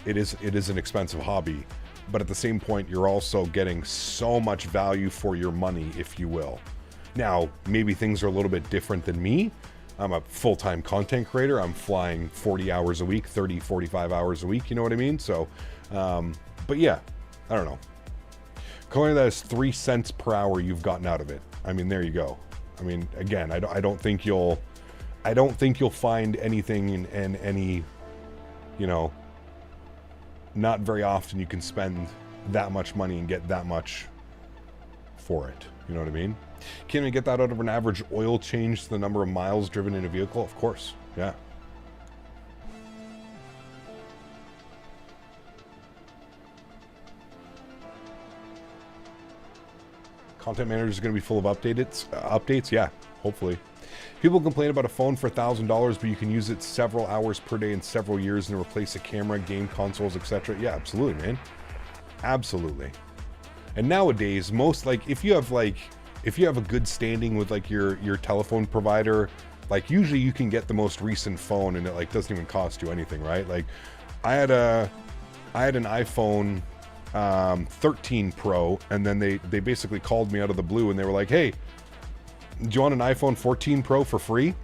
It is an expensive hobby, but at the same point you're also getting so much value for your money, if you will. Now, maybe things are a little bit different than me. I'm a full-time content creator. I'm flying 40 hours a week, 30, 45 hours a week, you know what I mean? So, but yeah, I don't know. Calling that as 3 cents per hour you've gotten out of it. I mean, there you go. I mean, again, I don't think you'll find anything in any, you know, not very often you can spend that much money and get that much for it. You know what I mean? Can we get that out of an average oil change to the number of miles driven in a vehicle? Of course, yeah. Content manager is going to be full of updates, yeah, hopefully. People complain about a phone for $1,000, but you can use it several hours per day in several years and replace a camera, game consoles, etc. Yeah, absolutely, man. Absolutely. And nowadays, if you have a good standing with like your telephone provider, like usually you can get the most recent phone and it like doesn't even cost you anything, right? Like I had an iPhone 13 Pro, and then they basically called me out of the blue and they were like, hey, do you want an iPhone 14 Pro for free?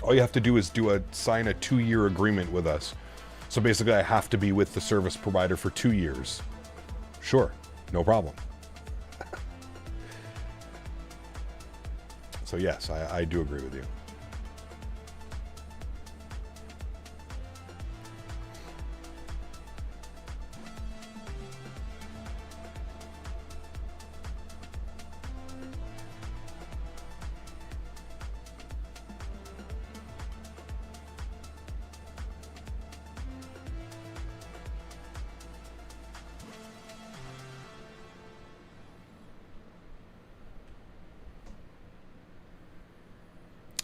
All you have to do is sign a 2-year agreement with us. So basically I have to be with the service provider for 2 years. Sure, no problem. So yes, I do agree with you.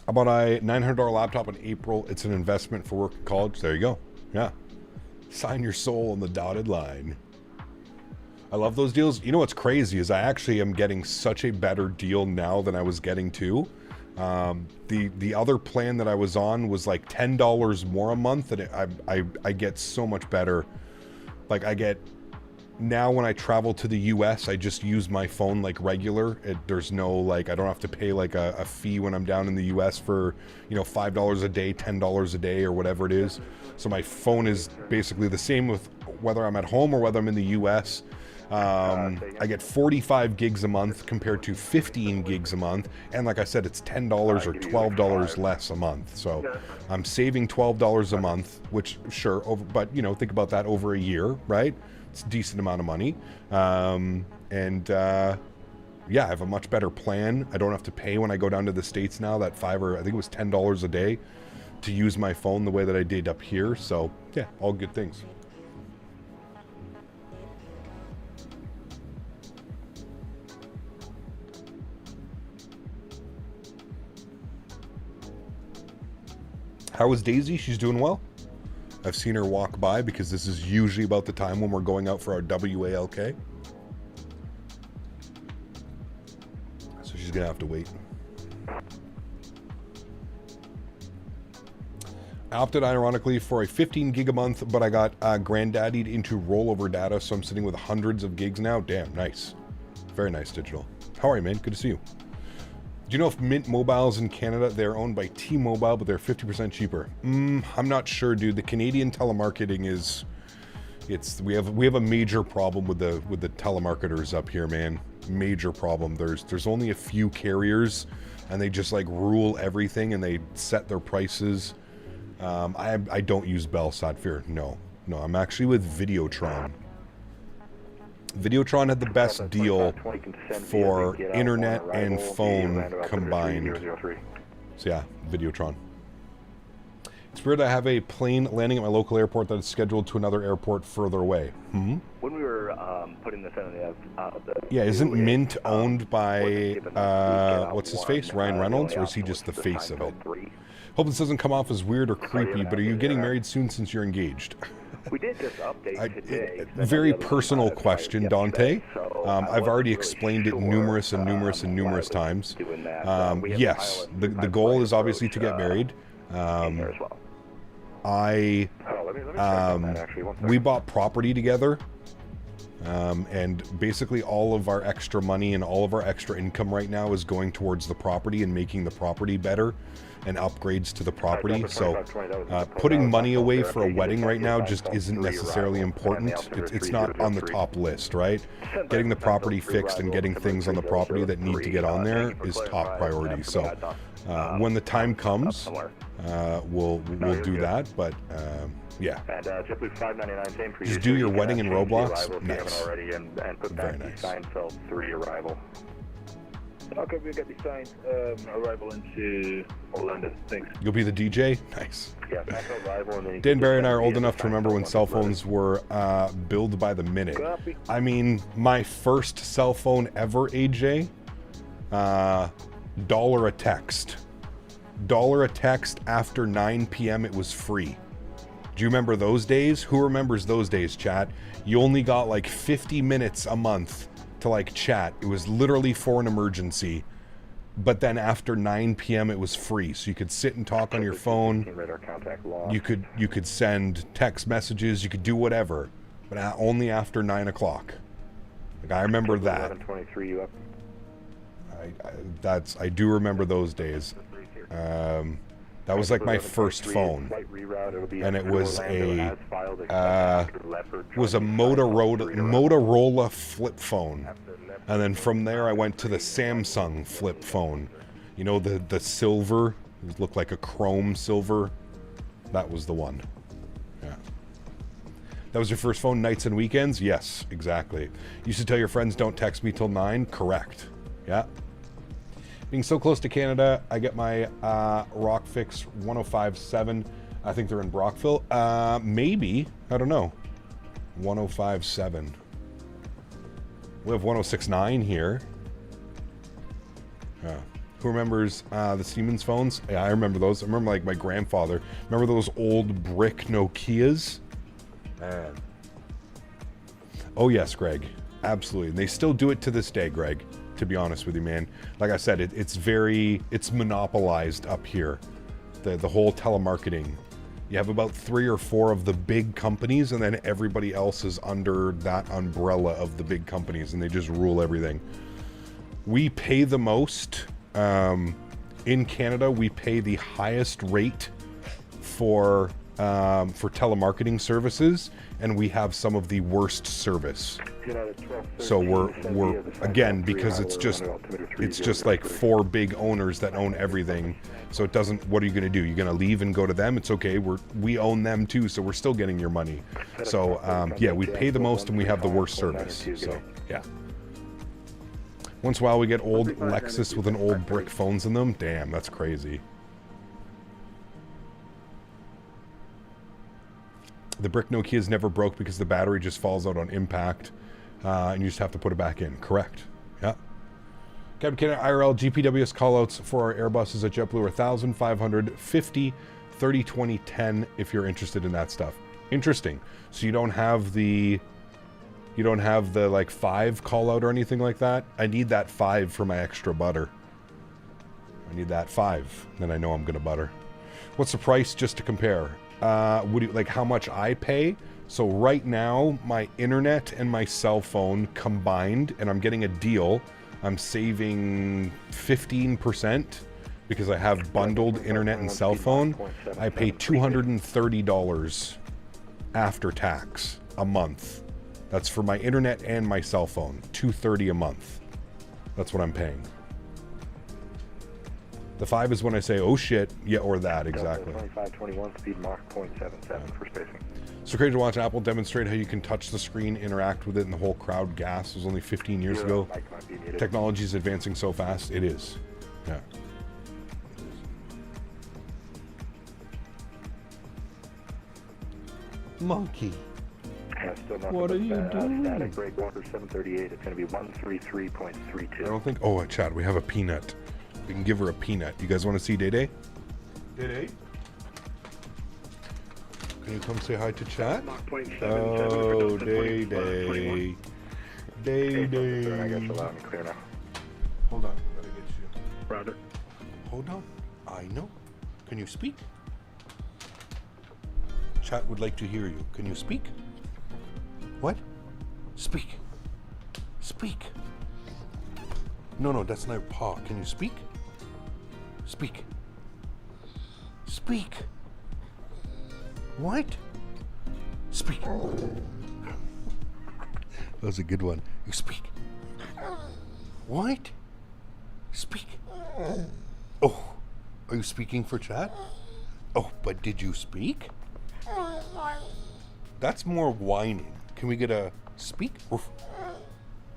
I bought a $900 laptop in April. It's an investment for work at college. There you go. Yeah. Sign your soul on the dotted line. I love those deals. You know what's crazy is I actually am getting such a better deal now than I was getting too. The other plan that I was on was like $10 more a month, and I get so much better. Like I get now when I travel to the US, I just use my phone like regular. There's no like I don't have to pay like a fee when I'm down in the US for, you know, $5 a day, $10 a day, or whatever it is. So my phone is basically the same with whether I'm at home or whether I'm in the US. I get 45 gigs a month compared to 15 gigs a month, and like I said, it's $10 or $12 less a month. So I'm saving $12 a month, which sure, but you know, think about that over a year, right? It's a decent amount of money. Yeah, I have a much better plan. I don't have to pay when I go down to the States now that I think it was $10 a day to use my phone the way that I did up here. So yeah, all good things. How is Daisy? She's doing well. I've seen her walk by because this is usually about the time when we're going out for our WALK. So she's going to have to wait. I opted ironically for a 15 gig a month, but I got granddaddied into rollover data, so I'm sitting with hundreds of gigs now. Damn, nice. Very nice, Digital. How are you, man? Good to see you. Do you know if Mint Mobiles in Canada, they're owned by T-Mobile, but they're 50% cheaper? I'm not sure, dude. The Canadian telemarketing is, we have a major problem with the telemarketers up here, man. Major problem. There's only a few carriers, and they just like rule everything, and they set their prices. I don't use Bell Satfir. No, I'm actually with Videotron. Videotron had the best deal for internet and phone combined. So yeah, Videotron. It's weird I have a plane landing at my local airport that is scheduled to another airport further away. When we were putting this in yeah, isn't Mint owned by, what's his face? Ryan Reynolds? Or is he just the face of it? Hope this doesn't come off as weird or creepy, but are you getting married soon since you're engaged? We did just update today. Very personal question, Dante. I've already explained it numerous times. Yes, the goal is obviously to get married. We bought property together, and basically all of our extra money and all of our extra income right now is going towards the property and making the property better and upgrades to the property. So putting money away for a wedding right now just isn't necessarily important. It's not on the top list, right? Getting the property fixed and getting things on the property that need to get on there is top priority. So when the time comes, we'll do that. But yeah, JetBlue 599, same for you. Just do your wedding in Roblox. Nice. Already and put Very back nice. the Seinfeld 3 arrival. Okay, we got the sign arrival into Orlando. Thanks. You'll be the DJ? Nice. Yeah, back arrival and then Dan Barry and I are old enough to remember when cell phones were billed by the minute. I mean, my first cell phone ever, AJ, $1 a text. $1 a text after 9 p.m. it was free. Do you remember those days? Who remembers those days, chat? You only got like 50 minutes a month to like chat. It was literally for an emergency. But then after 9 p.m. it was free. So you could sit and talk on your phone. You could send text messages. You could do whatever. But only after 9 o'clock. Like, I remember that. 1123, you up? I do remember those days. That was like my first phone, and it was a Motorola flip phone, and then from there I went to the Samsung flip phone. You know, the silver, it looked like a chrome silver. That was the one. Yeah. That was your first phone, nights and weekends? Yes, exactly. You used to tell your friends don't text me till 9? Correct. Yeah. Being so close to Canada, I get my Rockfix 105.7. I think they're in Brockville. Maybe. I don't know. 105.7. We have 106.9 here. Yeah. Who remembers the Siemens phones? Yeah, I remember those. I remember like my grandfather. Remember those old brick Nokias? Man. Oh yes, Greg. Absolutely. And they still do it to this day, Greg, to be honest with you, man. Like I said, it's monopolized up here. The whole telemarketing. You have about 3 or 4 of the big companies, and then everybody else is under that umbrella of the big companies, and they just rule everything. We pay the most. In Canada, we pay the highest rate for telemarketing services, and we have some of the worst service. So we're again, because it's just like 4 big owners that own everything. So it doesn't. What are you going to do? You're going to leave and go to them? It's okay. We own them too, so we're still getting your money. So yeah, we pay the most and we have the worst service. So yeah. Once in a while we get old Lexus with an old brick phones in them. Damn, that's crazy. The brick Nokias never broke because the battery just falls out on impact, and you just have to put it back in. Correct. Yeah. Captain Canada IRL GPWS callouts for our Airbuses at JetBlue are 1,550, 30, 20, 10 if you're interested in that stuff. Interesting. So you don't have the like 5 call out or anything like that? I need that 5 for my extra butter. I need that 5. Then I know I'm gonna butter. What's the price just to compare? Would you like how much I pay? So right now my internet and my cell phone combined, and I'm getting a deal. I'm saving 15% because I have bundled internet and cell phone. I pay $230 after tax a month. That's for my internet and my cell phone. $230 a month. That's what I'm paying. The 5 is when I say, oh shit, yeah, or that, exactly. 2521, speed Mach 0.77 for spacing. So great to watch Apple demonstrate how you can touch the screen, interact with it, and the whole crowd gas. It was only 15 years ago. Technology is advancing so fast. It is. Yeah. Monkey. What are you doing? Static breakwater 738. It's going to be 133.32. I don't think... Oh, Chad, we have a peanut. We can give her a peanut. You guys want to see Day Day? Day Day? Can you come say hi to chat? Oh, Day Day. Day Day. I guess you're loud and clear now. Hold on. Gotta get you. Roger. Hold on. I know. Can you speak? Chat would like to hear you. Can you speak? What? Speak. Speak. No, that's not your paw. Can you speak? Speak. Speak. What? Speak. That was a good one. You speak. What? Speak. Oh, are you speaking for chat? Oh, but did you speak? That's more whining. Can we get a speak? Oof.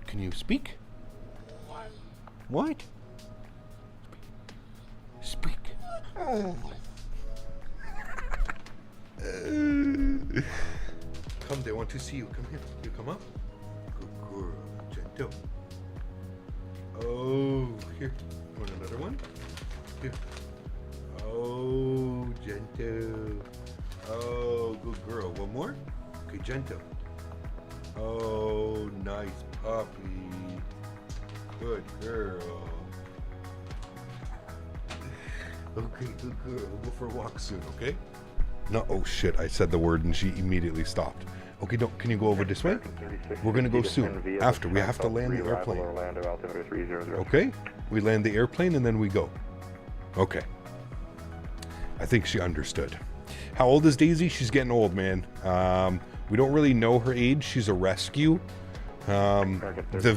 Can you speak? What? Speak. Come, they want to see you. Come here. You come up. Good girl. Gentle. Oh, here. Want another one? Here. Oh, gentle. Oh, good girl. One more? Okay, gentle. Oh, nice puppy. Good girl. Okay, good girl. We'll go for a walk soon, okay? No, oh shit, I said the word and she immediately stopped. Okay, can you go over this way? We're gonna go soon. After, we have to land the airplane. Okay? We land the airplane and then we go. Okay. I think she understood. How old is Daisy? She's getting old, man. We don't really know her age. She's a rescue. The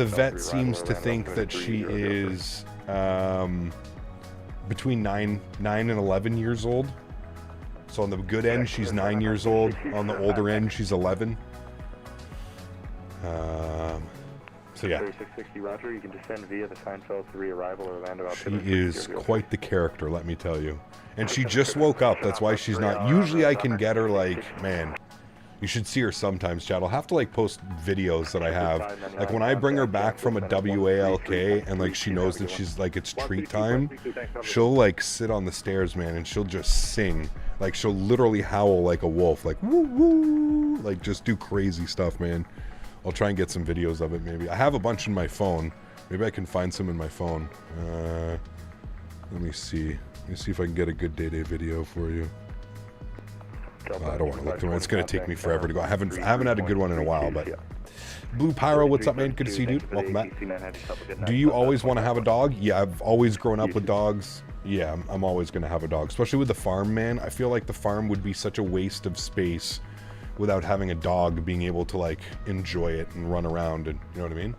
vet seems to think that she is between 9 and 11 years old. So on the good end, she's 9 years old. On the older end, she's 11. So yeah. 3660 Roger, you can descend via the Seinfeld 3 arrival Orlando. She is quite the character, let me tell you. And she just woke up. That's why she's not. Usually I can get her like, man, You should see her sometimes, Chad. I'll have to like post videos that I have. Like when I bring her back from a WALK and like she knows that she's like it's treat time, she'll like sit on the stairs, man, and she'll just sing. Like she'll literally howl like a wolf, like woo woo, like just do crazy stuff, man. I'll try and get some videos of it maybe. I have a bunch in my phone. Maybe I can find some in my phone. Let me see. Let me see if I can get a good day-to-day video for you. I don't want to look through it. It's going to take me forever to go. I haven't had a good one in a while, but... Blue Pyro, what's up, man? Good to see you, dude. Welcome back. Do you always want to have a dog? Yeah, I've always grown up with dogs. Yeah, I'm always going to have a dog. Especially with the farm, man. I feel like the farm would be such a waste of space without having a dog being able to, like, enjoy it and run around and... You know what I mean?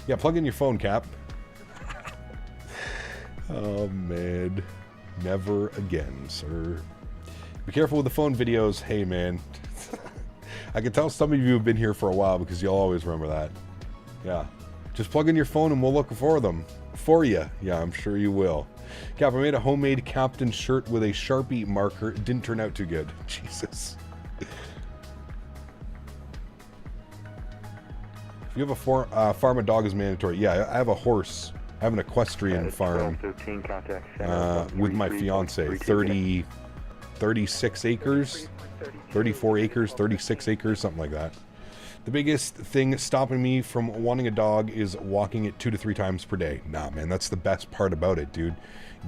Yeah, plug in your phone, Cap. Oh, man. Never again, sir. Be careful with the phone videos. Hey, man. I can tell some of you have been here for a while because you'll always remember that. Yeah. Just plug in your phone and we'll look for them. For you. Yeah, I'm sure you will. Cap, I made a homemade captain shirt with a Sharpie marker. It didn't turn out too good. Jesus. If you have a farm, a dog is mandatory. Yeah, I have a horse. I have an equestrian farm with my fiance. 36 acres, 34 acres, 36 acres, something like that. The biggest thing stopping me from wanting a dog is walking it 2 to 3 times per day. Nah, man, that's the best part about it, dude.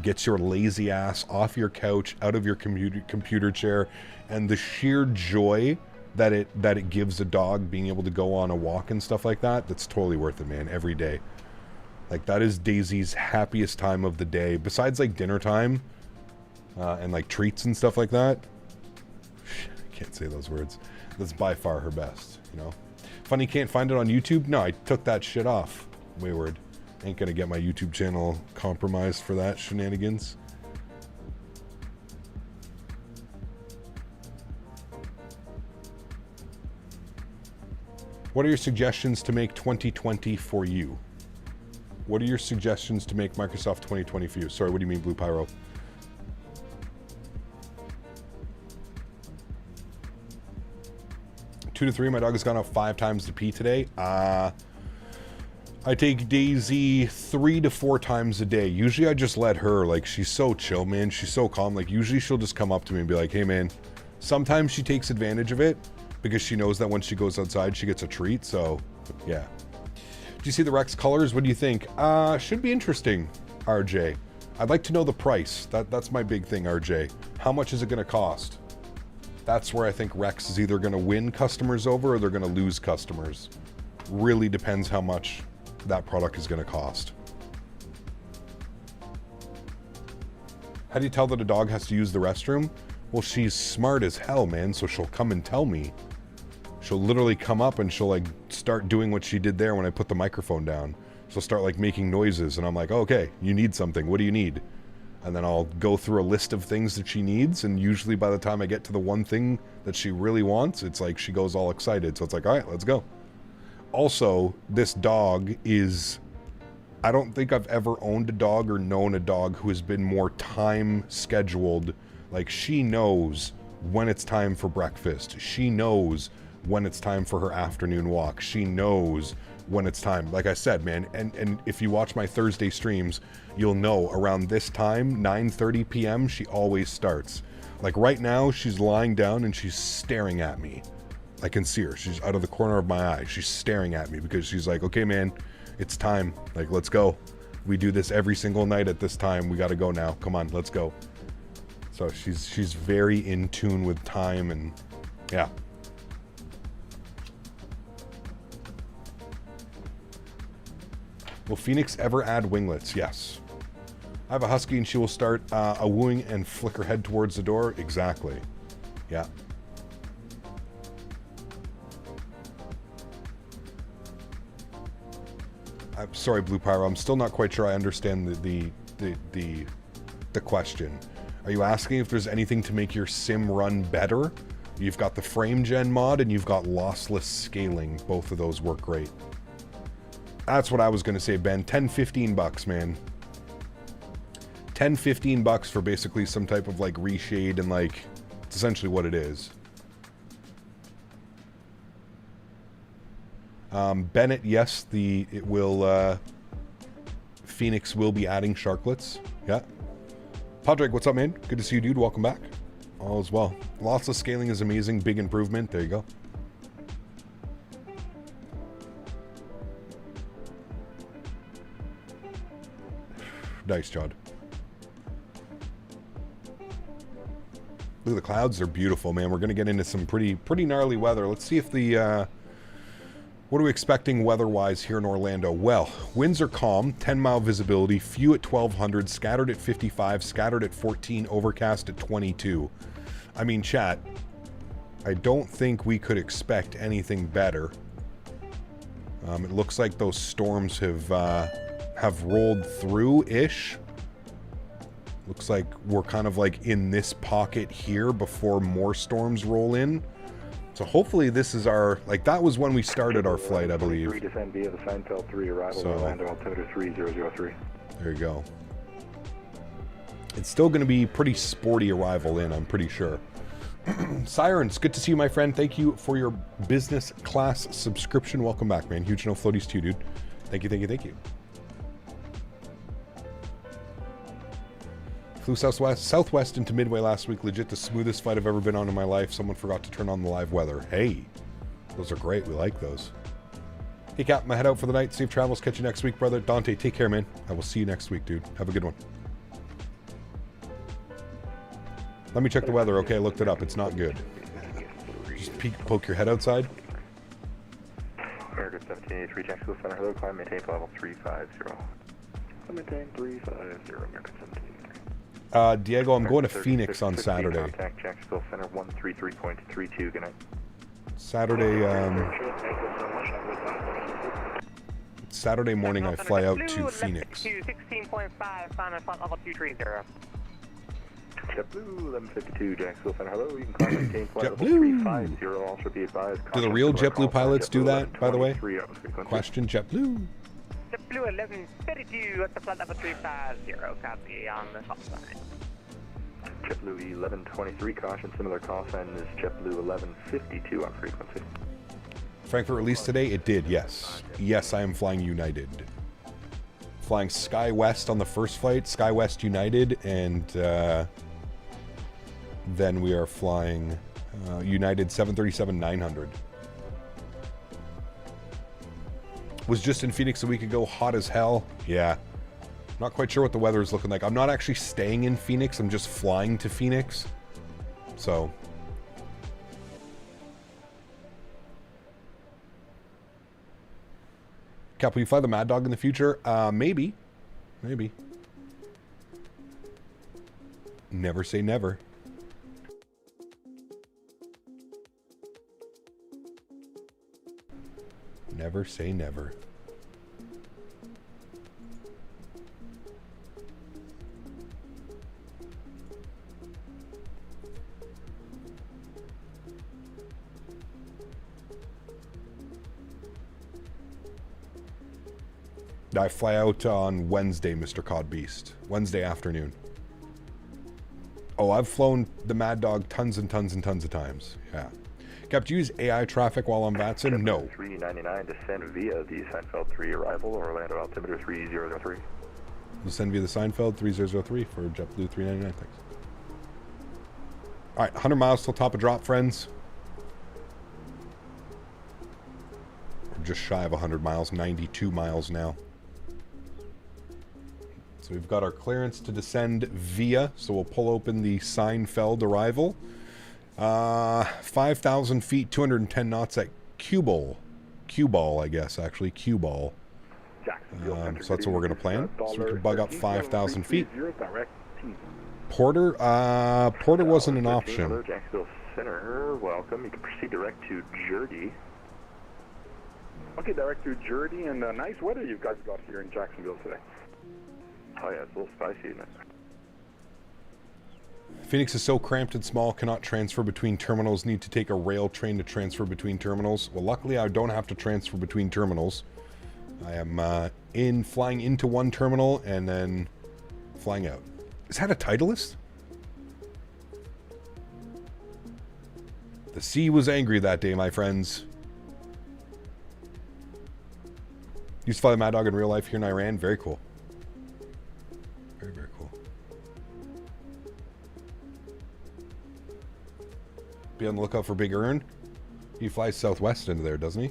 Gets your lazy ass off your couch, out of your computer chair, and the sheer joy that it gives a dog being able to go on a walk and stuff like that, that's totally worth it, man, every day. Like, that is Daisy's happiest time of the day. Besides, like, dinner time and, like, treats and stuff like that. I can't say those words. That's by far her best, you know? Funny can't find it on YouTube? No, I took that shit off. Wayward. Ain't gonna get my YouTube channel compromised for that shenanigans. What are your suggestions to make 2020 for you? What are your suggestions to make Microsoft 2020 for you? Sorry, what do you mean, Blue Pyro? Two to 3, my dog has gone out 5 times to pee today. I take Daisy 3 to 4 times a day. Usually I just let her, like, she's so chill, man. She's so calm. Like, usually she'll just come up to me and be like, hey, man. Sometimes she takes advantage of it because she knows that when she goes outside, she gets a treat. So, yeah. Do you see the Rex colors? What do you think? Should be interesting, RJ. I'd like to know the price. That's my big thing, RJ. How much is it going to cost? That's where I think Rex is either going to win customers over or they're going to lose customers. Really depends how much that product is going to cost. How do you tell that a dog has to use the restroom? Well, she's smart as hell, man, so she'll come and tell me. She'll literally come up and she'll, like, start doing what she did there when I put the microphone down. She'll start, like, making noises, and I'm like, oh, okay, you need something. What do you need? And then I'll go through a list of things that she needs, and usually by the time I get to the one thing that she really wants, it's like she goes all excited. So it's like, all right, let's go. Also, this dog is... I don't think I've ever owned a dog or known a dog who has been more time scheduled. Like, she knows when it's time for breakfast. She knows when it's time for her afternoon walk. She knows when it's time. Like I said, man, and if you watch my Thursday streams, you'll know around this time, 9:30 p.m., she always starts. Like right now, she's lying down and she's staring at me. I can see her. She's out of the corner of my eye. She's staring at me because she's like, okay, man, it's time. Like, let's go. We do this every single night at this time. We got to go now. Come on, let's go. So she's very in tune with time, and yeah. Will Fenix ever add winglets? Yes. I have a husky and she will start a wooing and flick her head towards the door. Exactly. Yeah. I'm sorry, Blue Pyro. I'm still not quite sure I understand the question. Are you asking if there's anything to make your sim run better? You've got the frame gen mod and you've got lossless scaling. Both of those work great. That's what I was going to say, Ben. 10-15 bucks, man. 10-15 bucks for basically some type of like reshade, and like it's essentially what it is. Bennett, yes, Fenix will be adding sharklets. Yeah. Padraig, what's up, man? Good to see you, dude. Welcome back. All is well. Lots of scaling is amazing. Big improvement. There you go. Nice, John. Look at the clouds. They're beautiful, man. We're going to get into some pretty gnarly weather. Let's see if the... what are we expecting weather-wise here in Orlando? Well, winds are calm, 10-mile visibility, few at 1,200, scattered at 55, scattered at 14, overcast at 22. I mean, chat, I don't think we could expect anything better. It looks like those storms have rolled through-ish. Looks like we're kind of like in this pocket here before more storms roll in. So hopefully this is our, like that was when we started our flight, I believe. 3 descend via the Seinfeld 3, arrival Orlando, altimeter 3003. There you go. It's still going to be pretty sporty arrival in, I'm pretty sure. Sirens, good to see you, my friend. Thank you for your business class subscription. Welcome back, man. Huge no floaties too, dude. Thank you, thank you, thank you. Flew southwest into Midway last week. Legit the smoothest flight I've ever been on in my life. Someone forgot to turn on the live weather. Hey, those are great. We like those. Hey, Cap, my head out for the night. Safe travels. Catch you next week, brother. Dante, take care, man. I will see you next week, dude. Have a good one. Let me check the weather. Okay, I looked it up. It's not good. Just poke your head outside. America 1783, Jacksonville Center. Hello, climb, maintain level 350. Maintain 350, America 1783. Diego, I'm going to Phoenix on Saturday. Contact Jacksonville Center 133.32. Good night. Saturday morning I fly out to Phoenix. 16.5, final flight level 230. JetBlue 1152, Jacksonville Center. Hello, you can climb maintain flight level 350. Also be advised. Do the real JetBlue pilots do that, by the way? Question, JetBlue. JetBlue 1152 at the flight level 350, copy on the top side. JetBlue 1123, caution, similar call sign is JetBlue 1152 on frequency. Frankfurt released today? It did, yes. Yes, I am flying United. Flying SkyWest on the first flight, SkyWest United, and then we are flying United 737-900. Was just in Phoenix a week ago, hot as hell. Yeah. Not quite sure what the weather is looking like. I'm not actually staying in Phoenix, I'm just flying to Phoenix. So. Cap, will you fly the Mad Dog in the future? Maybe. Maybe. Never say never. Never say never. I fly out on Wednesday, Mr. Codbeast. Wednesday afternoon. Oh, I've flown the Mad Dog tons and tons and tons of times. Yeah. Cap, do you use AI traffic while on VATSIM? No. 399, descend via the Seinfeld 3 arrival, Orlando altimeter 3003. Descend via the Seinfeld 3003 for JetBlue 399, thanks. Alright, 100 miles till top of drop, friends. We're just shy of 100 miles, 92 miles now. So we've got our clearance to descend via, so we'll pull open the Seinfeld arrival. 5,000 feet, 210 knots at cue ball, I guess, actually, cue ball. So that's what we're going to plan. So we can bug up 5,000 feet. Porter? Porter wasn't an option. Hello, Jacksonville Center. Welcome. You can proceed direct to Jersey. Okay, direct to Jersey, and nice weather you guys got here in Jacksonville today. Oh yeah, it's a little spicy, isn't it? Phoenix is so cramped and small, cannot transfer between terminals, need to take a rail train to transfer between terminals. Well, luckily I don't have to transfer between terminals. I am flying into one terminal and then flying out. Is that a Titleist? The sea was angry that day, my friends. Used to fly the Mad Dog in real life here in Iran. Very cool. Very, very cool. Be on the lookout for Big Erin. He flies southwest into there, doesn't he?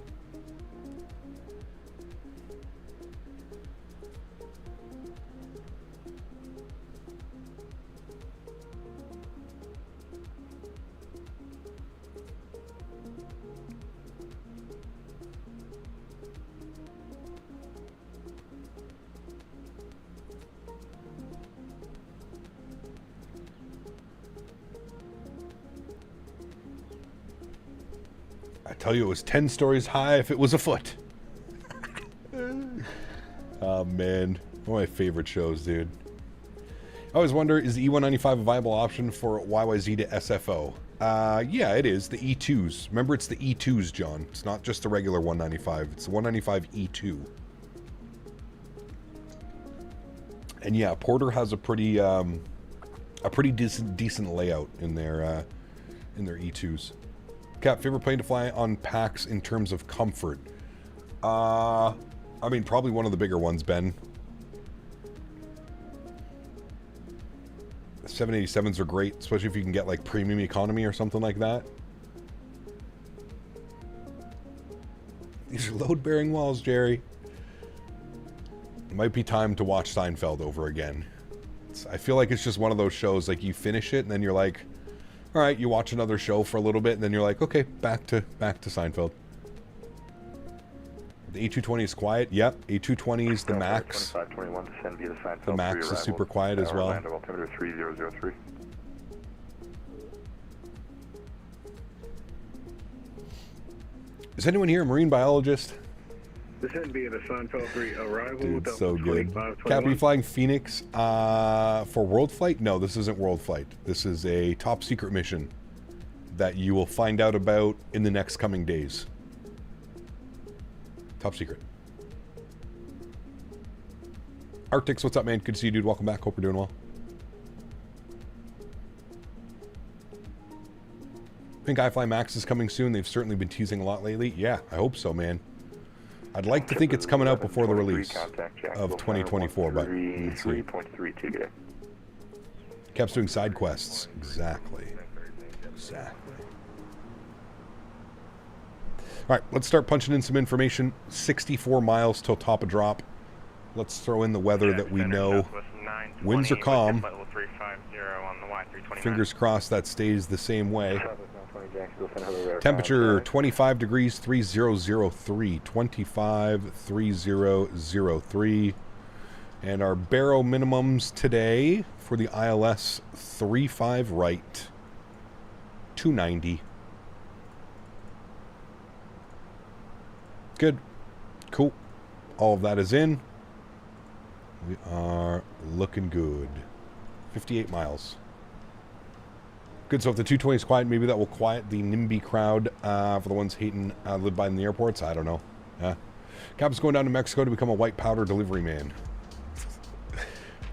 Tell you it was 10 stories high if it was a foot. Oh man, one of my favorite shows, dude. I always wonder, is the E195 a viable option for YYZ to SFO? Yeah, it is. The E2s. Remember, it's the E2s, John. It's not just the regular 195. It's the 195 E2. And yeah, Porter has a pretty decent layout in their E2s. Cap, favorite plane to fly on PAX in terms of comfort? I mean, probably one of the bigger ones, Ben. 787s are great, especially if you can get like premium economy or something like that. These are load-bearing walls, Jerry. It might be time to watch Seinfeld over again. I feel like it's just one of those shows, like you finish it and then you're like, all right, you watch another show for a little bit, and then you're like, okay, back to Seinfeld. The A220 is quiet. Yep, A220 is the max. The max is super quiet as well. Altimeter 3003. Is anyone here a marine biologist? This had to be the Seinfeld 3 arrival. Dude, so good. Cap, are you flying Phoenix for World Flight? No, this isn't World Flight. This is a top secret mission that you will find out about in the next coming days. Top secret. Arctics, what's up, man? Good to see you, dude. Welcome back. Hope you're doing well. I think iFly Max is coming soon. They've certainly been teasing a lot lately. Yeah, I hope so, man. I'd like to think it's coming out before the release of 2024, but let's see. Cap's doing side quests. Exactly. Exactly. All right, let's start punching in some information. 64 miles till top of drop. Let's throw in the weather that we know. Winds are calm. Fingers crossed that stays the same way. Temperature 25 degrees 3003. 25 3003. And our baro minimums today for the ILS 35 right 290. Good. Cool. All of that is in. We are looking good. 58 miles. Good, so if the 220 is quiet, maybe that will quiet the NIMBY crowd for the ones hating live by in the airports. I don't know. Cap's going down to Mexico to become a white powder delivery man.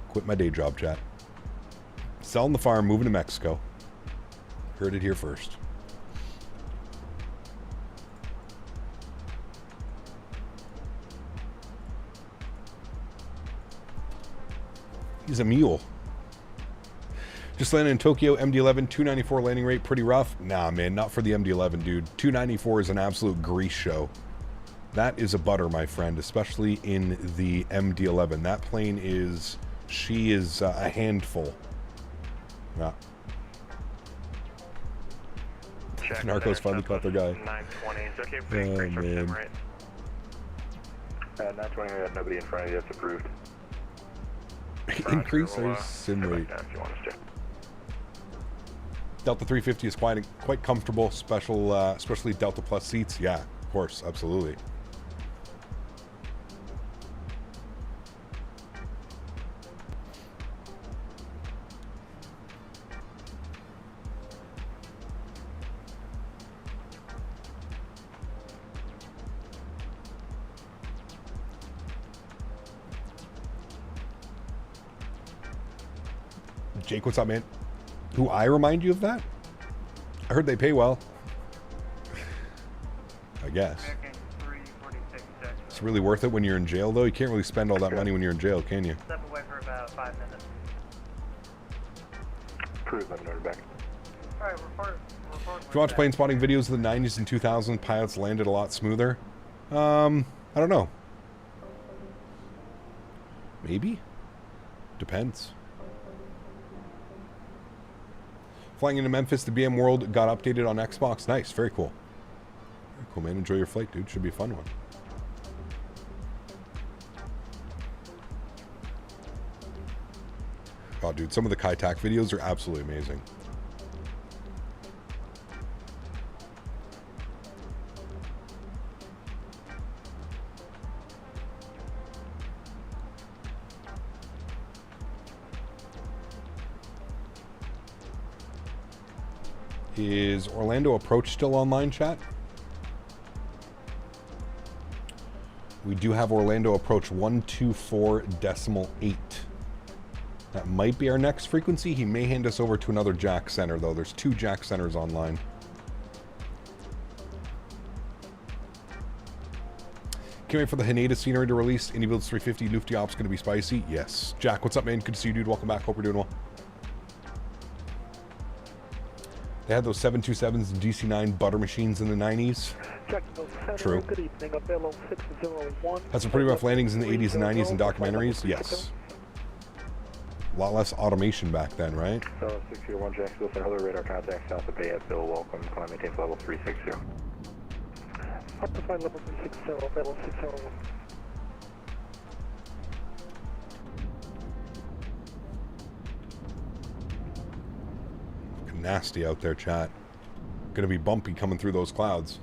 Quit my day job, chat. Selling the farm, moving to Mexico. Heard it here first. He's a mule. Just landed in Tokyo, MD-11, 294 landing rate, pretty rough. Nah, man, not for the MD-11, dude. 294 is an absolute grease show. That is a butter, my friend, especially in the MD-11. That plane is, she is a handful. Yeah. Narcos finally caught their guy. 920, it's okay if we increase our sim rate. 920, we have nobody in front of you that's approved. Increase our sim rate. Delta 350 is quite comfortable, especially Delta Plus seats. Yeah, of course, absolutely. Jake, what's up, man? Who I remind you of that? I heard they pay well. I guess. It's really worth it when you're in jail, though. You can't really spend all that money when you're in jail, can you? Step away for about 5 minutes. Approved, I'm noted back. Alright, report. If you watch plane spotting videos of the 90s and 2000s, pilots landed a lot smoother. I don't know. Maybe? Depends. Flying into Memphis, the BM World got updated on Xbox. Nice, very cool. Very cool, man. Enjoy your flight, dude. Should be a fun one. Oh, dude, some of the Kai-Tak videos are absolutely amazing. Is Orlando Approach still online, chat? We do have Orlando Approach 124.8. That might be our next frequency. He may hand us over to another Jack Center, though. There's 2 Jack Centers online. Can't wait for the Haneda scenery to release. Indybuilds 350 Lufty Ops going to be spicy. Yes. Jack, what's up, man? Good to see you, dude. Welcome back. Hope you're doing well. They had those 727s and DC-9 butter machines in the 90s. True. Good evening, Abello 601. Had some pretty rough landings in the 80s and 90s in documentaries. Yes. A lot less automation back then, right? So 601 Jacksonville, hello, radar contact south of Bay at Bill. Welcome. Climb maintain level 360. Up to flight level 360, Abello 601. Nasty out there, chat. Gonna be bumpy coming through those clouds.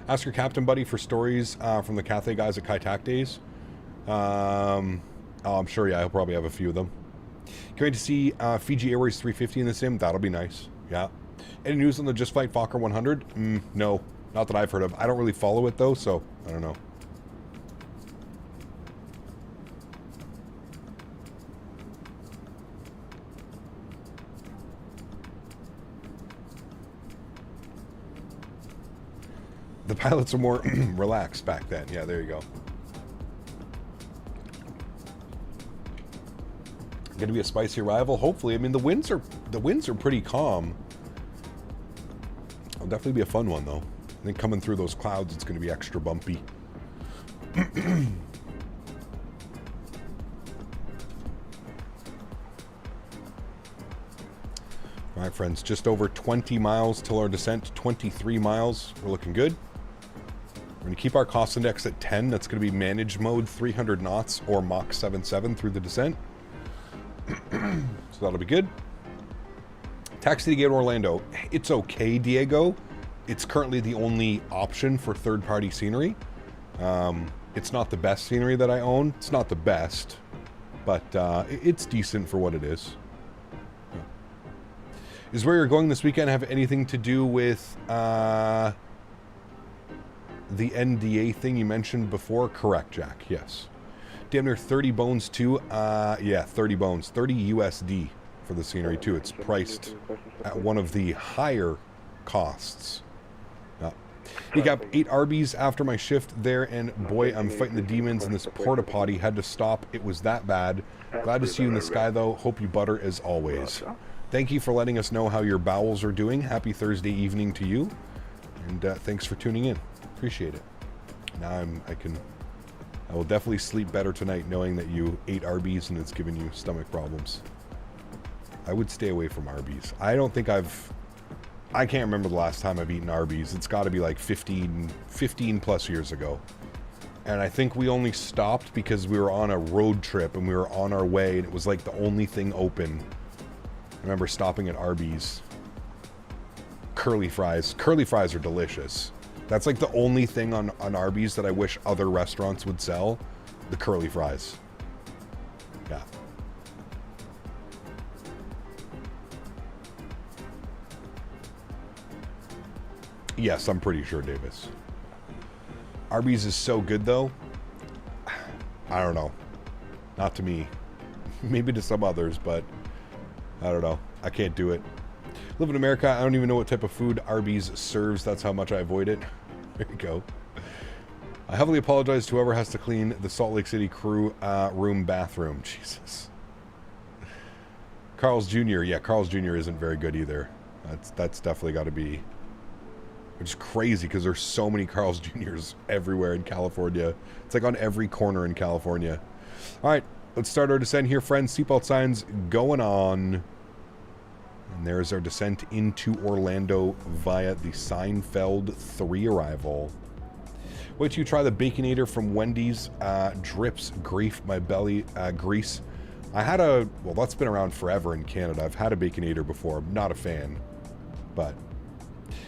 Ask your captain buddy for stories from the Cathay guys at Kai-Tak days. I'm sure, yeah, he'll probably have a few of them. Can't wait to see Fiji Airways 350 in the sim. That'll be nice. Yeah. Any news on the Just Flight Fokker 100? No, not that I've heard of. I don't really follow it though, so I don't know. The pilots are more relaxed back then. Yeah, there you go. Going to be a spicy arrival, hopefully. I mean, the winds are pretty calm. It'll definitely be a fun one, though. I think coming through those clouds, it's going to be extra bumpy. All right, friends, just over 20 miles till our descent. 23 miles. We're looking good. We're going to keep our cost index at 10. That's going to be managed mode, 300 knots or Mach 7.7 through the descent. So that'll be good. Taxi to get Orlando. It's okay, Diego. It's currently the only option for third-party scenery. It's not the best scenery that I own. It's not the best, but it's decent for what it is. Yeah. Is where you're going this weekend have anything to do with the NDA thing you mentioned before? Correct, Jack. Yes. Damn near 30 bones too. Yeah, 30 bones. 30 USD for the scenery too. It's priced at one of the higher costs. Yeah. He got 8 Arby's after my shift there, and boy, I'm fighting the demons in this porta potty. Had to stop. It was that bad. Glad to see you in the sky though. Hope you butter as always. Thank you for letting us know how your bowels are doing. Happy Thursday evening to you, and thanks for tuning in. Appreciate it. Now I will definitely sleep better tonight knowing that you ate Arby's and it's given you stomach problems. I would stay away from Arby's. I can't remember the last time I've eaten Arby's. It's got to be like 15 plus years ago. And I think we only stopped because we were on a road trip and we were on our way and it was like the only thing open. I remember stopping at Arby's. Curly fries. Curly fries are delicious. That's like the only thing on Arby's that I wish other restaurants would sell. The curly fries. Yeah. Yes, I'm pretty sure, Davis. Arby's is so good, though. I don't know. Not to me. Maybe to some others, but I don't know. I can't do it. Live in America. I don't even know what type of food Arby's serves. That's how much I avoid it. There you go. I heavily apologize to whoever has to clean the Salt Lake City crew room bathroom. Jesus. Karl's Jr. Yeah, Karl's Jr. isn't very good either. That's definitely got to be... Which is crazy because there's so many Karl's Jr.'s everywhere in California. It's like on every corner in California. All right, let's start our descent here, friends. Seatbelt signs going on. And there's our descent into Orlando via the Seinfeld 3 arrival. Wait till you try the Baconator from Wendy's. Drips grief my belly grease. I had a... Well, that's been around forever in Canada. I've had a Baconator before. I'm not a fan. But...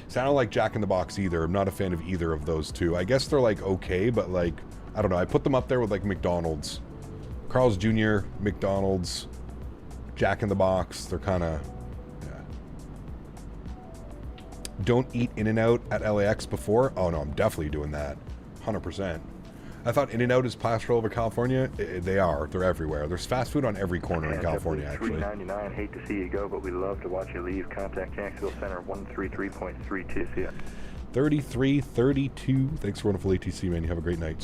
Sounded like Jack in the Box either. I'm not a fan of either of those two. I guess they're like okay, but like... I don't know. I put them up there with like McDonald's. Carl's Jr., McDonald's, Jack in the Box. They're kind of... Don't eat In-N-Out at LAX before? Oh no, I'm definitely doing that. 100%. I thought In-N-Out is plastered all over California. They are. They're everywhere. There's fast food on every corner in California, actually. $3.99. Hate to see you go, but we love to watch you leave. Contact Jacksonville Center 133.32. See ya. 3332. Thanks for wonderful ATC, man. You have a great night.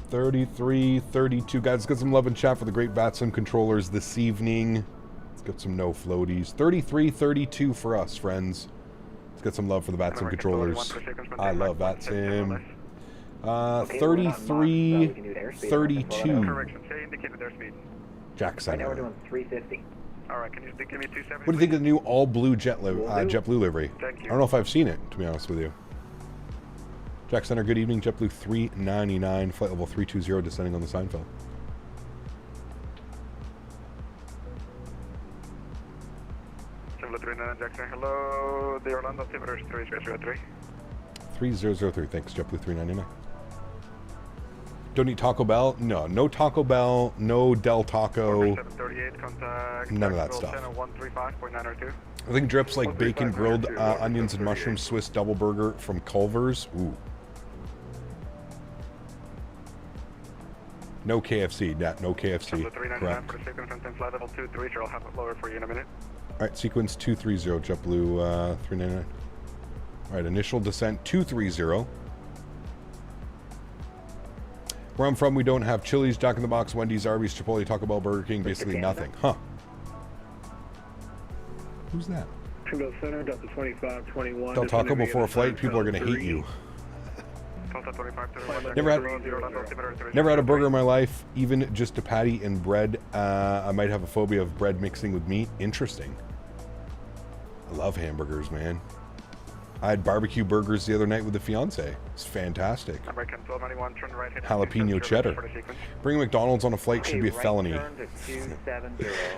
3332. Guys, let's get some love and chat for the great VATSIM controllers this evening. Let's get some no floaties. 3332 for us, friends. Let's get some love for the VATSIM controllers. I love VATSIM. 3332. Jack Center. Right now we're doing 350. All right, can you give me 270? What do you think of the new all-blue JetBlue livery? Thank you. I don't know if I've seen it, to be honest with you. Jack Center, good evening. JetBlue 399, flight level 320, descending on the Seinfeld. Jack Center, hello. The Orlando altimeter is 3003. 3003, thanks, JetBlue 399. Don't eat Taco Bell? No, no Taco Bell, no Del Taco. None of that stuff. I think drips like bacon, grilled onions, and mushroom Swiss double burger from Culver's. Ooh. No KFC, no KFC. Correct. Alright, sequence 230, JetBlue 399. Alright, initial descent 230. Where I'm from, we don't have Chili's, Jack in the Box, Wendy's, Arby's, Chipotle, Taco Bell, Burger King, basically nothing. Huh. Who's that? Jacksonville Center, Delta 2521. Del Taco before a flight, people are going to hate you. Never had a burger in my life, even just a patty and bread. I might have a phobia of bread mixing with meat. Interesting. I love hamburgers, man. I had barbecue burgers the other night with the fiance. It's fantastic. Jalapeno cheddar. Bringing McDonald's on a flight should be a felony.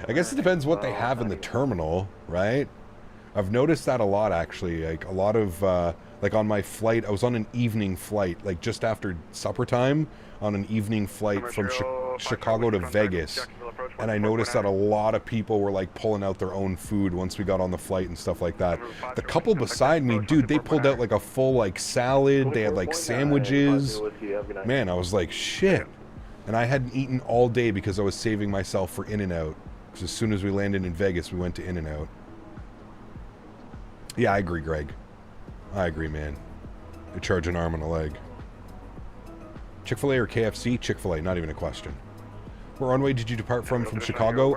I guess it depends what they have in the terminal, right? I've noticed that a lot, actually. Like a lot of, like on my flight, I was on an evening flight, like just after supper time, on an evening flight from Chicago to Vegas. And I noticed that a lot of people were like pulling out their own food once we got on the flight and stuff like that. The couple beside me, dude, they pulled out like a full like salad. They had like sandwiches. Man, I was like, shit. And I hadn't eaten all day because I was saving myself for In-N-Out. Because as soon as we landed in Vegas, we went to In-N-Out. Yeah, I agree, Greg. I agree, man. They charge an arm and a leg. Chick-fil-A or KFC? Chick-fil-A, not even a question. What runway did you depart from Chicago?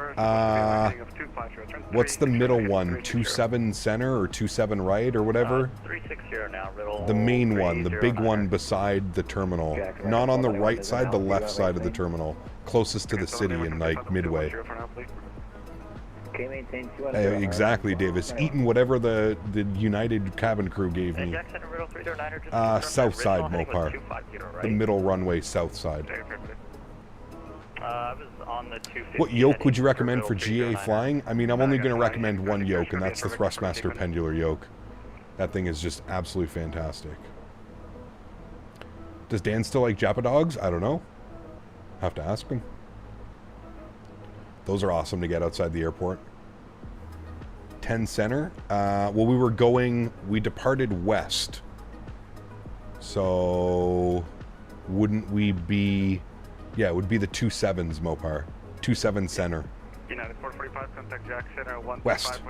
What's the middle one? 27 center or 27 right or whatever? 360 now, the main one, the big one beside the terminal. Not on the right side, the left side of the terminal. Closest to the city in like Midway. Exactly, Davis. Eating whatever the United cabin crew gave me. South side, Mopar. The middle runway, south side. I was on the 250. What yoke would you recommend for GA flying? I mean, I'm only going to recommend one yoke, and that's the Thrustmaster pendular yoke. That thing is just absolutely fantastic. Does Dan still like Japa dogs? I don't know. Have to ask him. Those are awesome to get outside the airport. 10 center. Well, we departed west. So, wouldn't we be... Yeah, it would be the 27s, Mopar. 27 center. United 445, contact Jack Center, West.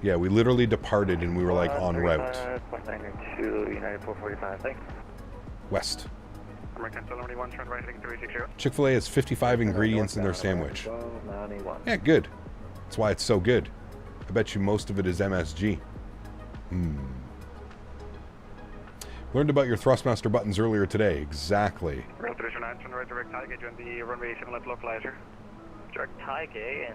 Yeah, we literally departed and we were like en route. 0.92, United 445, thanks. West. American 1, turn right heading 360. Chick-fil-A has 55 ingredients in their sandwich. Yeah, good. That's why it's so good. I bet you most of it is MSG. Learned about your Thrustmaster buttons earlier today. Exactly.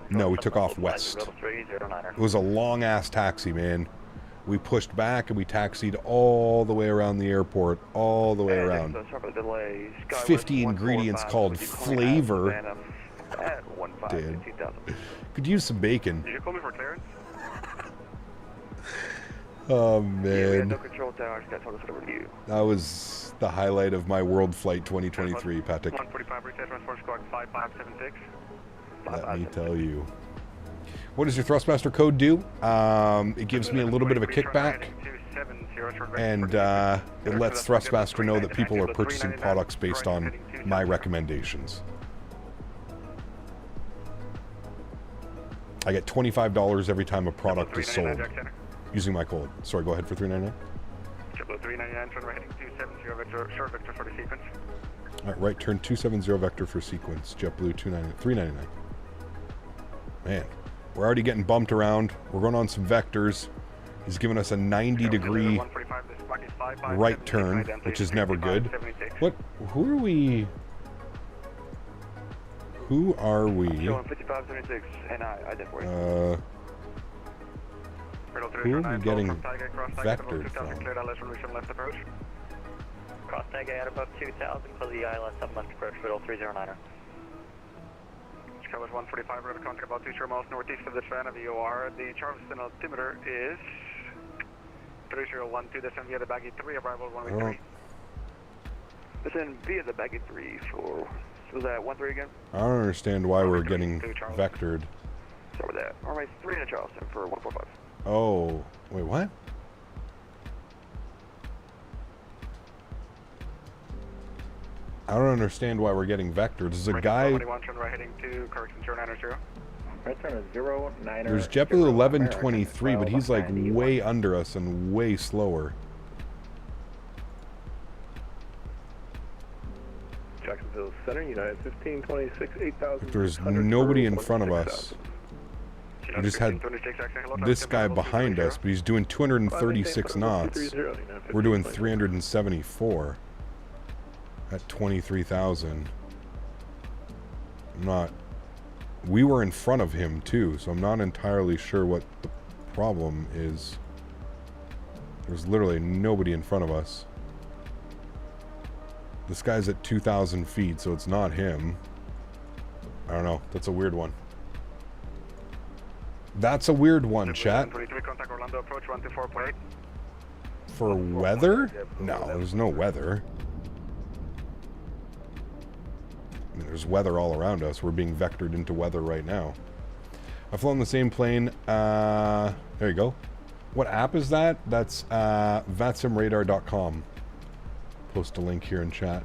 No, we took off west. It was a long-ass taxi, man. We pushed back and we taxied all the way around the airport, all the way around. 50 ingredients called flavor. Dude. Could use some bacon. Did you call me for clearance? Oh, man. No control tower. That was the highlight of my World Flight 2023, Patrick. 145, reset transport squawk 5576. Let me tell you. What does your Thrustmaster code do? It gives me a little bit of a kickback, and it lets Thrustmaster know that people are purchasing products based on my recommendations. I get $25 every time a product is sold using my code. Sorry, go ahead for 399. JetBlue 399, turn right heading 270 vector, short vector for the sequence. All right, right turn 270 vector for sequence. JetBlue 399. Man, we're already getting bumped around. We're going on some vectors. He's given us a 90-degree right turn, which is never good. What? Who are we? Who are we? Who are we getting vectored from? Cross tag at above 2000, close the eye left, left approach, Riddle 309er. Coverage 145, road contact about 2 miles northeast of the Trent of VOR. The Charleston altimeter is 3012, descend via the baggage 3, arrival 183. Descend via the baggage 3, so was that 13 again? I don't understand why we're getting vectored. Start with that. Runway 3 in Charleston for 145. Oh, wait, what? I don't understand why we're getting vectored. There's a guy. There's JetBlue 1123, but he's like way under us and way slower. Jacksonville Center, United 1526, 8000. There's nobody in front of us. We just had this guy behind us, but he's doing 236 knots. We're doing 374 at 23,000. I'm not... We were in front of him too, so I'm not entirely sure what the problem is. There's literally nobody in front of us. This guy's at 2,000 feet, so it's not him. I don't know. That's a weird one. That's a weird one, chat. For weather? No, there's no weather. I mean, there's weather all around us. We're being vectored into weather right now. I've flown the same plane. There you go. What app is that? That's VATSIMradar.com. Post a link here in chat.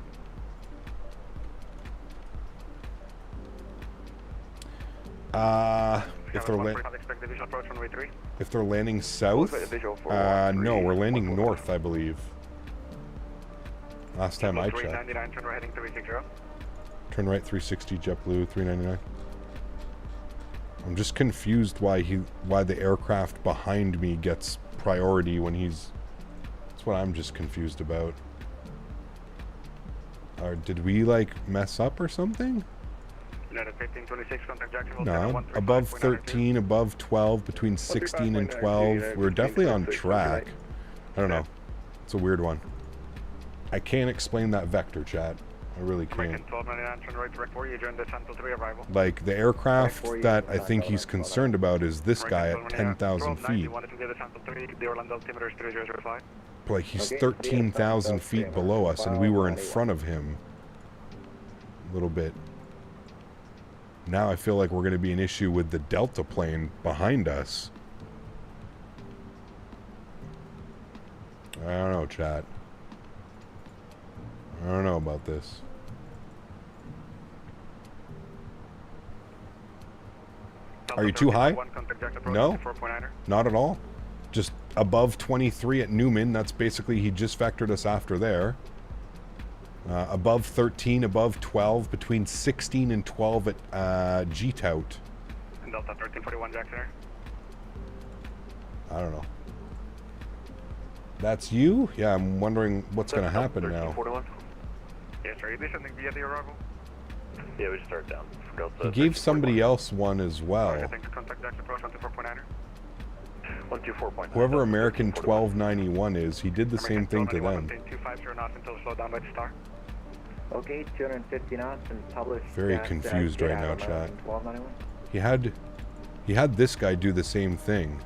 If they're landing south, no, we're landing north, I believe. Last time I checked. Turn right 360, JetBlue 399. I'm just confused why the aircraft behind me gets priority when he's... That's what I'm just confused about. Did we like mess up or something? No, above 13, above 12, between 16 and 12. We're definitely on track. I don't know. It's a weird one. I can't explain that vector, chat. I really can't. Like, the aircraft that I think he's concerned about is this guy at 10,000 feet. Like, he's 13,000 feet below us, and we were in front of him a little bit. Now I feel like we're going to be an issue with the Delta plane behind us. I don't know, chat. I don't know about this. Are you too high? No, not at all. Just above 23 at Newman. That's basically, he just vectored us after there. Above 13, above 12, between 16 and 12 at G-Tout. Delta 1341 Jackson. I don't know. That's you? Yeah, I'm wondering what's going to happen now. Yes, sir. Are you descending via the arrival? Yeah, we start down. He gave somebody else one as well. Contact Jackson approach 124.9. 124.9. Whoever American 1291 is, he did the same thing to them. 250 knots until slow down by the star. Okay, 250 knots and published. Very confused right now, chat. He had this guy do the same thing.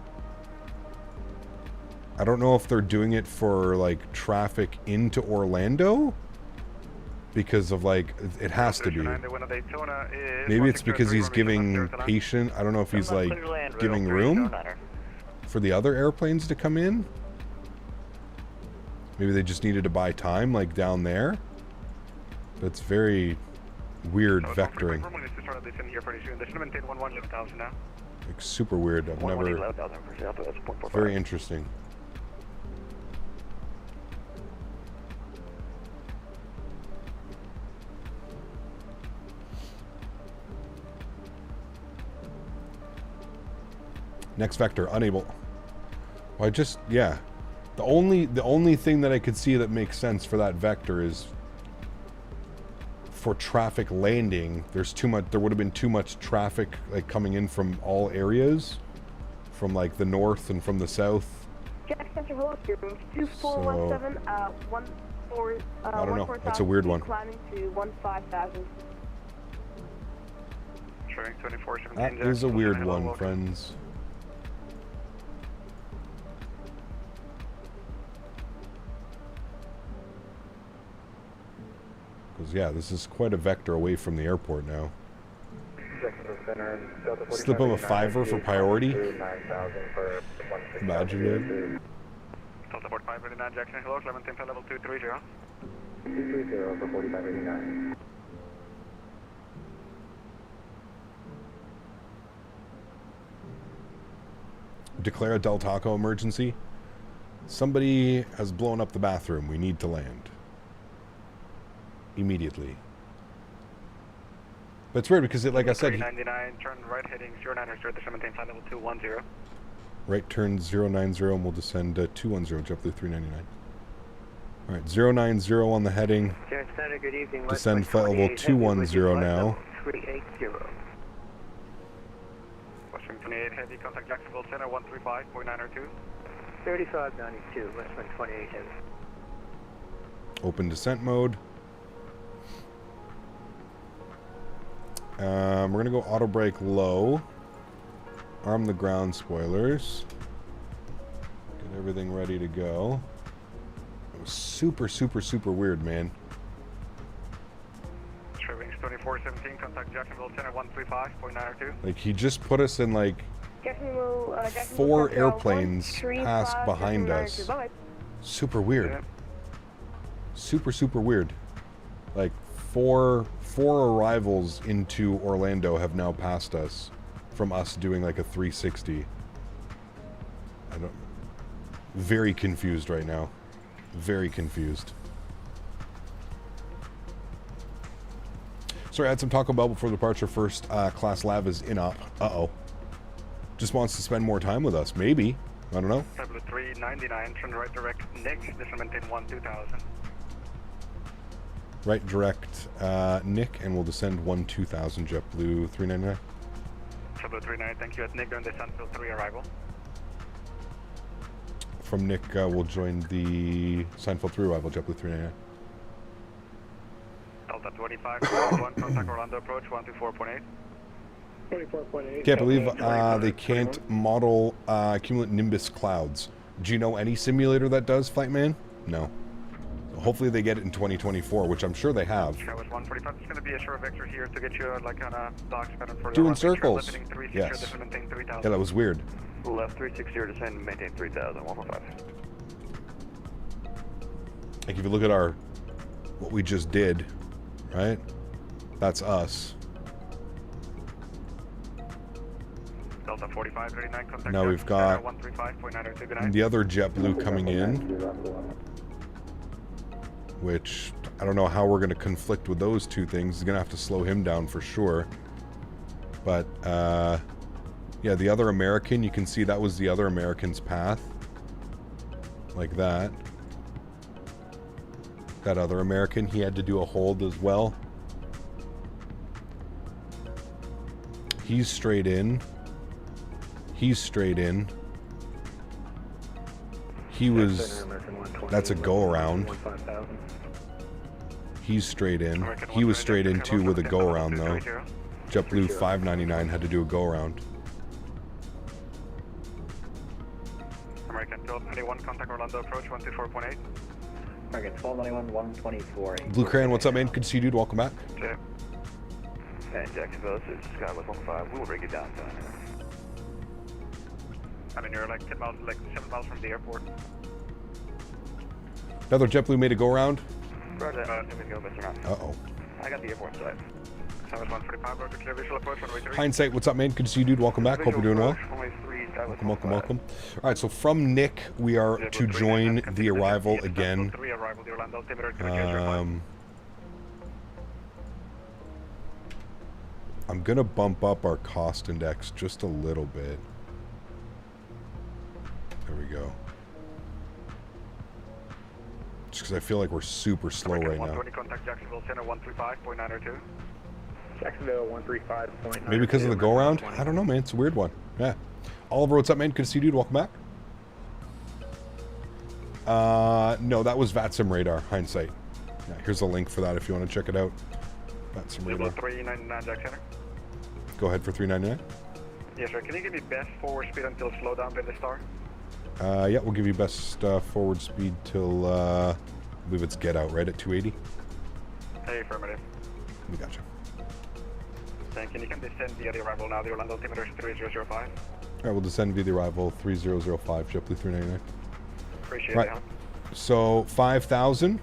I don't know if they're doing it for like traffic into Orlando, because of like, it has to be. Maybe it's because he's giving patient, I don't know if he's like giving room for the other airplanes to come in. Maybe they just needed to buy time like down there. But it's very weird vectoring. Like super weird. I've never, very interesting. Next vector, unable. Well, I just, yeah. The only thing that I could see that makes sense for that vector is for traffic landing. There's too much, there would have been too much traffic like coming in from all areas, from like the north and from the south. Jack Center, hello, here, 2417, 14, I don't know, that's a weird one. Climbing to 15,000. That is a weird one, friends. Because, yeah, this is quite a vector away from the airport now. Slip him a $5 for priority. Imagine it. Delta 4589 Jackson, hello, 1110 level 230. 230 for 4589. Declare a Del Taco emergency. Somebody has blown up the bathroom. We need to land. Immediately. But it's weird because, it, like I said... 399, turn right heading 09, restart the 17 flight level 210. Right turn 090 and we'll descend 210, JetBlue 399. Alright, 090 on the heading. Center, good evening. Descend flight level 210 now. 380. Western 28, heavy, contact Jacksonville Center 135.902. 3592, Western 28 heavy. Open descent mode. We're going to go auto brake low. Arm the ground spoilers. Get everything ready to go. It was super, super, super weird, man. Wings 2417, contact Jacksonville Center 135.902. Like, he just put us in, like, 4 airplanes passed behind us. Super weird. Super, super weird. Like, four arrivals into Orlando have now passed us from us doing like a 360. Very confused right now. Very confused. Sorry, I had some Taco Bell before departure. First class lav is in op. Uh-oh. Just wants to spend more time with us. Maybe. I don't know. 399, turn right direct, Nick, descend maintain 2000. Right direct, Nick, and we'll descend 2000, JetBlue 399. JetBlue 39, thank you at Nick during the Sunfield 3 arrival. From Nick, we'll join the Seinfeld 3 arrival, JetBlue 399. Delta 25, contact Orlando approach 124.8. 24.8. Can't believe they can't model cumulative nimbus clouds. Do you know any simulator that does, Flight Man? No. Hopefully they get it in 2024, which I'm sure they have. That was 145. It's going to be a short vector here to get you like on a box pattern for doing circles. Yes. Yeah, that was weird. Left 360, descend, maintain 3000, 145. Like if you look at our, what we just did, right? That's us. Delta 4539, contact Now we've got 135.902, the other JetBlue coming in, which I don't know how we're going to conflict with those two things. He's going to have to slow him down for sure. But, yeah, the other American, you can see that was the other American's path. Like that. That other American, he had to do a hold as well. He's straight in. He's straight in. He was... That's a go-around. He's straight in. He was straight in too with a go-around though. JetBlue 599 had to do a go-around. American 1291, contact Orlando approach 124.8. American 1291, 124. Blue Crayon, what's up, man? Good to see you, dude. Welcome back. Okay. And Jacksonville, this is Skywest 15. We will bring it down. I mean, you're like 10 miles, like 7 miles from the airport. Another JetBlue made a go-around. Roger, Mr. Master. Uh-oh. I got the airport side. Southwest 145, roger, clear visual approach, runway 3. Hindsight, what's up, man? Good to see you, dude. Welcome back. Hope you're doing well. Welcome, welcome, welcome. All right, so from Nick, we are to join the arrival again. I'm going to bump up our cost index just a little bit. There we go. Just because I feel like we're super slow right now. Contact Jacksonville Center 135.902. Jacksonville 135.902. Maybe because of the go-around? I don't know, man. It's a weird one. Yeah. Oliver, what's up, man? Good to see you, dude. Welcome back. No, that was VATSIM radar. Hindsight. Yeah, here's a link for that if you want to check it out. VATSIM radar. 399 Jack Center. Go ahead for 399. Yes, sir. Can you give me best forward speed until slow down by the star? Yeah, we'll give you best forward speed till, I believe it's get out, right, at 280? Hey, affirmative. We got you. Thank you. You can descend via the arrival now. The Orlando altimeter is 3005. All right, we'll descend via the arrival 3005, JetBlue 399. Appreciate right. it. So 5,000,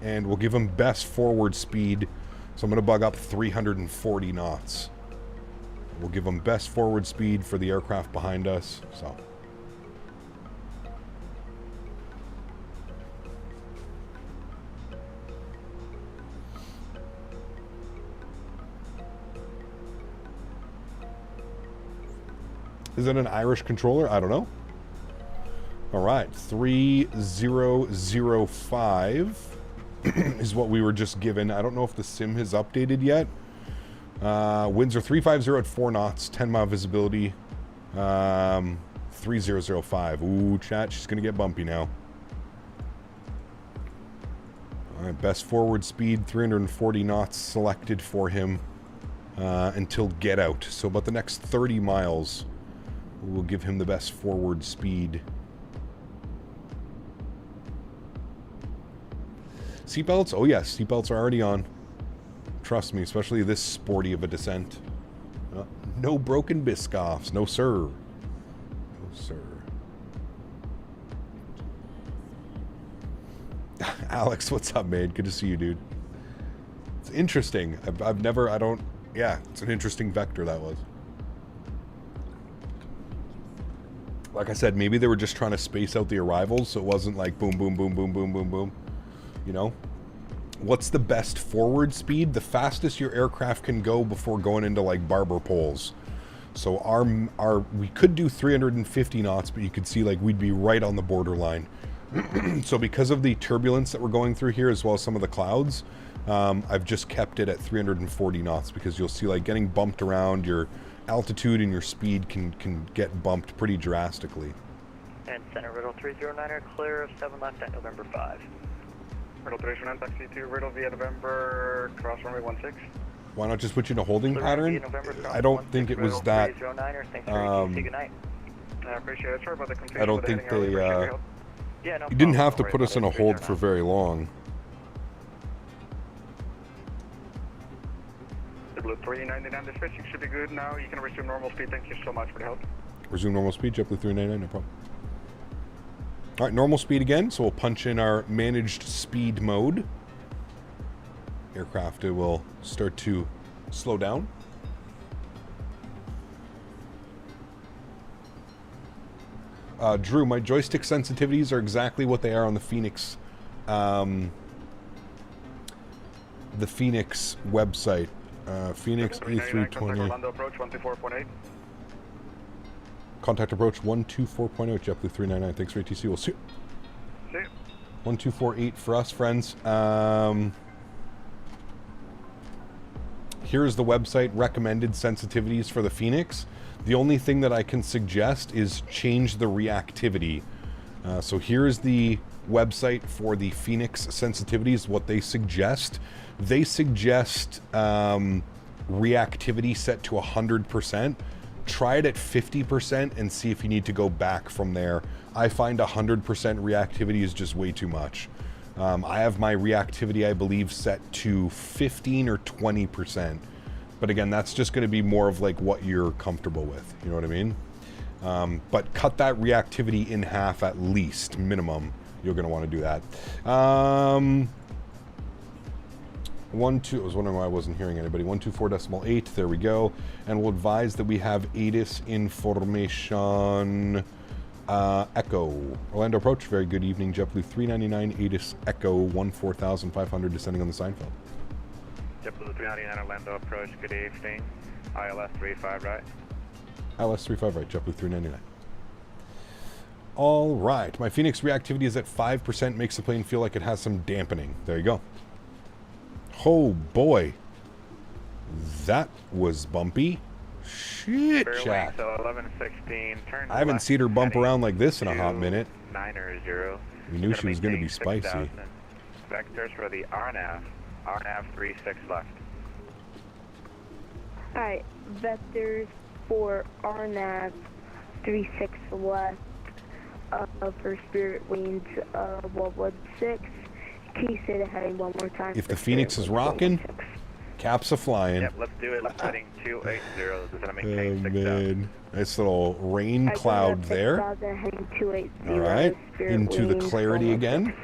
and we'll give them best forward speed. So I'm going to bug up 340 knots. We'll give them best forward speed for the aircraft behind us. So. Is it an Irish controller? I don't know. All right, 3005 is what we were just given. I don't know if the sim has updated yet. Winds are 350 at 4 knots, 10-mile visibility. 3005. Ooh, chat, she's going to get bumpy now. All right, best forward speed, 340 knots selected for him until get out. So about the next 30 miles. We'll give him the best forward speed. Seatbelts? Oh yes, seatbelts are already on. Trust me, especially this sporty of a descent. No broken biscoffs. No sir. No sir. Alex, what's up, man? Good to see you, dude. It's interesting. I've never, I don't, yeah, it's an interesting vector that was. Like I said, maybe they were just trying to space out the arrivals, so it wasn't like boom, boom, boom, boom, boom, boom, boom. You know? What's the best forward speed? The fastest your aircraft can go before going into like barber poles. So we could do 350 knots, but you could see like we'd be right on the borderline. So because of the turbulence that we're going through here, as well as some of the clouds, I've just kept it at 340 knots because you'll see like getting bumped around, your altitude and your speed can get bumped pretty drastically. And Center Riddle 309er, clear of 7 left at November 5. Riddle 309, taxi to Riddle via November, cross runway 16. Why not just put you in a holding pattern? I don't think it was that. I appreciate it, sir, but the I don't think they, you didn't have to put us in a hold for very long. JetBlue 399 dispatching should be good now. You can resume normal speed. Thank you so much for the help. Resume normal speed, JetBlue 399, no problem. All right, normal speed again. So we'll punch in our managed speed mode. Aircraft will start to slow down. Drew, my joystick sensitivities are exactly what they are on the Fenix. The Fenix website. Phoenix A320. Approach 124.8. Contact approach 124.0, JetBlue 399. Thanks for ATC. We'll see you. 1248 for us, friends. Here's the website recommended sensitivities for the Phoenix. The only thing that I can suggest is change the reactivity. So here's the website for the Phoenix sensitivities, what they suggest. They suggest reactivity set to 100%. Try it at 50% and see if you need to go back from there. I find 100% reactivity is just way too much. I have my reactivity, I believe, set to 15 or 20%. But again, that's just going to be more of like what you're comfortable with. You know what I mean? But cut that reactivity in half at least, minimum. You're going to want to do that. I was wondering why I wasn't hearing anybody. 124.8. There we go. And we'll advise that we have ATIS information. Echo. Orlando approach. Very good evening. JetBlue 399. ATIS Echo 14,500 descending on the Seinfeld. JetBlue 399 Orlando approach. Good evening. ILS 35 right. ILS 35 right. JetBlue 399. All right. My Phoenix reactivity is at 5%. Makes the plane feel like it has some dampening. There you go. Oh boy, that was bumpy. Shit, chat. So 1116, turn I haven't seen her bump around like this in a hot minute. 900. We knew she was going to be spicy. Vectors for the RNAV 36 left. Alright, vectors for RNAV 36 left for Spirit Wings 116. Can you say the heading one more time? If the Phoenix is rocking, caps are flying. Yep, let's do it. Let's heading 280. This is going to maintain 6,000. Man. Nice little rain cloud there. All right, into the clarity again.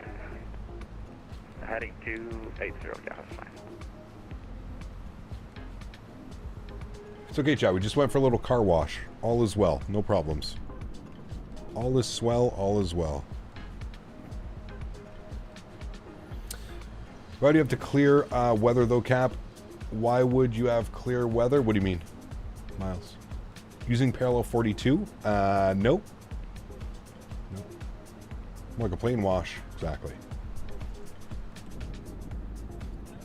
Heading 280. Yeah, that's fine. It's okay, chat. We just went for a little car wash. All is well. No problems. All is swell. All is well. Why do you have to clear weather, though, Cap? Why would you have clear weather? What do you mean, Miles? Using parallel 42? Nope. Nope. More like a plane wash. Exactly.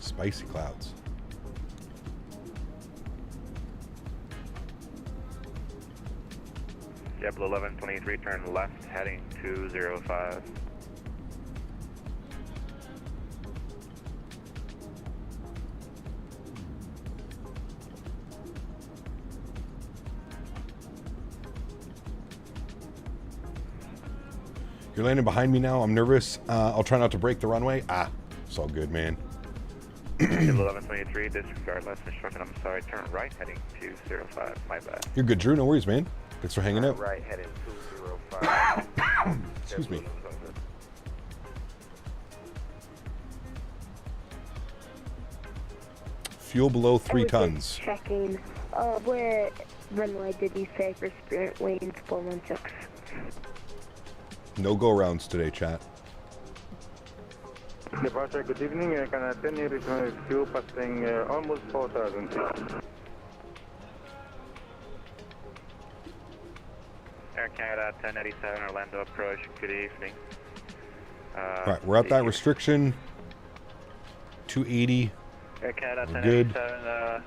Spicy clouds. JetBlue 1123, turn left, heading 205. You're landing behind me now. I'm nervous. I'll try not to break the runway. It's all good, man. 1123, disregard left instruction. I'm sorry, turn right, heading 205. My bad. You're good, Drew. No worries, man. Thanks for hanging out. Right, heading 205. Excuse me. Fuel below 3 tons. Checking. What runway did you say for Spirit Wings 416? No go-rounds today, chat. Departure, good evening. I can attend you with fuel passing almost 4,000 feet. Air Canada 1087 Orlando approach, good evening. Alright, we're at that restriction. 280. Air Canada 1087, good.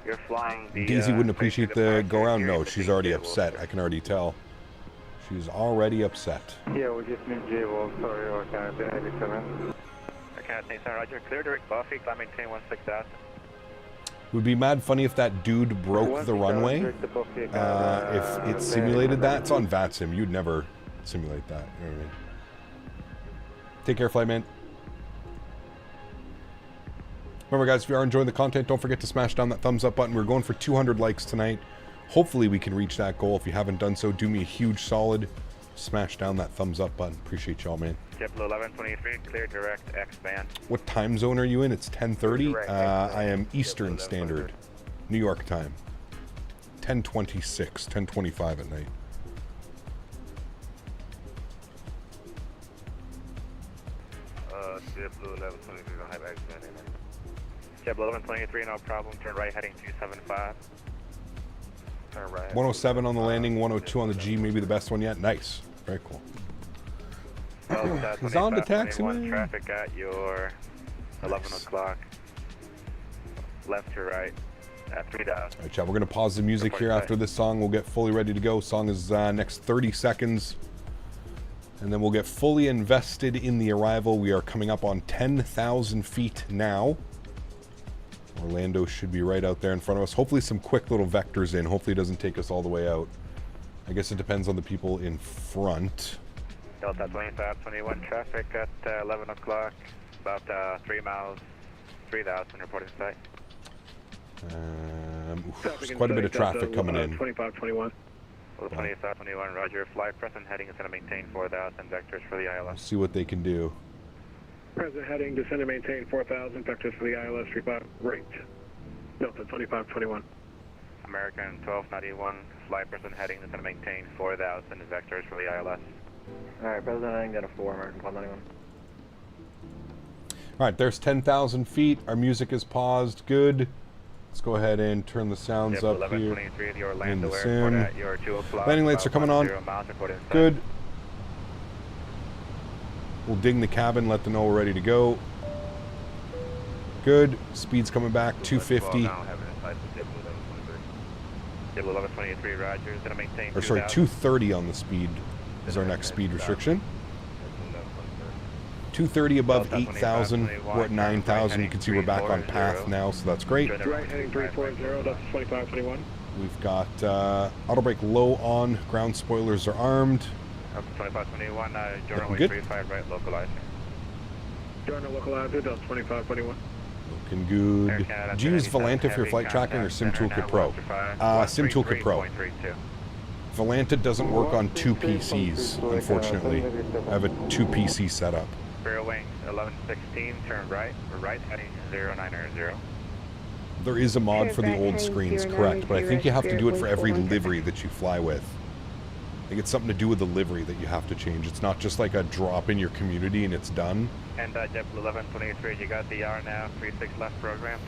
You're flying the... Daisy wouldn't appreciate the go-around. No, she's already upset. I can already tell. She's already upset. Yeah, we just need J-Wall, sorry, Air Canada 1087. Air Canada 1087, roger, clear direct Buffy, climb maintain 16,000. It would be mad funny if that dude broke the runway. If it simulated that. It's on VATSIM. You'd never simulate that. You know what I mean? Take care, Flite Man. Remember, guys, if you are enjoying the content, don't forget to smash down that thumbs up button. We're going for 200 likes tonight. Hopefully we can reach that goal. If you haven't done so, do me a huge solid. Smash down that thumbs up button. Appreciate y'all, man. JetBlue 1123, clear direct X-band. What time zone are you in? It's 10:30. I am Eastern Standard, New York time. 10:26, 10:25 at night. JetBlue 1123, don't have accident in there. JetBlue 1123, no problem. Turn right heading 275. Turn right. 107 on the landing, 102 on the G, maybe the best one yet. Nice. Very cool. He's on the taxiway. Traffic at your 11 o'clock. Left to right at 3,000. All right, chat, we're going to pause the music here after this song. We'll get fully ready to go. Song is next 30 seconds. And then we'll get fully invested in the arrival. We are coming up on 10,000 feet now. Orlando should be right out there in front of us. Hopefully some quick little vectors in. Hopefully it doesn't take us all the way out. I guess it depends on the people in front. Delta 2521 traffic at 11 o'clock. About 3 miles, 3,000 reporting site. There's quite a bit of traffic coming in. 2521. 2521, roger. Flight present heading is going to maintain 4,000 vectors for the ILS. See what they can do. Present heading, descend and maintain 4,000 vectors for the ILS 35. Great. Delta 2521. American 1291, flight present heading is going to maintain 4,000 vectors for the ILS. Alright, present heading down to 4, American 1291. Alright, there's 10,000 feet. Our music is paused. Good. Let's go ahead and turn the sounds up here in the sim. Landing lights are coming on. Good. We'll ding the cabin, let them know we're ready to go. Good. Speed's coming back, 250. Or sorry, 230 on the speed is our next speed restriction. 230 above 8,000. We're at 9,000. You can see we're back on path now, so that's great. Right heading 340, that's 2521. We've got auto brake low on. Ground spoilers are armed. Up to 2521, runway 35 right, localizer. Journal localizer, that's 2521. Looking good. Do you use Volanta for your flight tracking or Sim Toolkit Pro? Sim Toolkit Pro. Volanta doesn't work on two PCs, unfortunately. I have a 2 PC setup. Fair wings 1116, turn right, heading 090. There is a mod for the old screens, correct, but I think you have to do it for every livery that you fly with. I think it's something to do with the livery that you have to change. It's not just like a drop in your community and it's done. And JetBlue 1123, you got the RNAV 36 left program?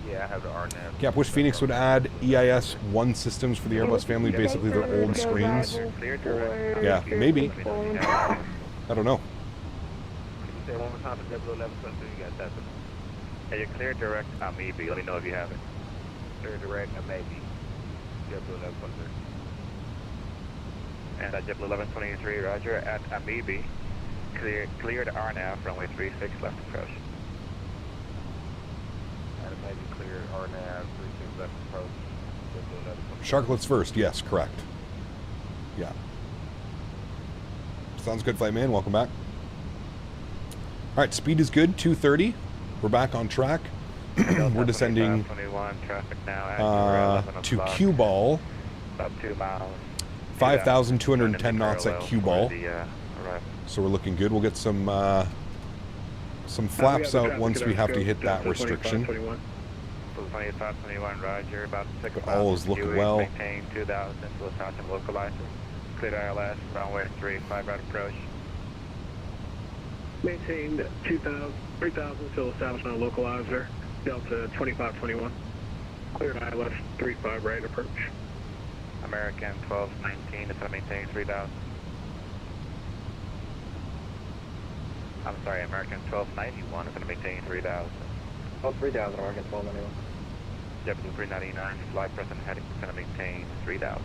Yeah, I have the RNAV. Yeah, I wish Fenix would add EIS 1 systems for the Airbus family, basically their old screens. Yeah, maybe. I don't know. Say one more time, JetBlue 1123, you got that. Hey, you're clear direct, maybe. Let me know if you have it. Clear direct, maybe. JetBlue 1123. And JetBlue 1123, roger, at Amoebi, clear to RNAV, runway 36, left approach. And maybe clear RNAV, 36, left approach. Sharklets first, yes, correct. Yeah. Sounds good, flight man, welcome back. Alright, speed is good, 230. We're back on track. We're descending to Cue Ball. About 2 miles. 5,210 knots at Cue Ball. So we're looking good. We'll get some flaps out once we have to hit that restriction. 2521, roger. About 6 miles. All is looking well. Maintain 2,000 to the south and localizer. Clear ILS, runway 35 right approach. Maintained 3,000 till establishment localizer, Delta 2521. Cleared ILS 35 right approach. American 1219 is going to maintain 3,000. I'm sorry, American 1291 is going to maintain 3,000. Oh, 3,000, American 1291. JetBlue 399, flight present heading is going to maintain 3,000.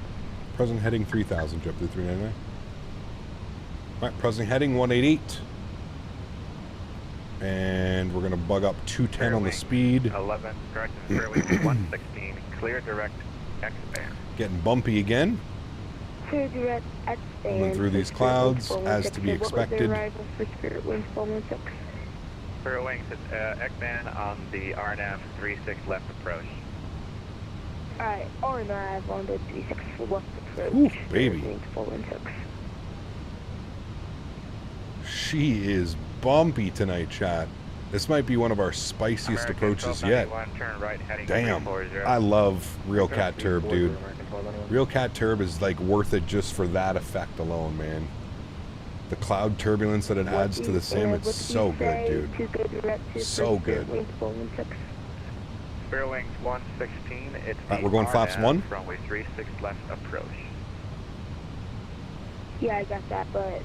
Present heading 3,000, JetBlue 399. Alright, present heading 188. And we're going to bug up 210 on the speed. 11, correction, fairway 116, clear direct X-band. Getting bumpy again. Clear direct X-band. Going through these clouds, as to be expected. Fair wings, X-band on the RNAV 36 left approach. Alright, RNAV on the 36 left approach. Ooh, baby. She is bumpy tonight, chat. This might be one of our spiciest approaches yet. Damn, I love Real Cat Turb, dude. Real Cat Turb is like worth it just for that effect alone, man. The cloud turbulence that it adds to the sim, it's so good, dude. So good. Spirit Wings 116, it's we're going flaps 1? Runway 36 left approach. Yeah, I got that, but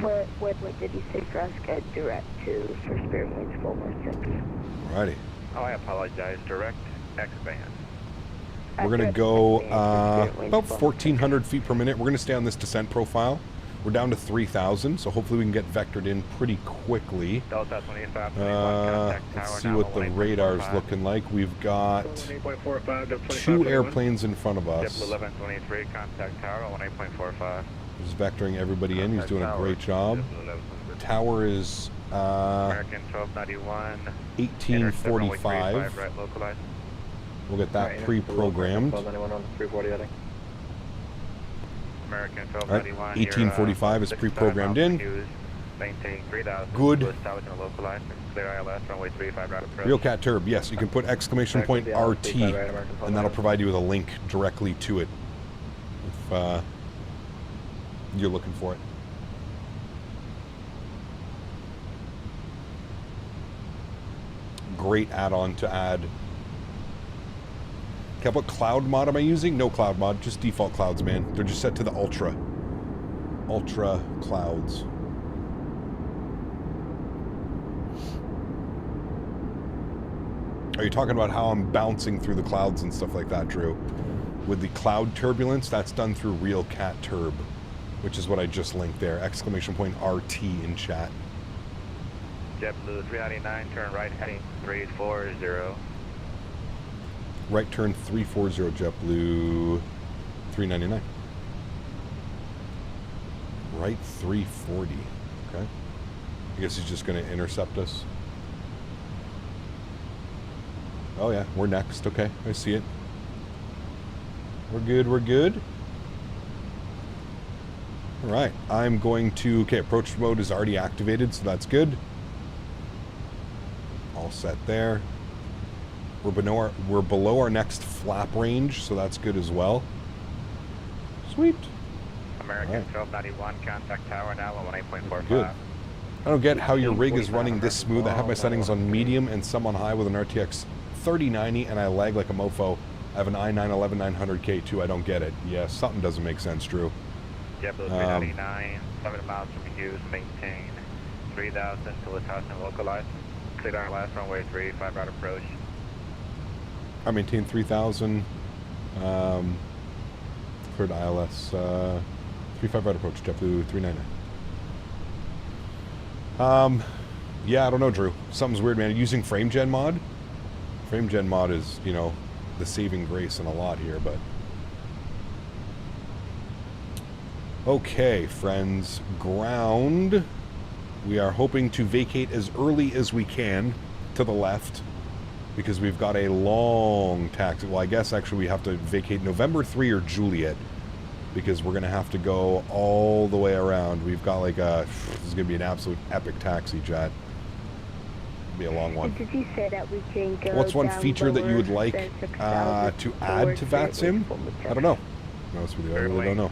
what did you say for us get direct to for Spirit Wings 416? Alrighty. Oh, I apologize. Direct X-band. We're going to go about 1,400 feet per minute. We're going to stay on this descent profile. We're down to 3,000, so hopefully we can get vectored in pretty quickly. Delta 25, let's see what the radar's looking like. We've got 2 airplanes in front of us. JetBlue 1123, contact tower 18.45. He's vectoring everybody in. He's doing a great job. Tower is American 1291. 1845. Right, localized. We'll get that pre-programmed. American Alright, 1845 is pre-programmed in. Good. Real Cat Turb, yes, you can put exclamation point RT, and that'll provide you with a link directly to it if you're looking for it. Great add-on to add. Okay, what cloud mod am I using? No cloud mod, just default clouds, man. They're just set to the ultra clouds. Are you talking about how I'm bouncing through the clouds and stuff like that, Drew? With the cloud turbulence, that's done through Real Cat Turb, which is what I just linked there. Exclamation point RT in chat. JetBlue 399, turn right heading 340. Right turn 340, JetBlue 399. Right 340. Okay. I guess he's just going to intercept us. Oh yeah, we're next. Okay, I see it. We're good, we're good. All right, I'm going to, okay, approach mode is already activated, so that's good. All set there. We're below our next flap range, so that's good as well. Sweet. American 1291, contact tower now on 18.45. Good. I don't get how your rig is running this smooth. I have my settings on medium and some on high with an RTX 3090, and I lag like a mofo. I have an i9 11900K too. I don't get it. Yeah, something doesn't make sense, Drew. JetBlue 399, 7 miles from Hughes, maintain 3000 to Lacasse and localized. Cleared our last runway 35 route approach. I maintain 3,000. Cleared ILS 35 right approach, JetBlue 399. Yeah, I don't know, Drew. Something's weird, man. Using FrameGen mod. FrameGen mod is, you know, the saving grace in a lot here, but okay, friends. Ground. We are hoping to vacate as early as we can to the left, because we've got a long taxi. Well, I guess actually we have to vacate November 3 or Juliet, because we're going to have to go all the way around. We've got like a, this is going to be an absolute epic taxi jet. It'll be a long one. Did you say that we can go What's one down feature that you would lower like than to 6,000 add to VATSIM? I don't know. No, it's really, I really don't know.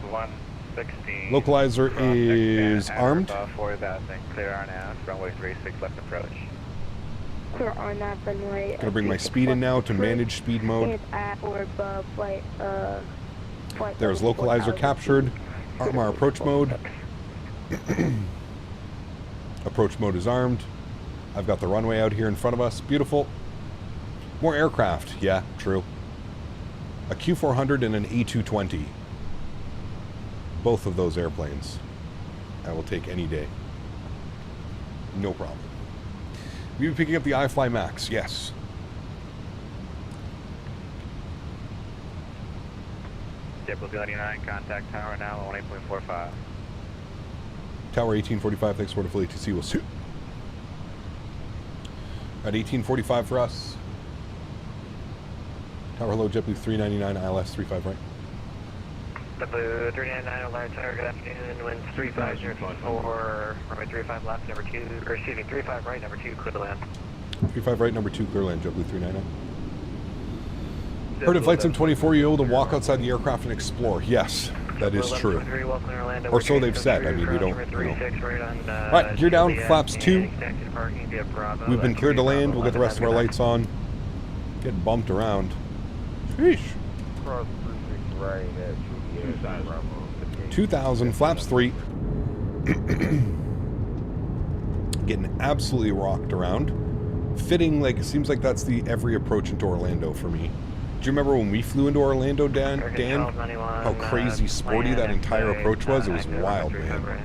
Localizer is armed. For that thing, clear RNAV, runway 36 left approach. Clear RNAV, runway. Gonna bring my speed in now to manage speed mode. And at or above flight, There's localizer captured. Arm our approach mode. Approach mode is armed. I've got the runway out here in front of us. Beautiful. More aircraft. Yeah, true. A Q400 and an A220. Both of those airplanes I will take any day. No problem. We'll be picking up the iFly Max. Yes. JetBlue 99, contact tower now on 18.45. Tower 1845, thanks for the full ATC. We'll see. At 1845 for us. Tower hello, JetBlue 399, ILS 35 right. JetBlue 399, alert tower, good afternoon. Winds 35024, runway 35 left, number 2, or excuse me, 35 right, number 2, clear to land. 35 right, number 2, clear land, JetBlue 399. Heard in Flight Sim 24, you're able to walk outside the aircraft and explore. Yes. That is true. Or so they've said. I mean, we don't know. Alright, gear down, flaps 2. We've been cleared to land. We'll get the rest of our lights on. Getting bumped around. Sheesh. 2,000, flaps 3. Getting absolutely rocked around. Fitting, like, it seems like that's the every approach into Orlando for me. Do you remember when we flew into Orlando, Dan? How crazy sporty that entire approach was? It was wild, man.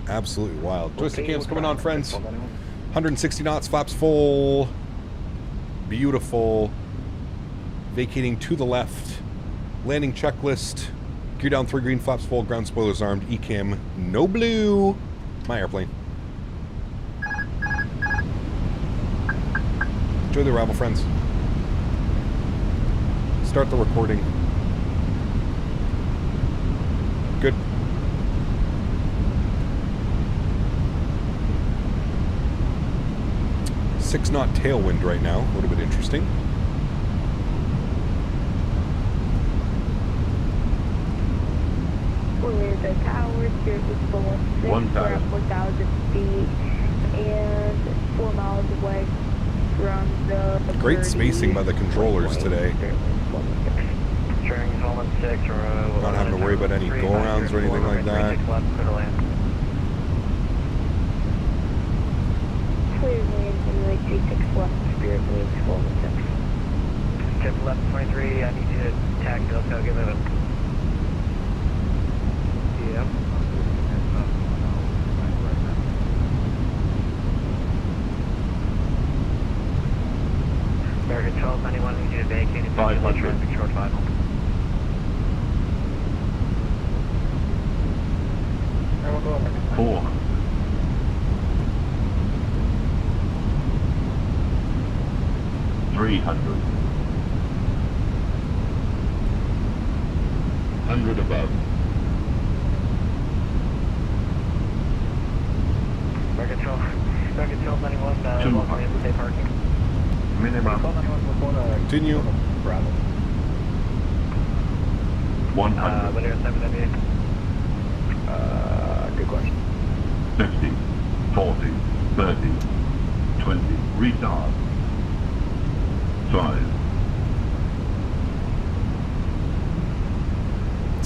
Absolutely wild. Joystick cam's coming on, friends. 160 knots, flaps full. Beautiful. Vacating to the left. Landing checklist. Gear down 3 green, flaps full, ground spoilers armed, ECAM, no blue. My airplane. Enjoy the arrival, friends. Start the recording. Good. Six-knot tailwind right now. A little bit interesting. We're the tower, Spirit is full of 6, we're at 4,000 feet, and 4 miles away from the... Great spacing by the controllers today. Not having to worry about any go-arounds or anything like that. Clear land, runway 36 left, Spirit leaves 416. Tip left 23, I need you to taxi, let's go, give it a... Yep. American 1291, we need to vacate. 500. Short final. Four. $300. 100 above. American 1291, welcome in, safe parking. Minimum. Continue. 100. What air 7W? Good question. 50, 40, 30, 20, retard. 5.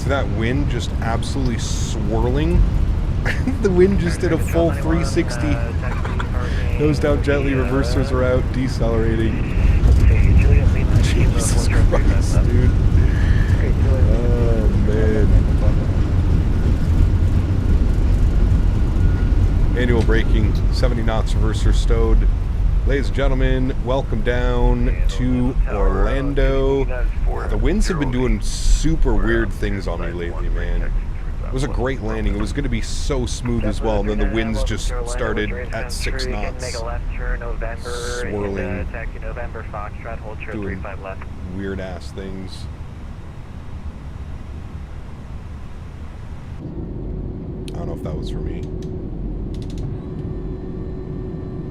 See that wind just absolutely swirling? The wind just did a full 360. Nosed out gently, reversers are out, decelerating. Jesus Christ, dude. Oh, man. Manual braking, 70 knots, reverser stowed. Ladies and gentlemen, welcome down to Orlando. The winds have been doing super weird things on me lately, man. It was a great landing. It was going to be so smooth as well, and then the winds just started at 6 knots, swirling, doing weird-ass things. I don't know if that was for me.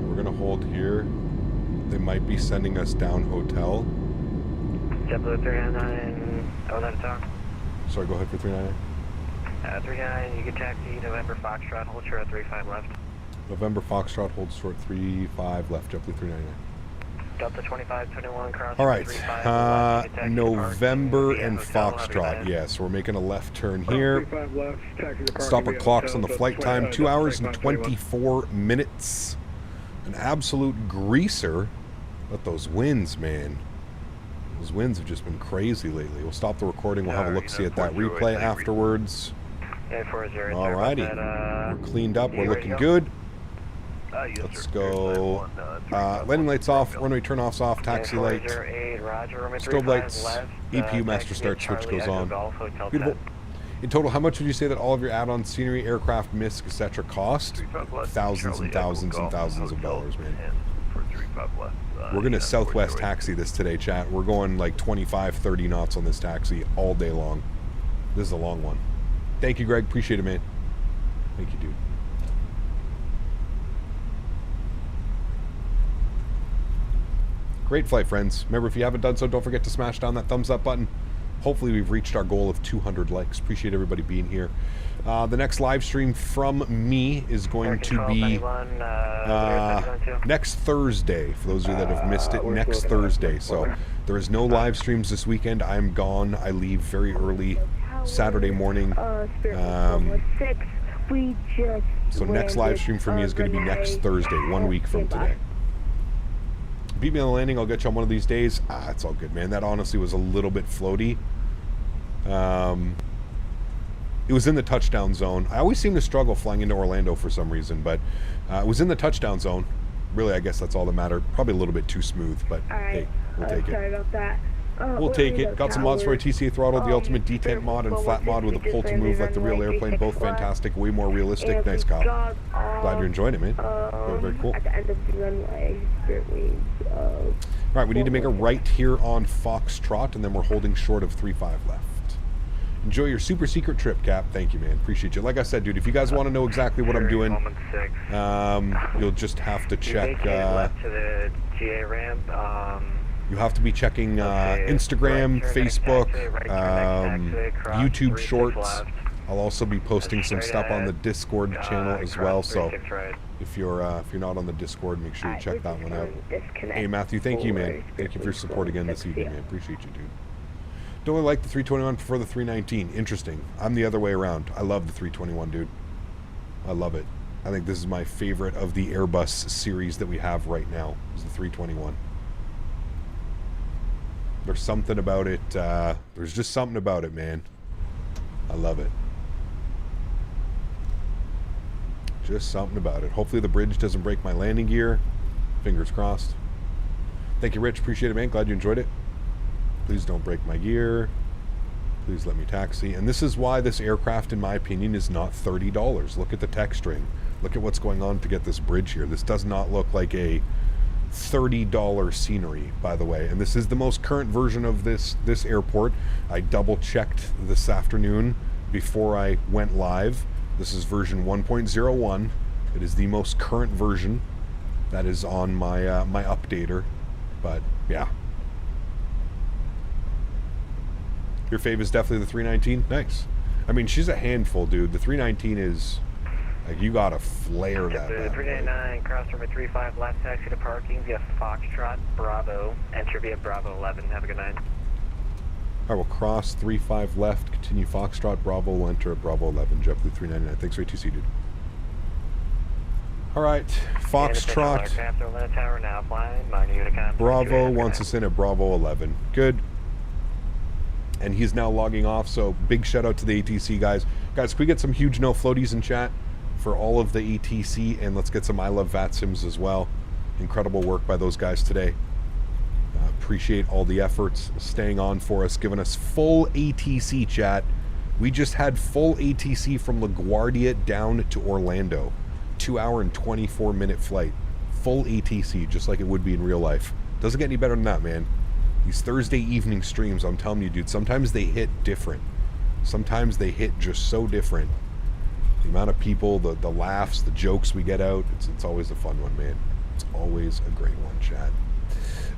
We're going to hold here. They might be sending us down hotel. JetBlue 399, oh, that's talk. Sorry, go ahead for 399. 399, you can taxi November Foxtrot, hold short 35 left. November Foxtrot, hold short 35 left, JetBlue 399. Delta 2521, cross. All right, November and Foxtrot, yes, we're making a left turn here. Stop our clocks on the flight time, 2 hours and 24 minutes. An absolute greaser, but those winds, man. Those winds have just been crazy lately. We'll stop the recording, we'll have a look-see at that replay afterwards. Alrighty, we're cleaned up, we're looking good. Let's go. Landing lights off, runway turn-offs off, taxi lights, strobe lights, EPU master start switch goes on. Beautiful. In total, how much would you say that all of your add-on scenery, aircraft, MISC, etc. cost? Thousands and thousands and thousands of dollars, man. We're going to Southwest taxi this today, chat. We're going like 25, 30 knots on this taxi all day long. This is a long one. Thank you, Greg. Appreciate it, man. Thank you, dude. Great flight, friends. Remember, if you haven't done so, don't forget to smash down that thumbs up button. hopefully we've reached our goal of 200 likes. Appreciate everybody being here. The next live stream from me is going to be next Thursday. For those of you that have missed it, next Thursday. So there is no live streams this weekend. I'm gone. I leave very early Saturday morning. So next live stream for me is going to be next Thursday, 1 week from today. Beat me on the landing. I'll get you on one of these days. It's all good, man. That honestly was a little bit floaty. It was in the touchdown zone. I always seem to struggle flying into Orlando for some reason, but it was in the touchdown zone. Really, I guess that's all that mattered. Probably a little bit too smooth, but hey, we'll take it. Sorry about that. We'll take it. Got some mods for a TCA throttle, the ultimate detent mod and flat mod with a pull to move like the real airplane. Both fantastic, way more realistic. Nice, Karl. Glad you're enjoying it, man. Very cool. At the end of the runway, Spirit Wings. All right, we need to make a right here on Foxtrot, and then we're holding short of 3.5 left. Enjoy your super secret trip, Cap. Thank you, man. Appreciate you. Like I said, dude, if you guys want to know exactly what I'm doing, you'll just have to check. Left to the GA ramp. You have to be checking Instagram, Facebook, YouTube Shorts. I'll also be posting some stuff on the Discord channel as well. So if you're not on the Discord, make sure you check that one out. Hey, Matthew, thank you, man. Thank you for your support again this evening, man. Appreciate you, dude. Don't really like the 321, prefer the 319. Interesting. I'm the other way around. I love the 321, dude. I love it. I think this is my favorite of the Airbus series that we have right now, is the 321. There's something about it. There's just something about it, man. I love it. Just something about it. Hopefully the bridge doesn't break my landing gear. Fingers crossed. Thank you, Rich. Appreciate it, man. Glad you enjoyed it. Please don't break my gear. Please let me taxi. And this is why this aircraft, in my opinion, is not $30. Look at the tech string. Look at what's going on to get this bridge here. This does not look like a $30 scenery, by the way. And this is the most current version of this airport. I double checked this afternoon before I went live. This is version 1.01. It is the most current version that is on my my updater. But yeah, your fave is definitely the 319. Nice. I mean, she's a handful, dude. The 319 is like, you gotta flare that. The 399 cross runway 35 left taxi to parking via Foxtrot Bravo. Enter via Bravo 11. Have a good night. All right, we'll cross 35 left, continue Foxtrot Bravo, we'll enter at Bravo 11, JetBlue 399. Thanks for 2C, dude. All right, Foxtrot Bravo wants us in at Bravo 11. Good. And he's now logging off, so big shout out to the ATC guys. Guys, can we get some huge no floaties in chat for all of the ATC, and let's get some I Love VATSIMs as well. Incredible work by those guys today. Appreciate all the efforts, staying on for us, giving us full ATC, chat. We just had full ATC from LaGuardia down to Orlando. 2-hour and 24-minute flight. Full ATC, just like it would be in real life. Doesn't get any better than that, man. These Thursday evening streams, I'm telling you, dude, sometimes they hit different. Sometimes they hit just so different. The amount of people, the laughs, the jokes we get out, it's always a fun one, man. It's always a great one, chat.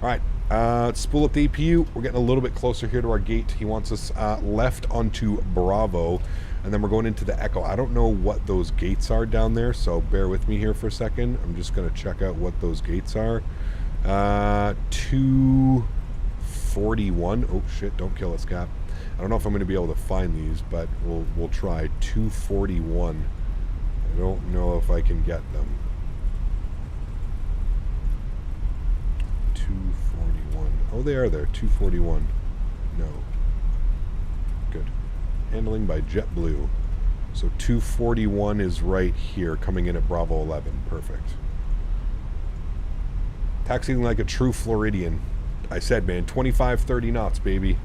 All right, let's spool up the APU. We're getting a little bit closer here to our gate. He wants us left onto Bravo, and then we're going into the Echo. I don't know what those gates are down there, so bear with me here for a second. I'm just going to check out what those gates are. 241. Oh, shit, don't kill us, Cap. I don't know if I'm going to be able to find these, but we'll try. 241. I don't know if I can get them. 241. Oh, they are there. 241. No. Good. Handling by JetBlue. So 241 is right here, coming in at Bravo 11. Perfect. Taxiing like a true Floridian. I said, man, 25, 30 knots, baby.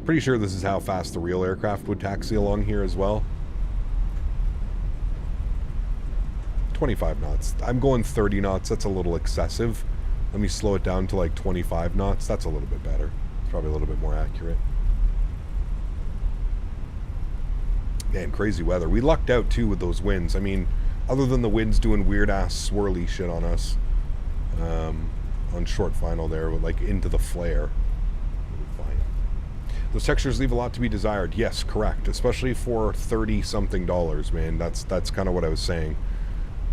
Pretty sure this is how fast the real aircraft would taxi along here as well. 25 knots. I'm going 30 knots. That's a little excessive. Let me slow it down to like 25 knots. That's a little bit better. It's probably a little bit more accurate. Man, crazy weather. We lucked out too with those winds. I mean, other than the winds doing weird ass swirly shit on us on short final there, with like into the flare. Fine. Those textures leave a lot to be desired. Yes, correct. Especially for $30-something, man. That's kind of what I was saying.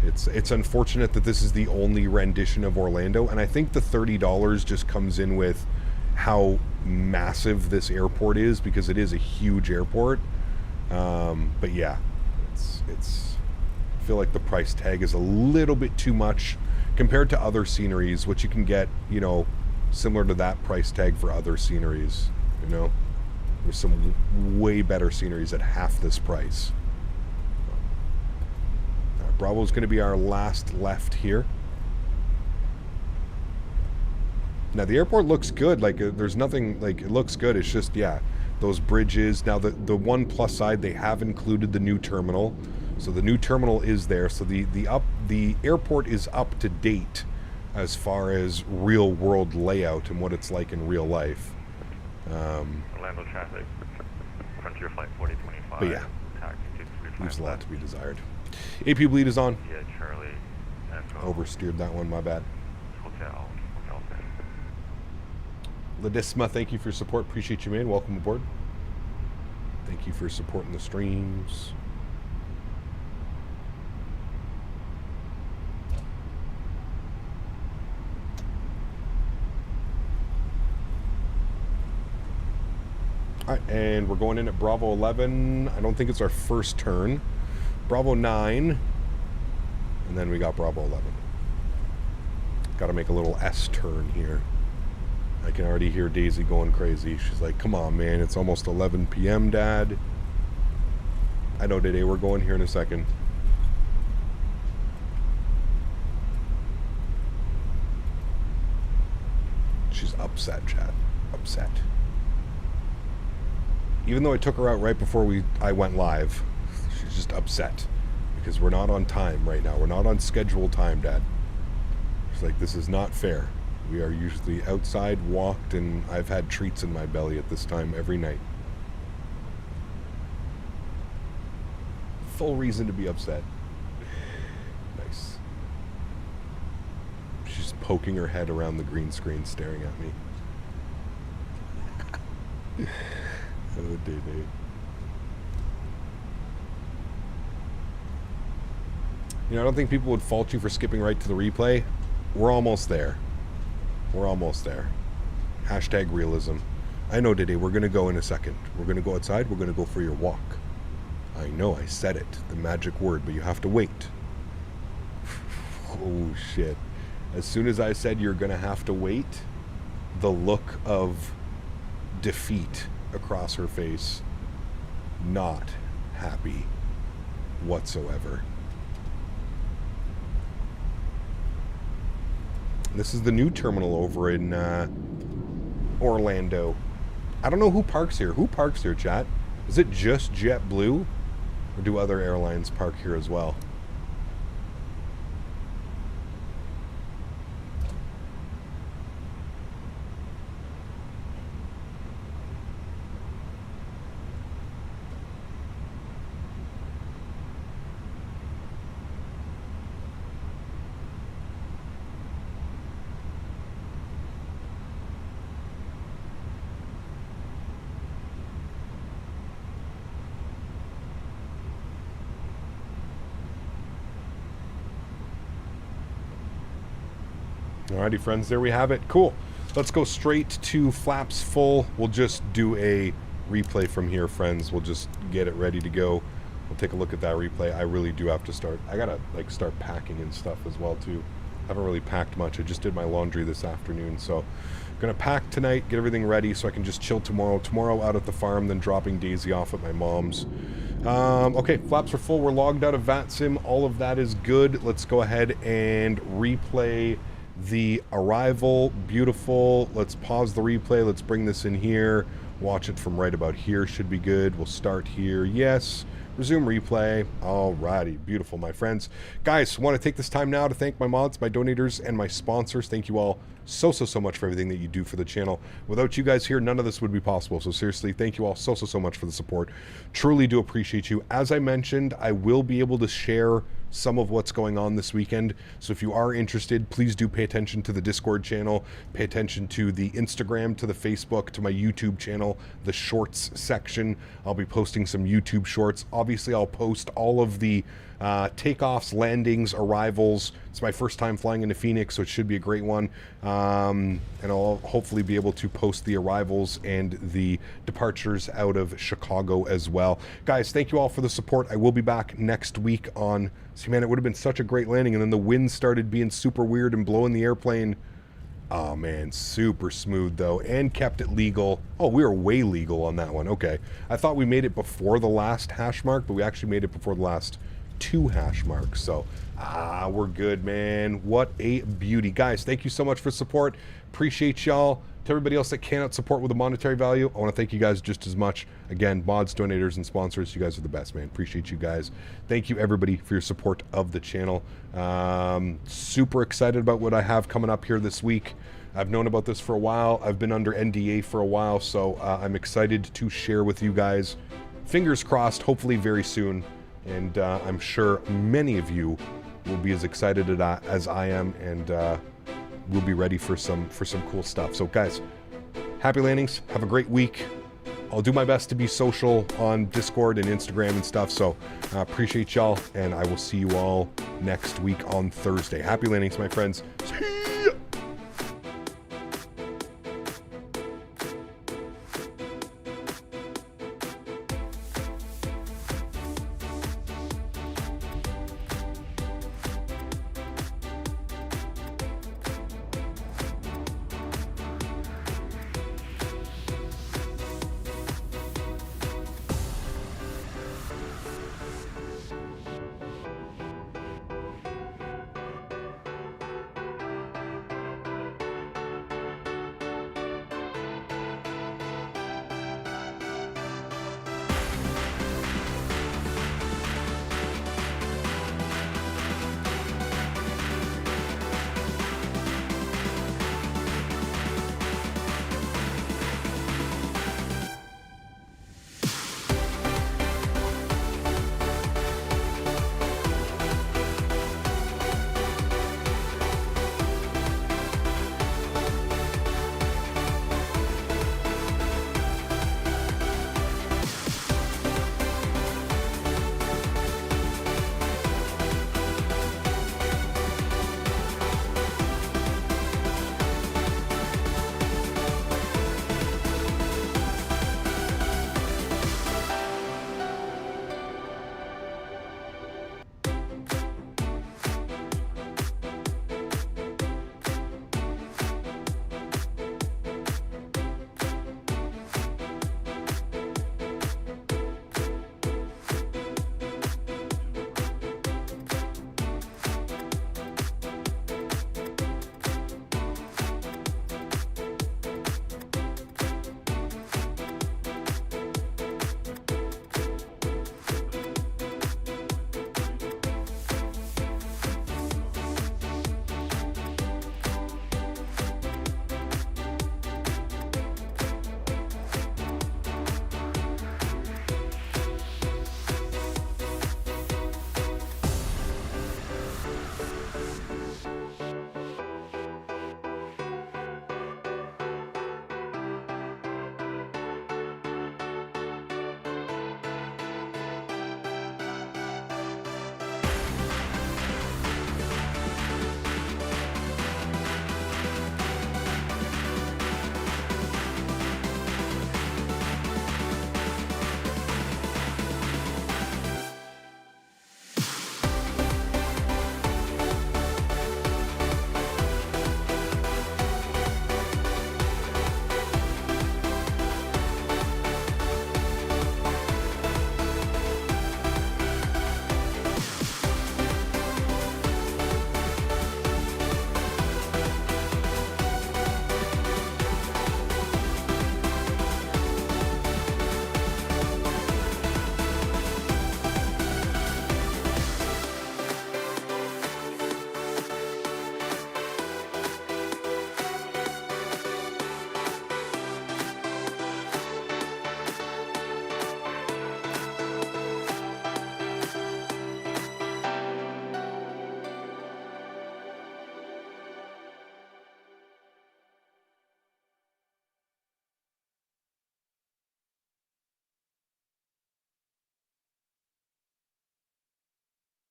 It's unfortunate that this is the only rendition of Orlando, and I think the $30 just comes in with how massive this airport is, because it is a huge airport. But yeah, it's I feel like the price tag is a little bit too much compared to other sceneries, which you can get, you know, similar to that price tag for other sceneries, you know. There's some way better sceneries at half this price. Bravo is going to be our last left here. Now the airport looks good. Like there's nothing, like it looks good. It's just, yeah, those bridges. Now the one plus side, they have included the new terminal. So the new terminal is there. So the airport is up to date as far as real world layout and what it's like in real life. Orlando traffic, Frontier Flight 4025. But yeah, leaves a lot to be desired. AP bleed is on. Yeah, Charlie. Oversteered that one, my bad. Hotel. Ladisma, thank you for your support. Appreciate you, man. Welcome aboard. Thank you for supporting the streams. Alright, and we're going in at Bravo 11. I don't think it's our first turn. Bravo 9. And then we got Bravo 11. Got to make a little S turn here. I can already hear Daisy going crazy. She's like, come on, man. It's almost 11 p.m., Dad. I know, Dede. We're going here in a second. She's upset, chat. Upset. Even though I took her out right before I went live, she's just upset because we're not on time right now. We're not on scheduled time, Dad. She's like, this is not fair. We are usually outside, walked, and I've had treats in my belly at this time every night. Full reason to be upset. Nice. She's poking her head around the green screen, staring at me. Oh, day. You know, I don't think people would fault you for skipping right to the replay. We're almost there. We're almost there. Hashtag realism. I know, Dede, we're going to go in a second. We're going to go outside. We're going to go for your walk. I know, I said it. The magic word, but you have to wait. Oh, shit. As soon as I said you're going to have to wait, the look of defeat across her face, not happy whatsoever. This is the new terminal over in Orlando. I don't know who parks here. Who parks here, chat? Is it just JetBlue? Or do other airlines park here as well? Alrighty, friends, there we have it. Cool. Let's go straight to flaps full. We'll just do a replay from here, friends. We'll just get it ready to go. We'll take a look at that replay. I really do have to start. I gotta like start packing and stuff as well too. Haven't really packed much. I just did my laundry this afternoon, so I'm gonna pack tonight, get everything ready so I can just chill tomorrow. Tomorrow out at the farm, then dropping Daisy off at my mom's. Okay, flaps are full. We're logged out of VATSIM. All of that is good. Let's go ahead and replay the arrival. Beautiful. Let's pause the replay. Let's bring this in here. Watch it from right about here. Should be good. We'll start here. Yes. Resume replay. Alrighty, beautiful, my friends. Guys, want to take this time now to thank my mods, my donators, and my sponsors. Thank you all so much for everything that you do for the channel. Without you guys here, none of this would be possible. So seriously, thank you all so much for the support. Truly do appreciate you. As I mentioned, I will be able to share some of what's going on this weekend. So if you are interested, please do pay attention to the Discord channel, pay attention to the Instagram, to the Facebook, to my YouTube channel, the shorts section. I'll be posting some YouTube shorts. Obviously, I'll post all of the takeoffs, landings, arrivals. It's my first time flying into Phoenix, so it should be a great one. And I'll hopefully be able to post the arrivals and the departures out of Chicago as well. Guys, thank you all for the support. I will be back next week on... See, man, it would have been such a great landing, and then the wind started being super weird and blowing the airplane. Oh, man, super smooth, though, and kept it legal. Oh, we were way legal on that one. Okay. I thought we made it before the last hash mark, but we actually made it before the last 2 hash marks. So, we're good, man. What a beauty. Guys, thank you so much for support. Appreciate y'all. To everybody else that cannot support with a monetary value, I want to thank you guys just as much. Again, mods, donators, and sponsors, you guys are the best, man. Appreciate you guys. Thank you, everybody, for your support of the channel. Super excited about what I have coming up here this week. I've known about this for a while. I've been under NDA for a while, so I'm excited to share with you guys. Fingers crossed, hopefully very soon. And I'm sure many of you will be as excited as I am, and we'll be ready for some cool stuff. So guys, happy landings. Have a great week. I'll do my best to be social on Discord and Instagram and stuff. So appreciate y'all, and I will see you all next week on Thursday. Happy landings, my friends.